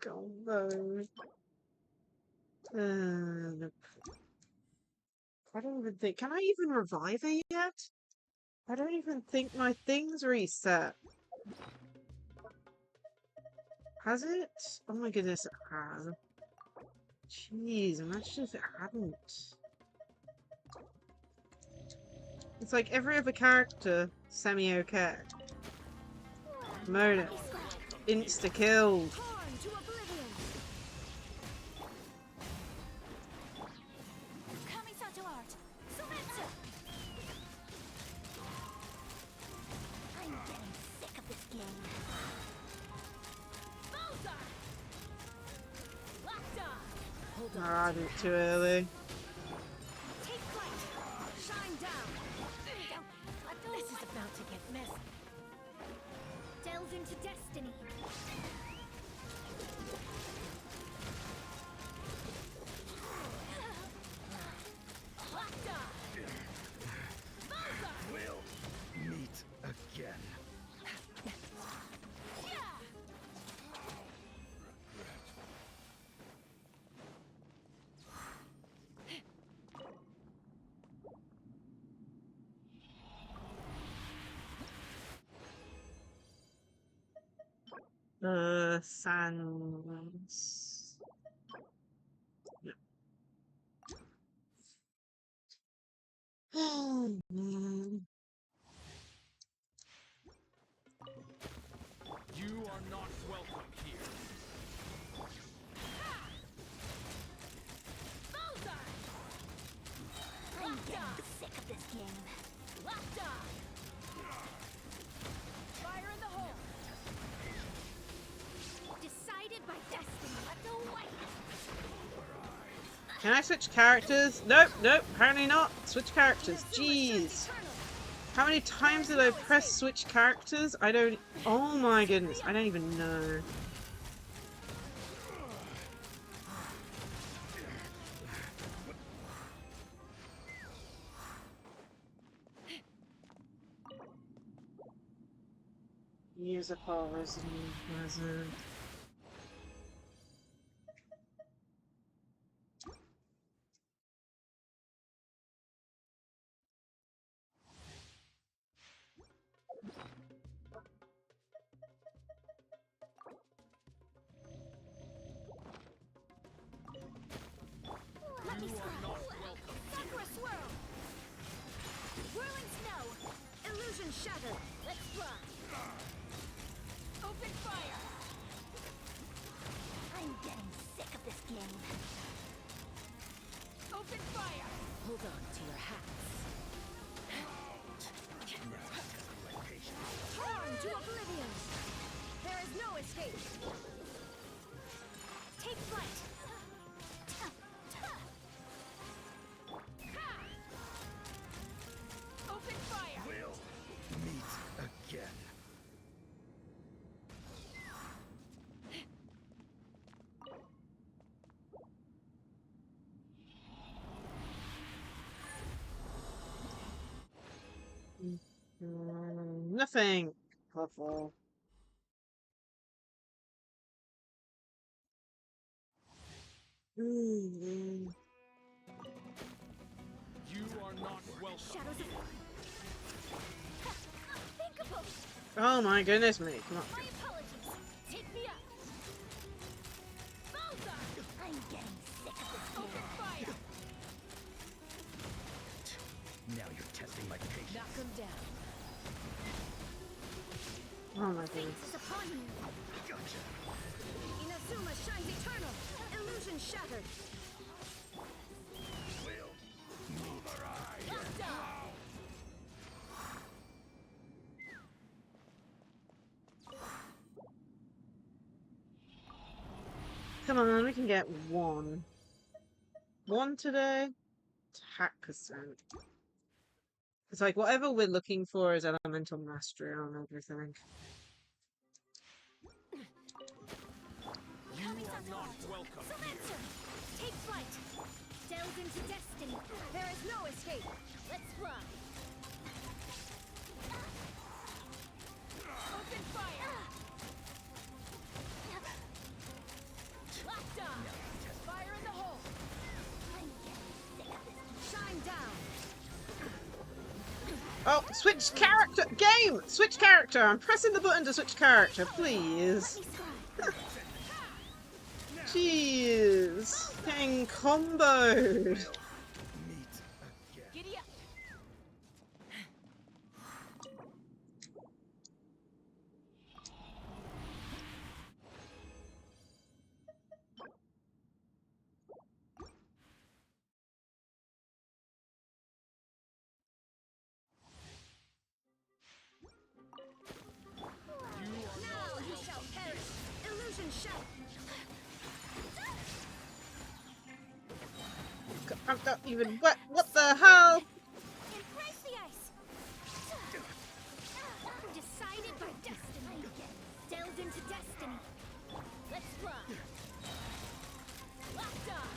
comboed? I don't even think... Can I even revive her yet? I don't even think my thing's reset. Has it? Oh my goodness, it has. Jeez, imagine if it hadn't. It's like every other character, semi-okay. Mona, insta-killed. Torn to oblivion. Kamisato art. Sumetsu. I'm getting sick of this game. Oh, I did it too early. Take flight. Shine down. This is about to get messy. Delve into destiny. Sands. Oh, man. You are not welcome here. I'm getting sick of this game. Locked on. Fire in the hole. Decided by destiny. No way. Can I switch characters? Nope, nope, apparently not. Switch characters. Jeez. How many times did I press switch characters? I don't... Oh my goodness, I don't even know. Musical resident. Let me swirl. Sakura swirl. Whirling snow. Illusion shattered. Let's fly. Open fire. I'm getting sick of this game. Open fire. Hold on to your hats. Torn to oblivion. There is no escape. Take flight. Open fire. We'll meet again. Nothing. Helpful. You are not welcome. Shadows of unthinkable. Oh my goodness me. Come on. My apologies. Take me up. Bullseye. I'm getting sick of this game. Open fire. Now you're testing my patience. Knock him down. Oh my goodness. Fate is upon you. Gotcha. Inazuma shines eternal. Illusion shattered. We'll move our eyes. Locked on. Come on, we can get one. One today? Attack percent. It's like whatever we're looking for is elemental mastery on everything. You are not welcome here. Answer. Take flight. Delve into destiny. There is no escape. Let's fly. Open fire. Locked on. Fire in the hole. I'm getting sick of this. Shine down. Oh, switch character! Game! Switch character! I'm pressing the button to switch character, please. Let me swirl. Jeez. Getting comboed. Meet again. Giddy up. Now you shall perish. Illusion shattered. I'm not even wet. What the hell? Embrace the ice. Decided by destiny. Delved into destiny. Let's fly. Locked on.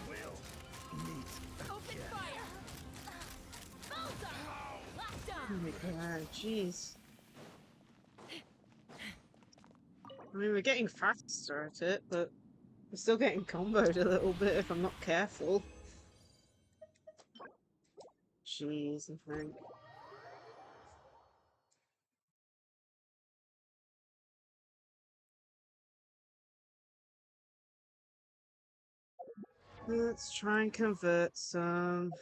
We'll meet Open again. fire. Bullseye. Locked Oh on. my god, jeez. I mean, we're getting faster at it, but we're still getting comboed a little bit if I'm not careful. Jeez, I think. Let's try and convert some.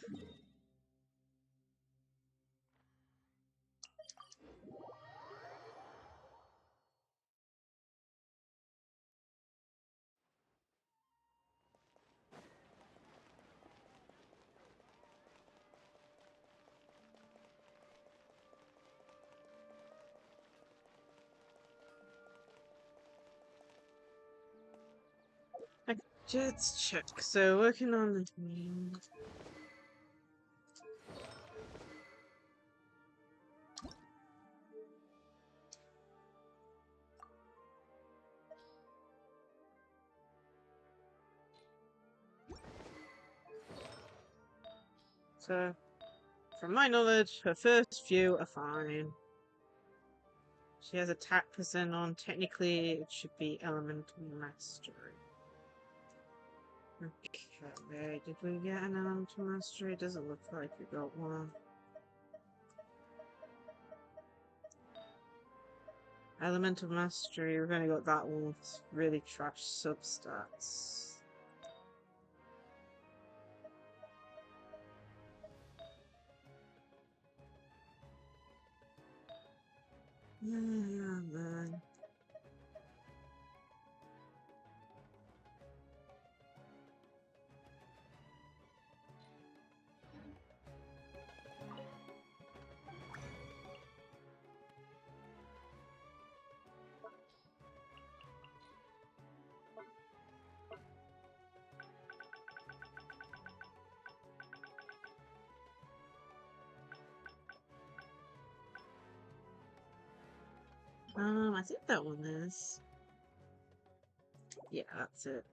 Okay, let's check. So working on the So, from my knowledge, her first few are fine. She has attack percent on. Technically, it should be elemental mastery. Okay, did we get an elemental mastery? Doesn't look like we got one. Elemental mastery, we've only got that one with really trash substats. Yeah, man. I think that one is. Yeah, that's it.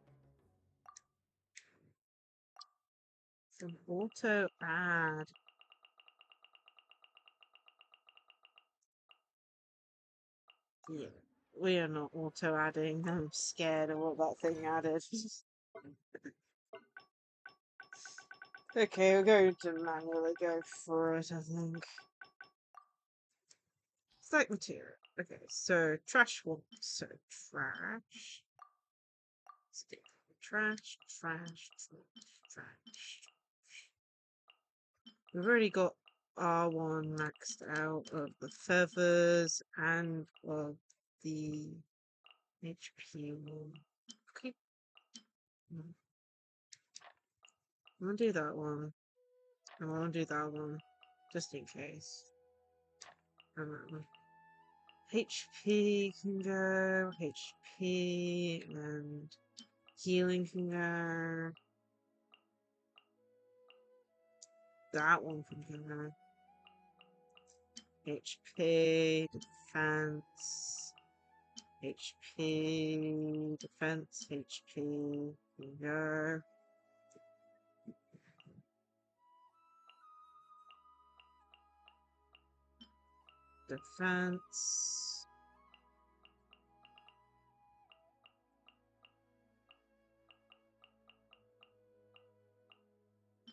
Some auto add. Yeah, we are not auto adding. I'm scared of what that thing added. Okay, we're going to manually go for it, I think. Site material. Okay, so trash one. So trash. Stick. Trash, trash, trash. We've already got R1 maxed out of the feathers and of the HP one. Okay. I'm gonna do that one. And I'm gonna do that one. Just in case. HP can go. HP and healing can go. That one can go. HP, defense. HP, defense, HP, can go. Defense.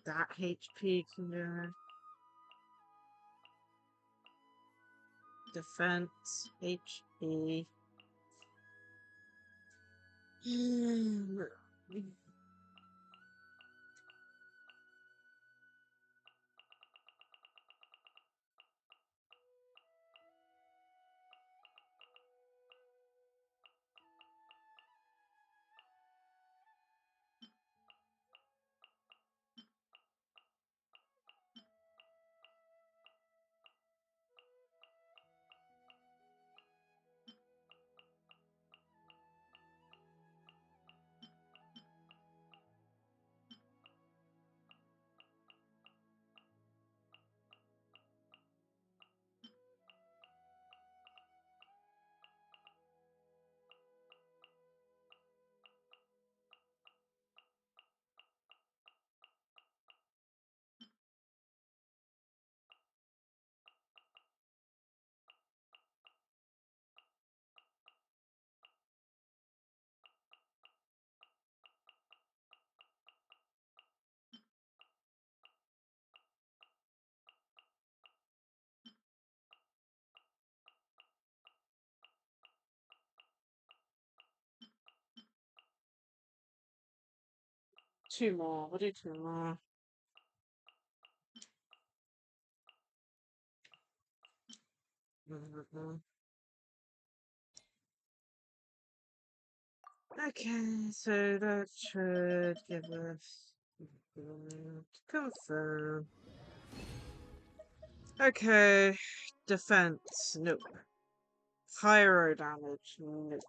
That HP can go. Defense, HP. 2 more. We'll do 2 more. Okay, so that should give us confirm. Okay, defense, nope. Pyro damage, nope.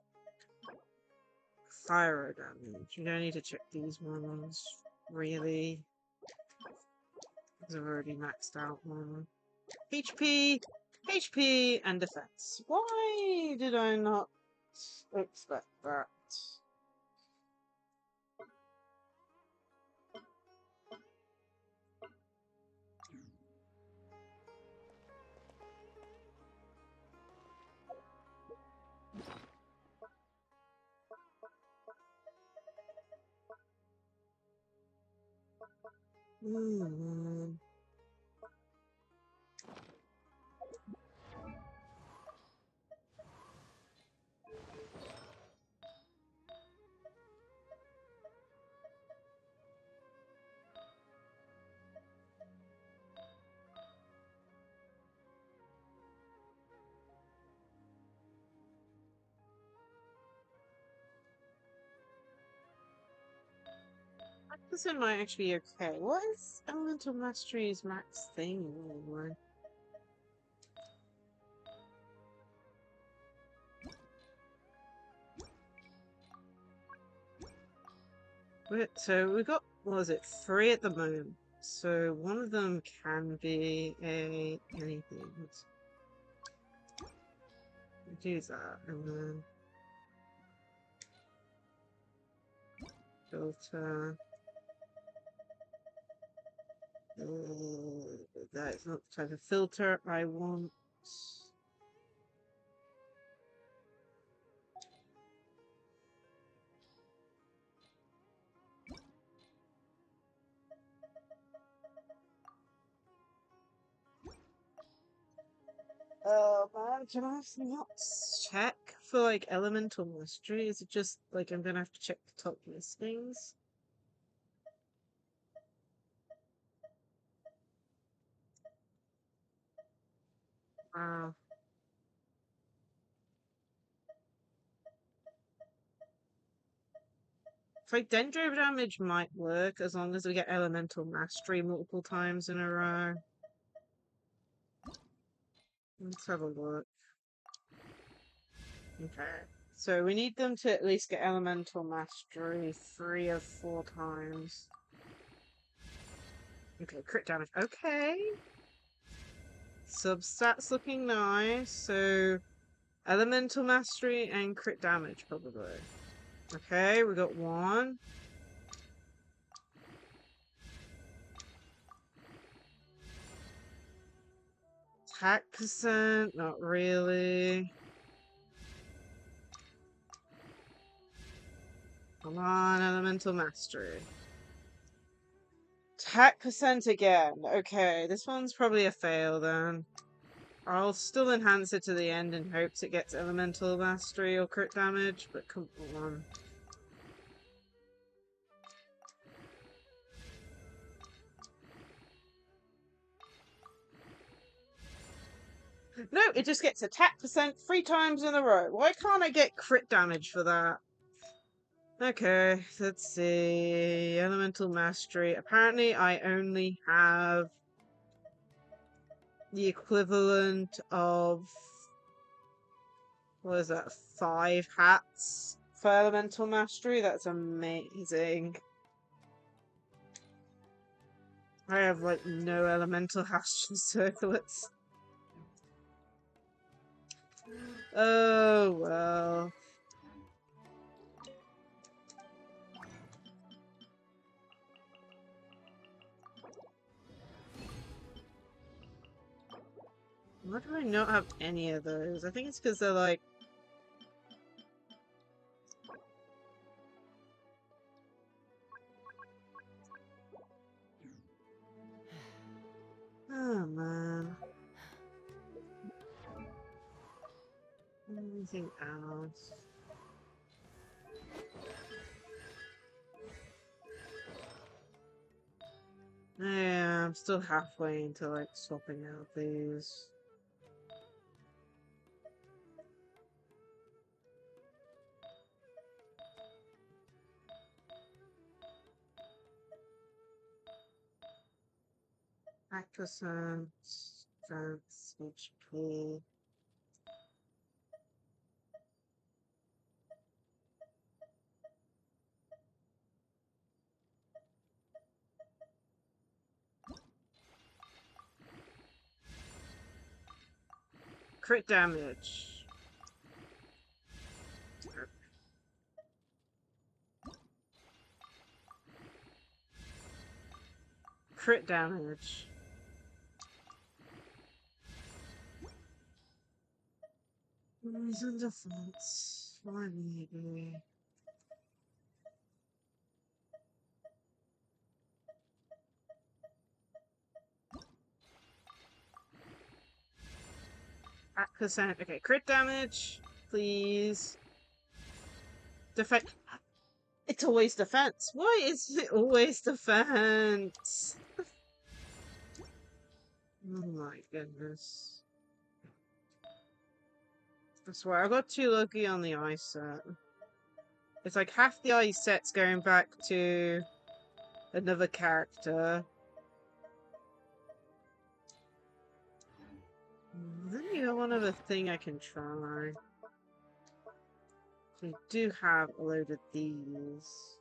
Pyro damage. You don't need to check these ones, really. Because I've already maxed out one. HP, and defense. Why did I not expect that? Hmm. This one might actually be okay. What is Elemental Mastery's max thing anyway? So we got, what was it, 3 at the moment. So one of them can be a anything. Let's do that and then filter. That is not the type of filter I want. Oh man, can I not check for like elemental mastery? Is it just like I'm gonna have to check the top listings? Wow. Like dendro damage might work as long as we get elemental mastery multiple times in a row. Let's have a look. Okay. So we need them to at least get elemental mastery 3 or 4 times. Okay, crit damage. Okay. Substats looking nice. So elemental mastery and crit damage probably. Okay, we got 1. Attack percent, not really. Come on, elemental mastery. Attack percent again. Okay, this one's probably a fail then. I'll still enhance it to the end in hopes it gets elemental mastery or crit damage, but come on. No, it just gets attack percent 3 times in a row. Why can't I get crit damage for that? Okay, let's see. Elemental mastery. Apparently, I only have the equivalent of, what is that, 5 hats for elemental mastery. That's amazing. I have like no elemental astral circlets. Oh well. Why do I not have any of those? I think it's because they're like... Oh man. Anything else? I'm still halfway into like swapping out these. Accent, strength, HP. Crit damage. Crit damage. He's in defense. Why maybe? Percent. Okay, crit damage, please. Defense. It's always defense. Why is it always defense? Oh my goodness. I swear, I got too lucky on the ice set. It's like half the ice set's going back to another character. Then you got one other thing I can try. We do have a load of these.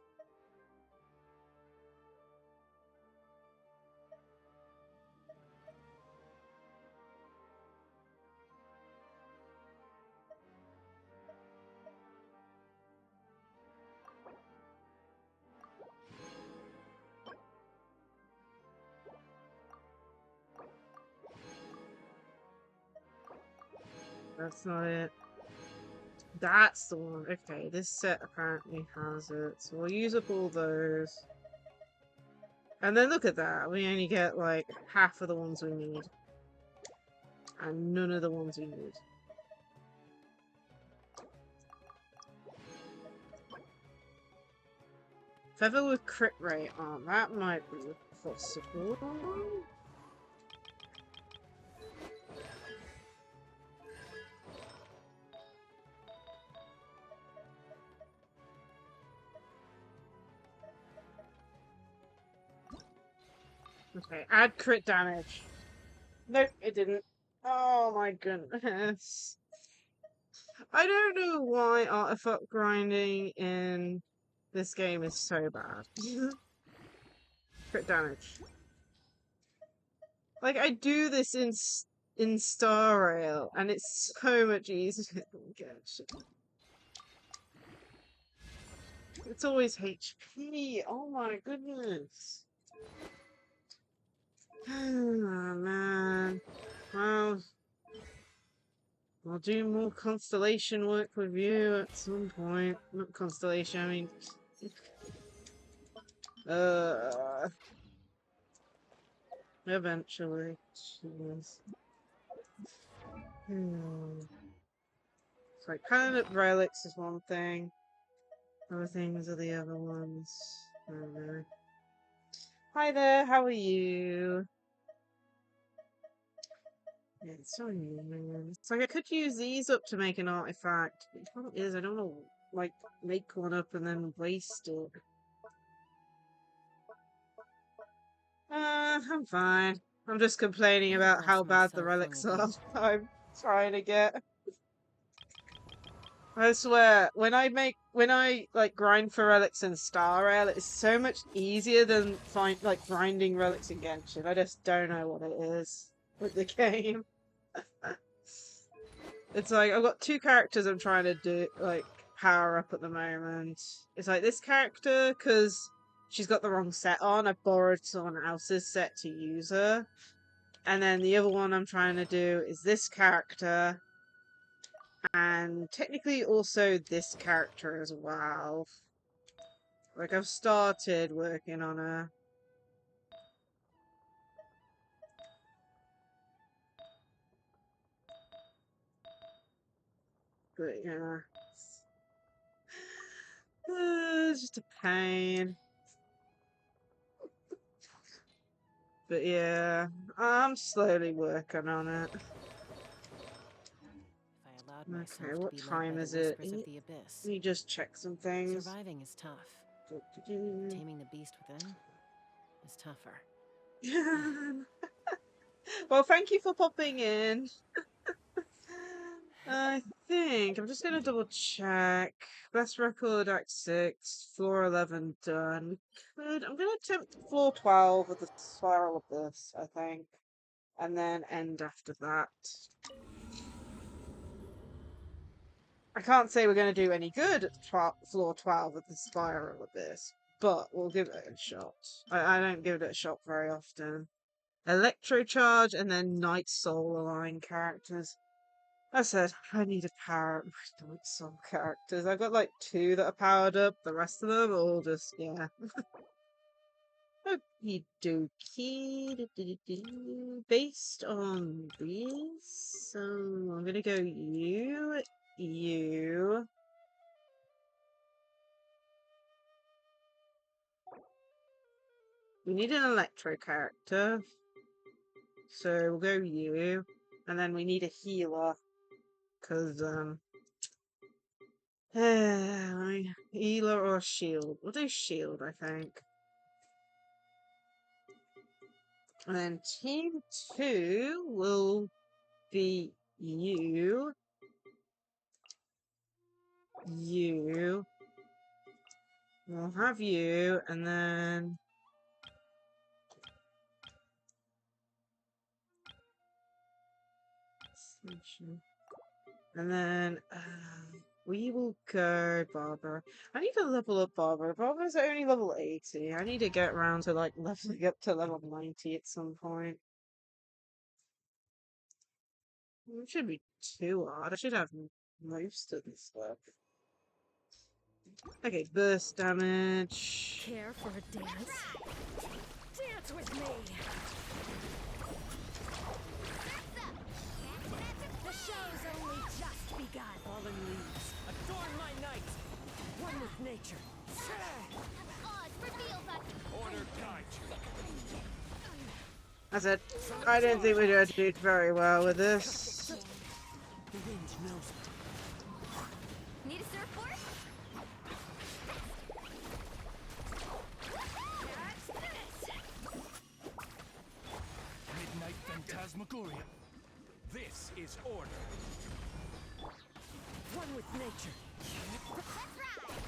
That's not it. That's the one. Okay, this set apparently has it. So we'll use up all those. And then look at that. We only get like half of the ones we need. And none of the ones we need. Feather with crit rate on. That might be possible. Okay, add crit damage. Nope, it didn't. Oh my goodness. I don't know why artifact grinding in this game is so bad. Crit damage. Like, I do this in Star Rail, and it's so much easier than Genshin. It's always HP. Oh my goodness. Oh man. Well, I'll do more constellation work with you at some point. Not constellation, I mean... Eventually. Jeez. It's like, permanent relics is one thing. Other things are the other ones. I don't know. Hi there, how are you? Yeah, it's so annoying. It's like I could use these up to make an artifact. But the problem is I don't want to like make one up and then waste it. I'm fine. I'm just complaining about how bad the relics are. I'm trying to get. I swear, when I like grind for relics in Star Rail, it's so much easier than grinding relics in Genshin. I just don't know what it is with the game. It's like I've got two characters I'm trying to do power up at the moment. It's like this character because she's got the wrong set on. I borrowed someone else's set to use her. And then the other one I'm trying to do is this character. And technically also this character as well. Like, I've started working on her. But, yeah. It's just a pain. But yeah, I'm slowly working on it. If I allowed myself Okay, to what be led time by the is it? whispers of the abyss, Let me just check some things. surviving is tough. Taming the beast within is tougher. Well, thank you for popping in. I think I'm just gonna double check. Best record Act 6, floor 11 done. I'm gonna attempt floor 12 with the Spiral Abyss, I think. And then end after that. I can't say we're gonna do any good at floor 12 with the Spiral Abyss, but we'll give it a shot. I don't give it a shot very often. Electrocharge and then Night Soul align characters. I said, I need to power up my Night Soul characters. I've got like 2 that are powered up, the rest of them are all just, yeah. Okie dokie. Based on these, so I'm gonna go you. We need an Electro character. So we'll go you. And then we need a healer. Because, healer or shield. We'll do shield, I think. And then team 2 will be you. We'll have you, and then... And then, we will go Barbara. I need to level up Barbara. Barbara's only level 80. I need to get around to, like, leveling up to level 90 at some point. It shouldn't be too hard. I should have most of this stuff. Okay, burst damage. Care for a dance? Dance with me! The show's only just begun. Fallen leaves, adorn my night! One with nature. Oz reveals us. Order guides you. I said, I don't think we're going to do very well with this. The wind knows it. Need a surfboard? Midnight Phantasmagoria. This is order. One with nature. Let's ride!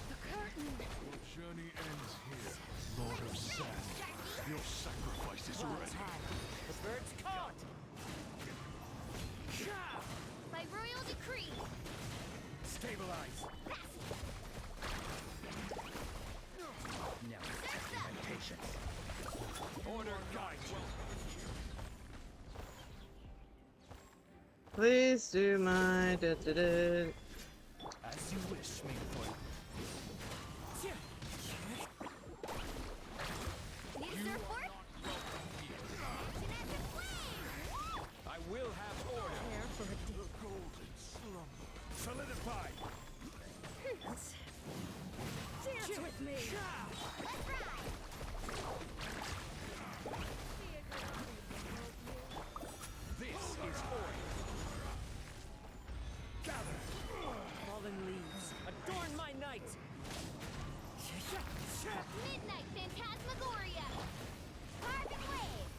The curtain! Your journey ends here, Lord of Sand. Your sacrifice is ready. The bird's caught! By royal decree. Stabilize. Now, patience. Order guides you. Please do my As you wish, Meanpoint. Need a surfboard? I will have order. Care for a dance? Golden slumber. Solidify. Dance with me! Let's ride! This is order. Gather. Fallen leaves, adorn my night! Midnight Phantasmagoria! Carbon waves!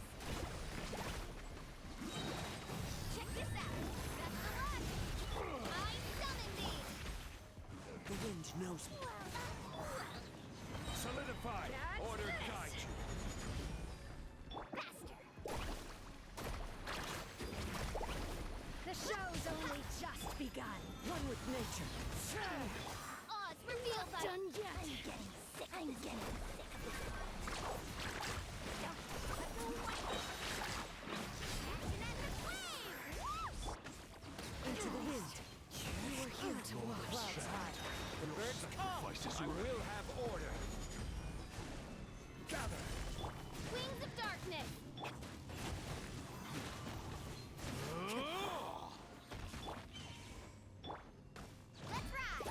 Check this out! Best of luck! I summon thee! The wind knows me. Solidify. Order guides you. Faster! The show's only just begun. One with nature. Oz reveals us! Done yet? I'm getting sick of this. Into the wind. You were here to watch. Clouds high. The bird's caught. I will have order. Gather. Wings of darkness! Let's ride!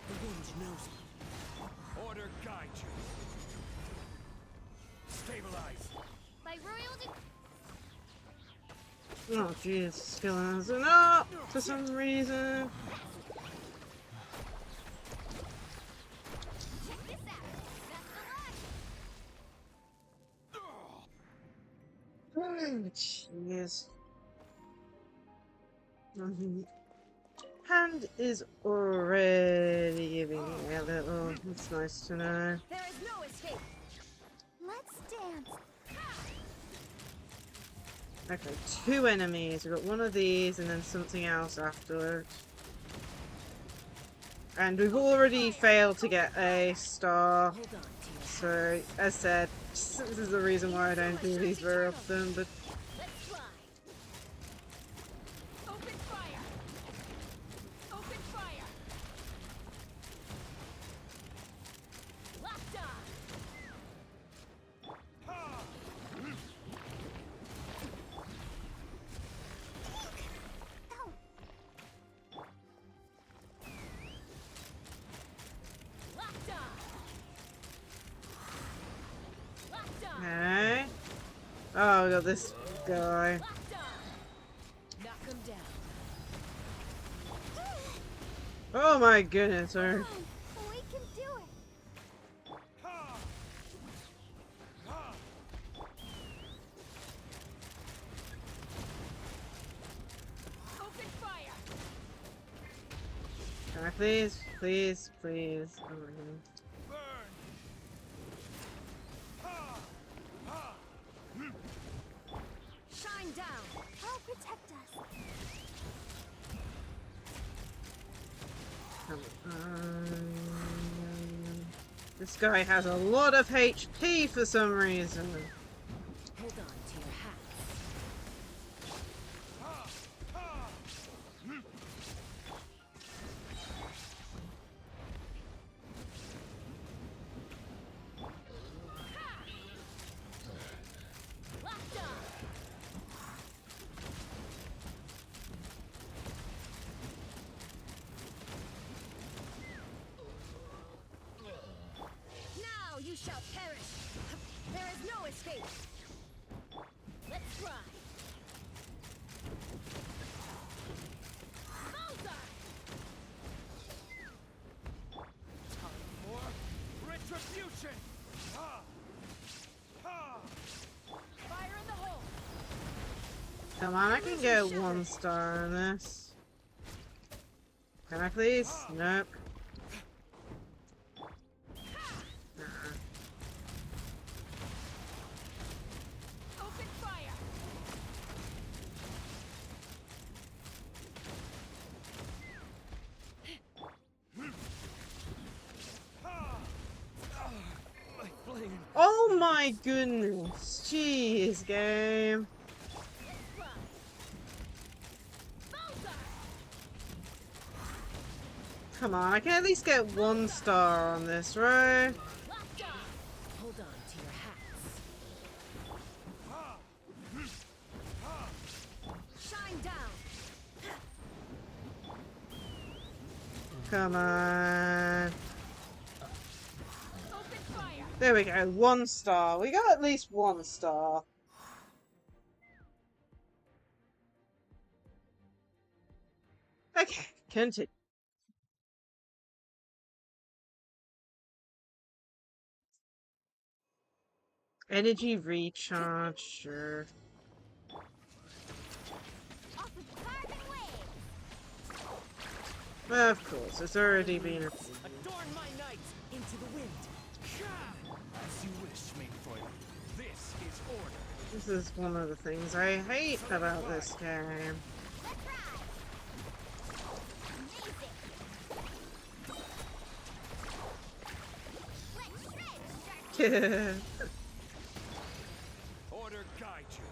The wind knows me. Oh jeez, skilling isn't up for some reason. Oh jeez. Hand is already giving me a little. It's nice to know. There is no escape. Let's dance. Okay, 2 enemies. We've got one of these and then something else afterwards. And we've already failed to get a star. So, as said, this is the reason why I don't do these very often, but Let's fly. Open fire. Open fire. Locked on. Locked on. Locked on. okay. Oh, we got this guy. Locked on. Knock him down. Oh my goodness, sir. We can do it. Open fire. Can I please? Please, please. Oh my god. Shine down. Help protect us. Come on. This guy has a lot of HP for some reason. Hold on to your hats. Locked on. Now you shall perish. There is no escape. Let's try. Bullseye. Retribution! Fire in the hole. Come on, I can get 1 star on this. Can I please? Nope. Open fire. Oh my goodness. Jeez, game. Let's fly. Bullseye. Come on, I can at least get 1 star on this, right? Locked on. Hold on to your hats. Shine down. Come on. Open fire. There we go, 1 star. We got at least 1 star. Okay, continue. Energy recharge, sure. Off with carbon waves. Of course, it's already been a... Adorn my night into the wind. As you wish, maiden foil. This is order. This is one of the things I hate about this game. Let's ride. Amazing. Let's shred, Shark. Order guide you.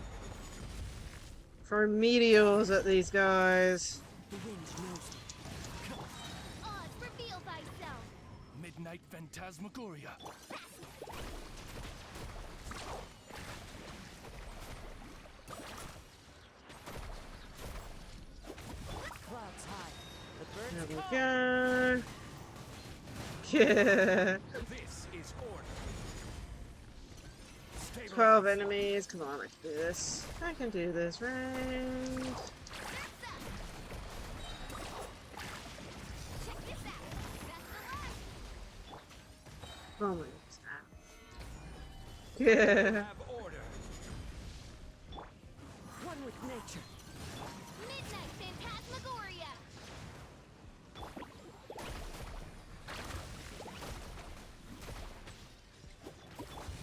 Throw meteors at these guys. The wind knows it. Oz, reveal thyself. Midnight Phantasmagoria. Clouds high. The birds There we call. go. Yeah. This is order. Stay 12 enemies. Come on, I can do this. I can do this, right? Oh my god. Yeah. One with nature. Midnight Phantasmagoria!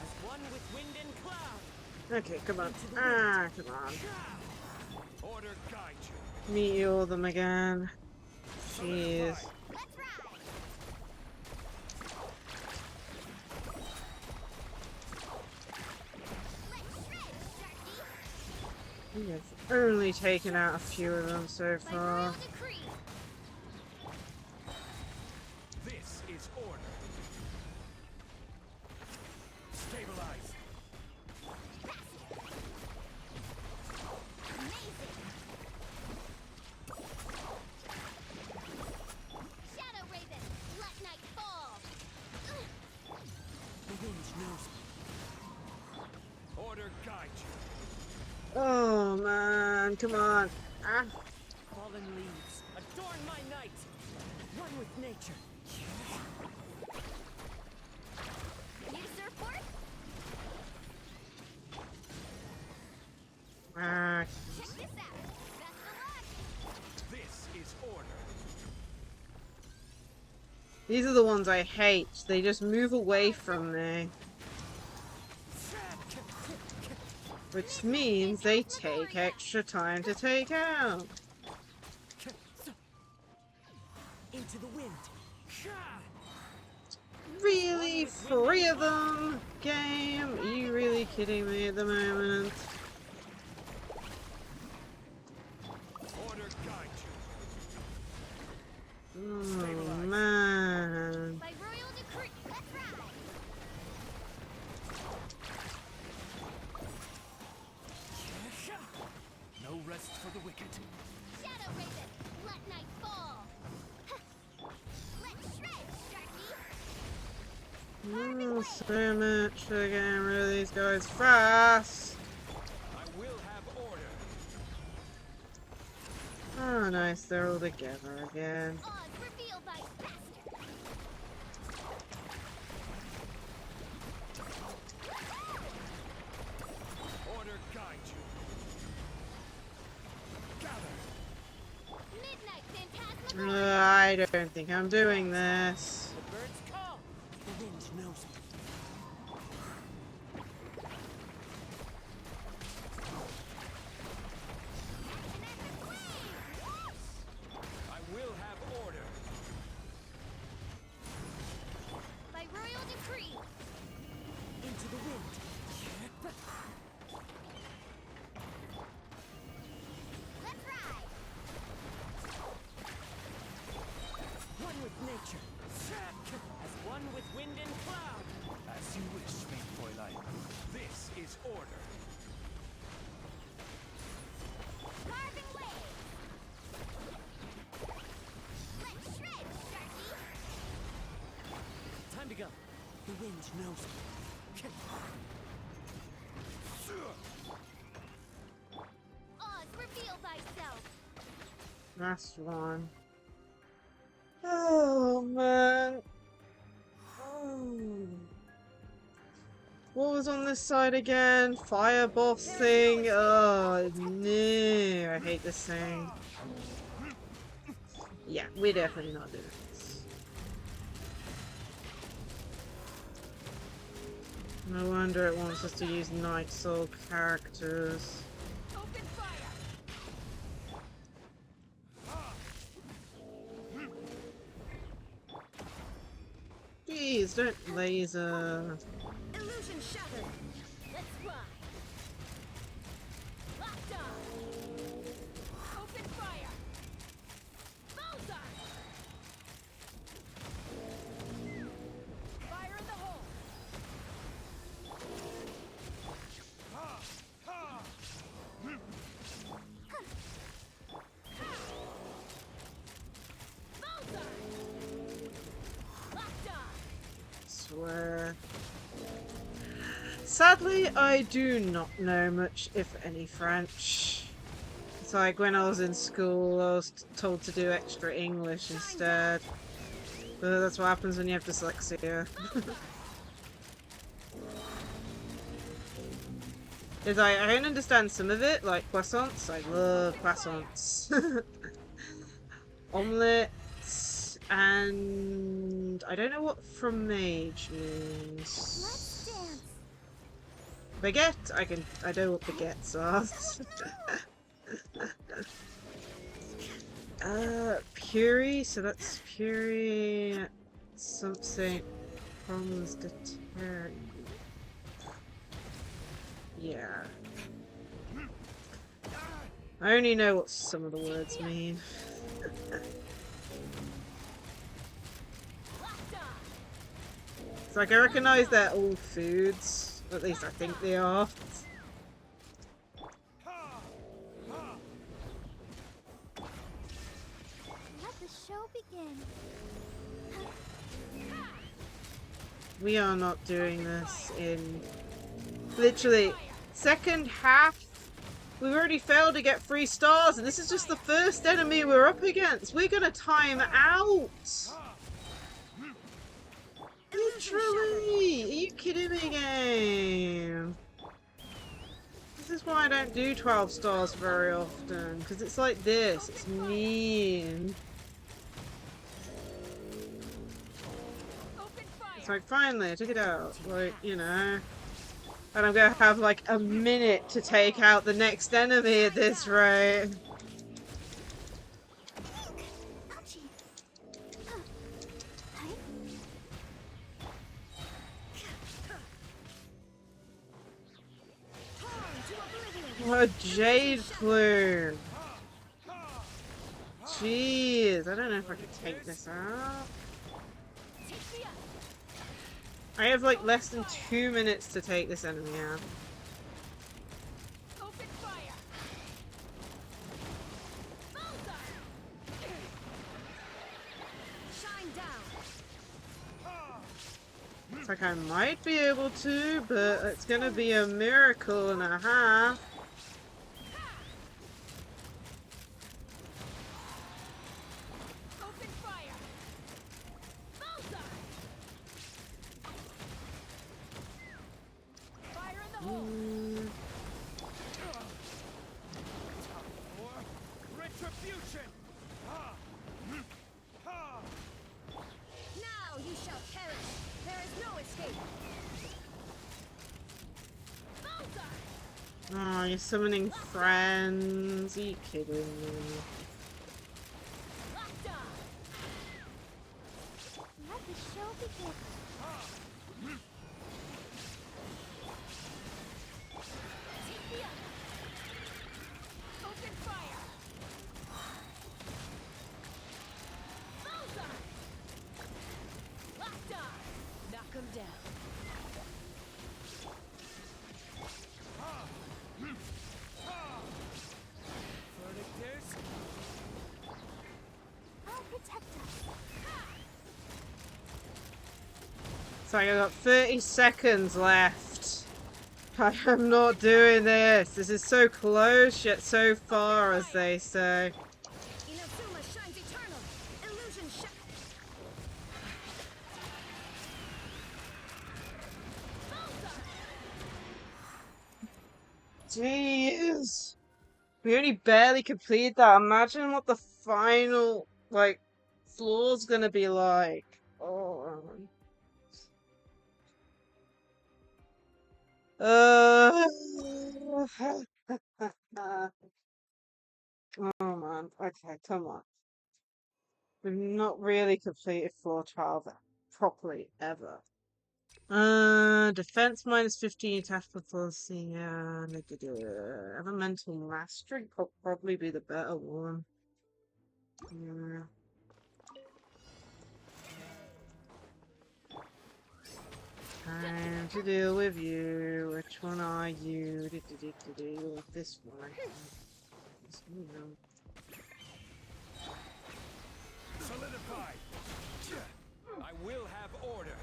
As one with wind and cloud. Okay, come on. Ah, come on. Order guide you. Meet you all them again. Jeez. Let's ride! Let's shred, Sharky! We have only taken out a few of them so By far. royal decree! This is order. Stabilize. Amazing! Shadow Raven, let night fall! The wind knows me. Order guide you. Oh man, come on. Ah. Fallen leaves. Adorn my night. One with nature. Need a surfboard? Ah. Check this out! Best of luck! This is order. These are the ones I hate. They just move away from me. Which means they take extra time to take out. Into the wind. Really? 3 of them? Game? Are you really kidding me at the moment? Order guide you. Oh man. By royal decree, let's ride! No rest for the wicked. Shadow Raven, let night fall! Let's shred, Sharky! Oh, so much. They're getting rid of these guys fast. I will have order. Oh, nice. They're all together again. Odds revealed by Master! Order guide you. Gather. Midnight Phantasmagoria! I don't think I'm doing this. The birds call. The wind knows me. I will have order. By royal decree! Into the wind. Let's ride! One with nature. As one with wind and cloud. As you wish, sweet Fräulein. This is order. Carving waves! Let's shred, Sharky! Time to go. The wind knows me. Odds reveal thyself! Last one. Oh man. Oh. What was on this side again? Fire boss thing? Oh no, I hate this thing. Yeah, we're definitely not doing this. No wonder it wants us to use Night Soul characters. Open fire! Jeez, don't laser. Illusion shattered! Let's fly! Locked on! Open fire! Bullseye! Fire in the hole! Bullseye! Locked on! Swear. Sadly, I do not know much, if any, French. It's like when I was in school, I was told to do extra English instead. But that's what happens when you have dyslexia. It's like, I can understand some of it, like croissants. I love croissants. Omelets, and I don't know what fromage means. Let's dance. Baguette? I know what baguettes are. Puree, so that's puree something from the terry. Yeah. I only know what some of the words mean. It's like I recognize they're all foods. At least I think they are. Let the show begin. We are not doing this in literally second half. We've already failed to get 3 stars, and this is just the first enemy we're up against. We're gonna time out. Literally! Are you kidding me, game? This is why I don't do 12 stars very often, because it's like this. It's mean. It's like, finally, I took it out. Like, you know. And I'm gonna have like a minute to take out the next enemy at this rate. What a jade plume! Jeez, I don't know if I can take this out. I have like less than 2 minutes to take this enemy out. Open fire. Shine down. It's like I might be able to, but it's gonna be a miracle and a half. Open fire. Fire in the hole. Retribution! Now you shall perish. There is no escape. Oh, you're summoning friends. Are you kidding me? Let the show begin. Open fire. Knock him down. I'll protect us. So I got 30 seconds left. I am not doing this. This is so close yet so far, as they say. Inazuma shines eternal. Illusion Jeez. We only barely completed that. Imagine what the final, like, floor's gonna be like. Oh. Oh man. Okay, come on. We've not really completed floor 12 properly ever. Defense minus 15, attack plus, yeah. Elemental mastery could probably be the better one. Yeah. Time to deal with you. Which one are you? This one. Solidified! I will have order!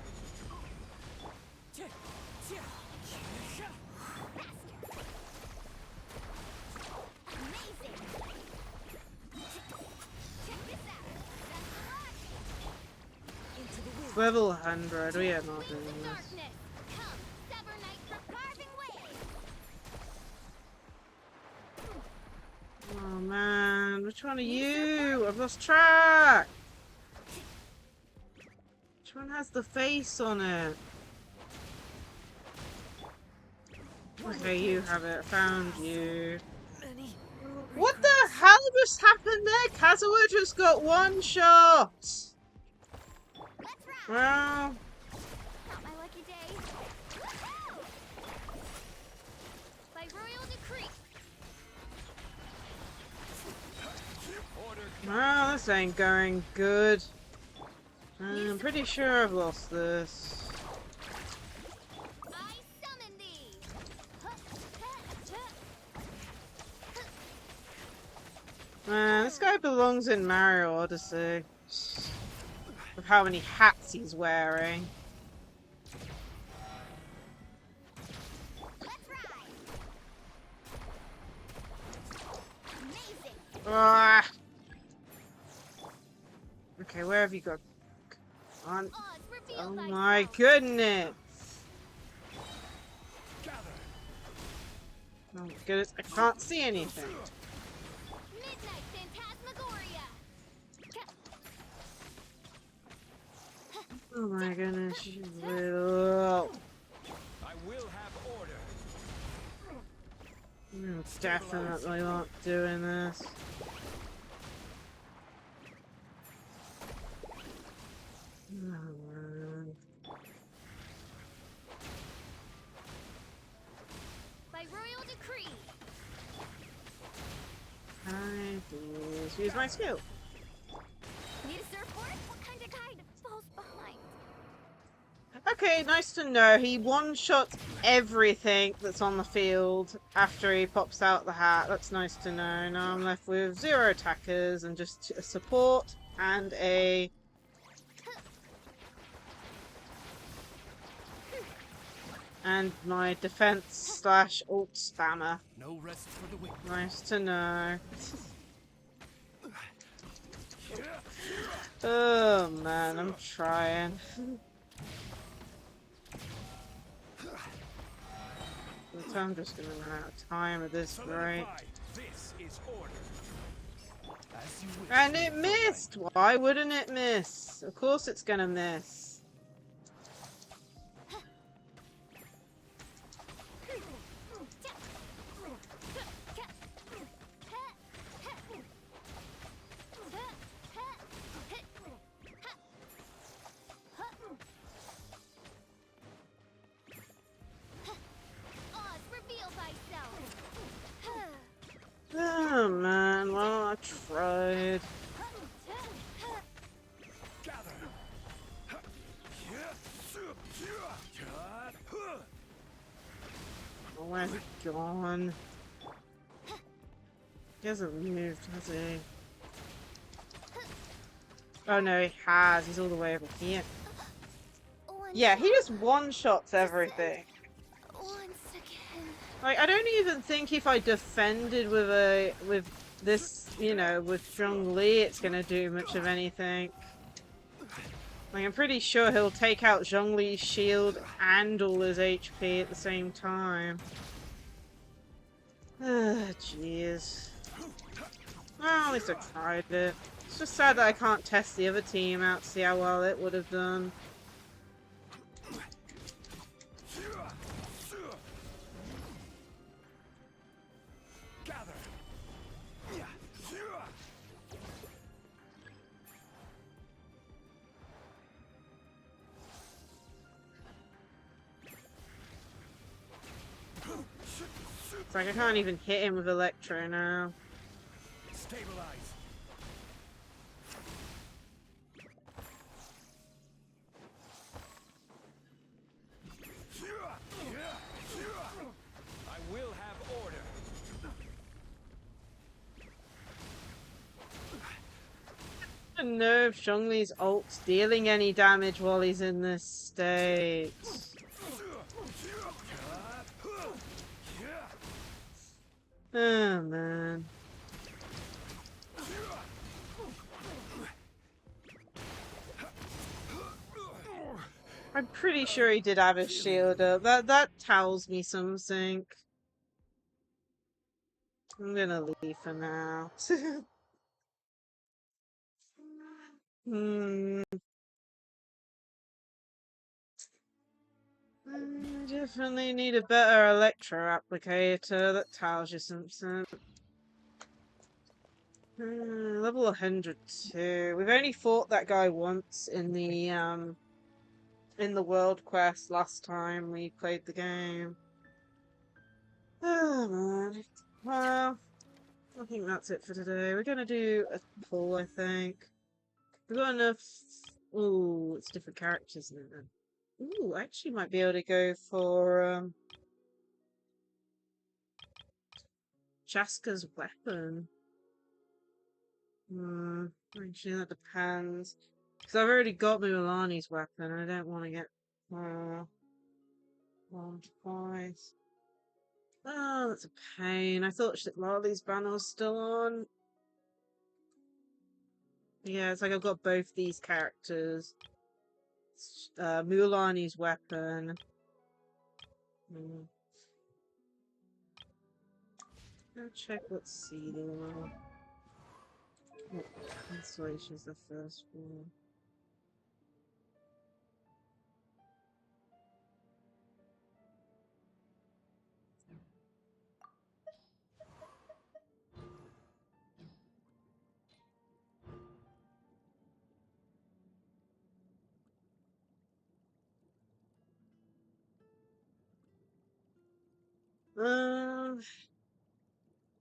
Level 100. We are not doing this. Darkness, come, sever night for carving ways. Oh man, which one are you? I've lost track. Which one has the face on it? Okay, you have it. Found you. What the hell just happened there? Kazuha just got one shot. Well, Not my lucky day. Woohoo! By royal decree. well, this ain't going good. I'm pretty sure I've lost this. I summon thee. Man, this guy belongs in Mario Odyssey. With how many hats he's wearing. Let's ride. Amazing. Ah. Okay, where have you got? On. Oz, reveal Oh thyself. my goodness! Oh my goodness, I can't see anything. Midnight Phantasmagoria. Oh my goodness, you will. I will have order. Definitely not doing this. Oh, man. By royal decree. I please use my skill. Need a surfboard? What kind of guide falls behind? Okay, nice to know. He one-shots everything that's on the field after he pops out the hat. That's nice to know. Now I'm left with 0 attackers and just a support and a... and my defense / ult spammer. No rest for the wicked. Nice to know. Oh man, I'm trying. I'm just gonna run out of time at this rate. This is order. As you wish. And it missed! Why wouldn't it miss? Of course it's gonna miss. Oz, reveal thyself. Oh man, well I tried. Oh, where's it gone? He hasn't moved, has he? Oh no, he has. He's all the way over here. Yeah, he just one-shots everything. Once again. Like, I don't even think if I defended with this, you know, with Zhongli, it's gonna do much of anything. Like, I'm pretty sure he'll take out Zhongli's shield and all his HP at the same time. Ah, jeez. Well, at least I tried it. It's just sad that I can't test the other team out to see how well it would have done. It's like I can't even hit him with Electro now. Stabilize. I will have order. I don't know if Zhongli's ult's dealing any damage while he's in this state. Oh man. I'm pretty sure he did have his shield up. That tells me something. I'm gonna leave for now. Hmm. I definitely need a better electro applicator that tells you something. Level 102. We've only fought that guy once in the world quest last time we played the game. Oh man. Well, I think that's it for today. We're gonna do a pull, I think. We've got enough. Ooh, it's different characters now. Ooh, I actually might be able to go for Jaska's weapon. Actually, that depends. Because I've already got Mulaney's weapon. I don't want to get one twice. Oh, that's a pain. I thought Lali's banner was still on. Yeah, it's like I've got both these characters. Mulaney's weapon. I'll check what seeding are. What constellation's the first one?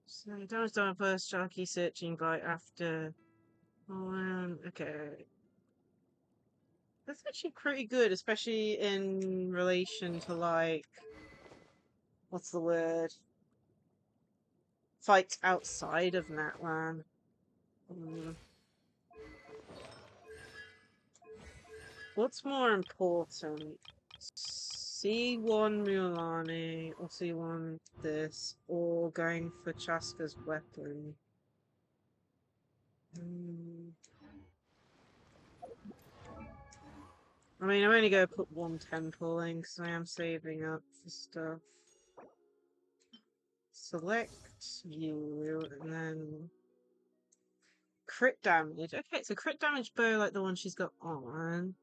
So damage done first, Sharky searching by after. Okay. That's actually pretty good, especially in relation to like what's the word? Fights outside of Natlan. What's more important? C1 Mulaney or C1 this, or going for Chaska's weapon? I mean, I'm only going to put one temple in because I am saving up for stuff. Select you, and then crit damage. Okay, so crit damage bow like the one she's got on.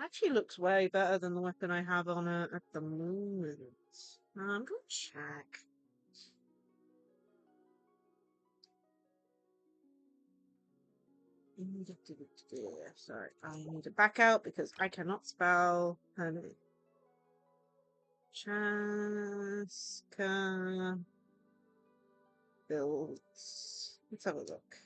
Actually looks way better than the weapon I have on her at the moment. I'm gonna check. Sorry, I need to back out because I cannot spell her name. Chaska builds. Let's have a look.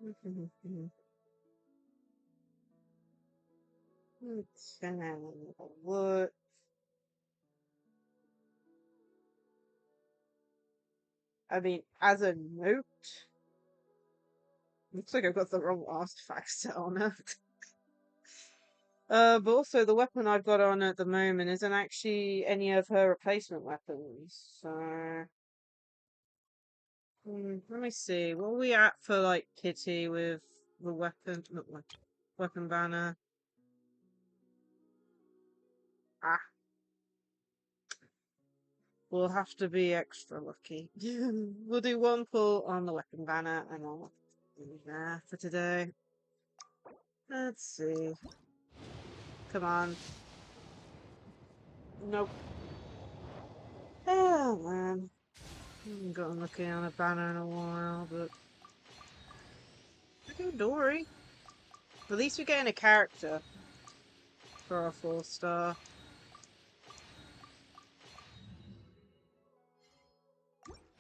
Let's have a look. I mean, as a note, looks like I've got the wrong artifact set on it. But also the weapon I've got on at the moment isn't actually any of her replacement weapons. So, let me see. What are we at for like Kitty with the weapon? Not weapon banner. Ah, we'll have to be extra lucky. We'll do one pull on the weapon banner and I'll do that for today. Let's see. Come on. Nope. Oh man. I haven't gotten looking on a banner in a while, but I go Dory. At least we're getting a character for our 4-star.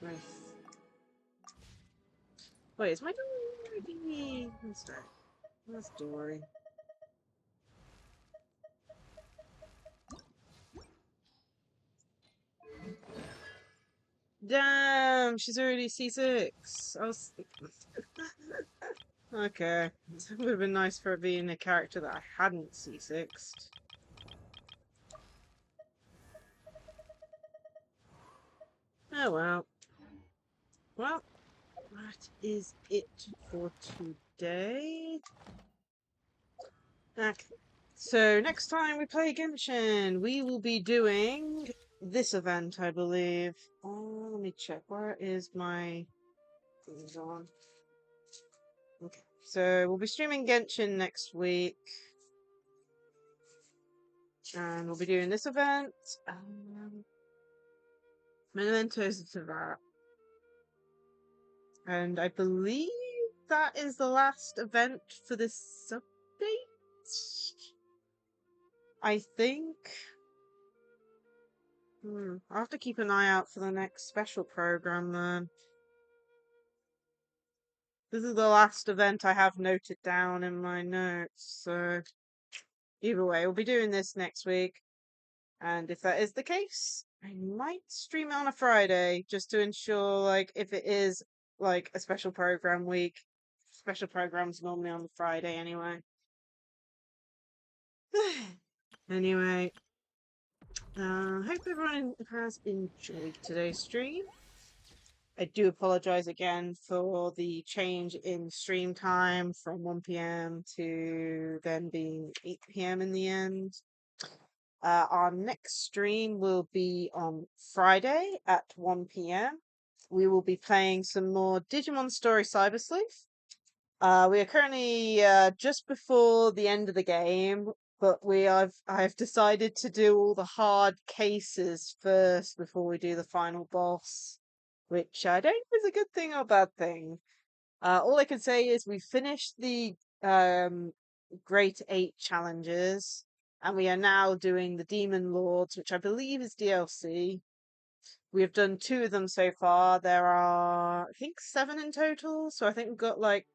Nice. Wait, is my Dory? That's Dory. Damn, she's already C6. Okay. It would have been nice for it being a character that I hadn't C6'd. Oh well. Well, that is it for today. Okay. So next time we play Genshin, we will be doing this event, I believe. Oh, let me check. Where is my things on? Okay. So we'll be streaming Genshin next week. And we'll be doing this event. Mementos to that. And I believe that is the last event for this update. I think. I'll have to keep an eye out for the next special program then. This is the last event I have noted down in my notes, so either way, we'll be doing this next week. And if that is the case, I might stream it on a Friday just to ensure, like, if it is like a special program week. Special programs normally on the Friday anyway. Anyway, hope everyone has enjoyed today's stream. I do apologize again for the change in stream time from 1 p.m. to then being 8 p.m. in the end. Our next stream will be on Friday at 1 p.m. We will be playing some more Digimon Story Cyber Sleuth. We are currently just before the end of the game, but I've decided to do all the hard cases first before we do the final boss, which I don't know is a good thing or a bad thing. All I can say is we finished the Great 8 challenges, and we are now doing the Demon Lords, which I believe is DLC. We have done 2 of them so far. There are, I think, 7 in total, so I think we've got like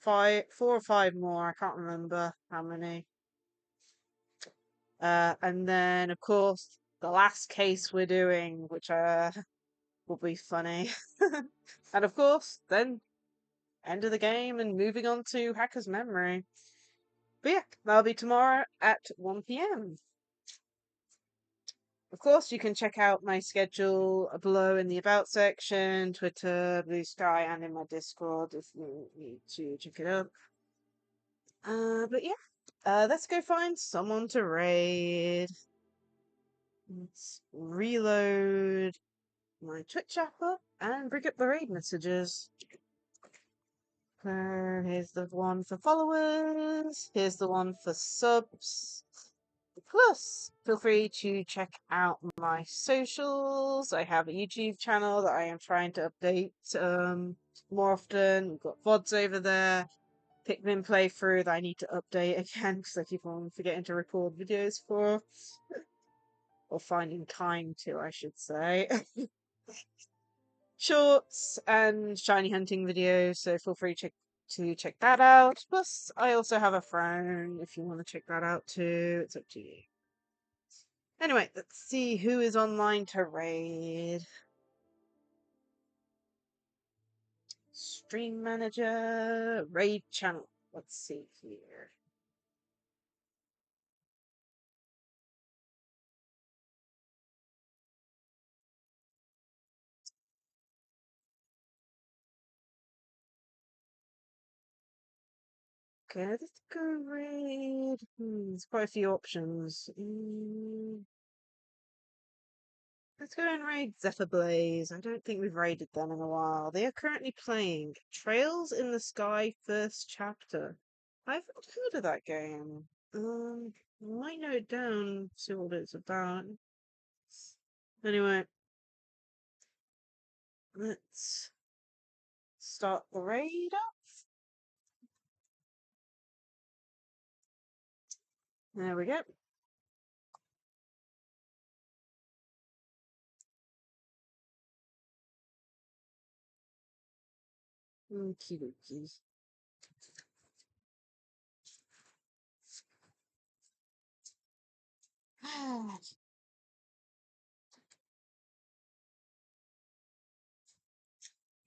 4 or 5 more. I can't remember how many. And then, of course, the last case we're doing, which will be funny. And of course, then end of the game and moving on to Hacker's Memory. But yeah, that'll be tomorrow at 1 p.m. Of course, you can check out my schedule below in the About section, Twitter, Blue Sky, and in my Discord if you need to check it out. But yeah, let's go find someone to raid. Let's reload my Twitch app up and bring up the raid messages. Here's the one for followers. Here's the one for subs. Plus, feel free to check out my socials. I have a YouTube channel that I am trying to update more often. We've got VODs over there. Pikmin playthrough that I need to update again because I keep on forgetting to record videos for. Or finding time to, I should say. Shorts and shiny hunting videos, so feel free to check that out. Plus, I also have a phone if you want to check that out too. It's up to you. Anyway, let's see who is online to raid. Stream manager, raid channel. Let's see here. Okay, let's go raid. There's quite a few options. Let's go and raid Zephyr Blaze. I don't think we've raided them in a while. They are currently playing Trails in the Sky First Chapter. I've not heard of that game. Might note it down, see what it's about. Anyway, let's start the raid up. There we go. Okie dokie.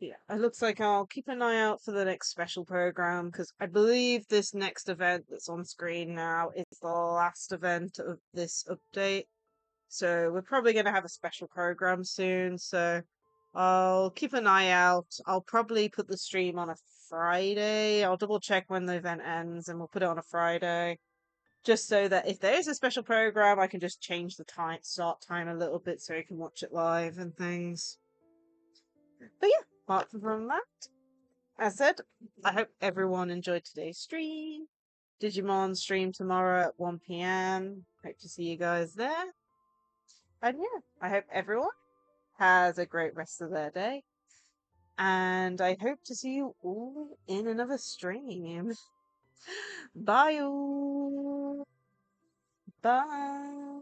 Yeah, it looks like I'll keep an eye out for the next special program because I believe this next event that's on screen now is the last event of this update. So we're probably going to have a special program soon. So I'll keep an eye out. I'll probably put the stream on a Friday. I'll double check when the event ends and we'll put it on a Friday. Just so that if there is a special program, I can just change the start time a little bit so you can watch it live and things. But yeah, apart from that, as said, I hope everyone enjoyed today's stream. Digimon stream tomorrow at 1 p.m. Hope to see you guys there. And yeah, I hope everyone has a great rest of their day. And I hope to see you all in another stream. Bye. Bye.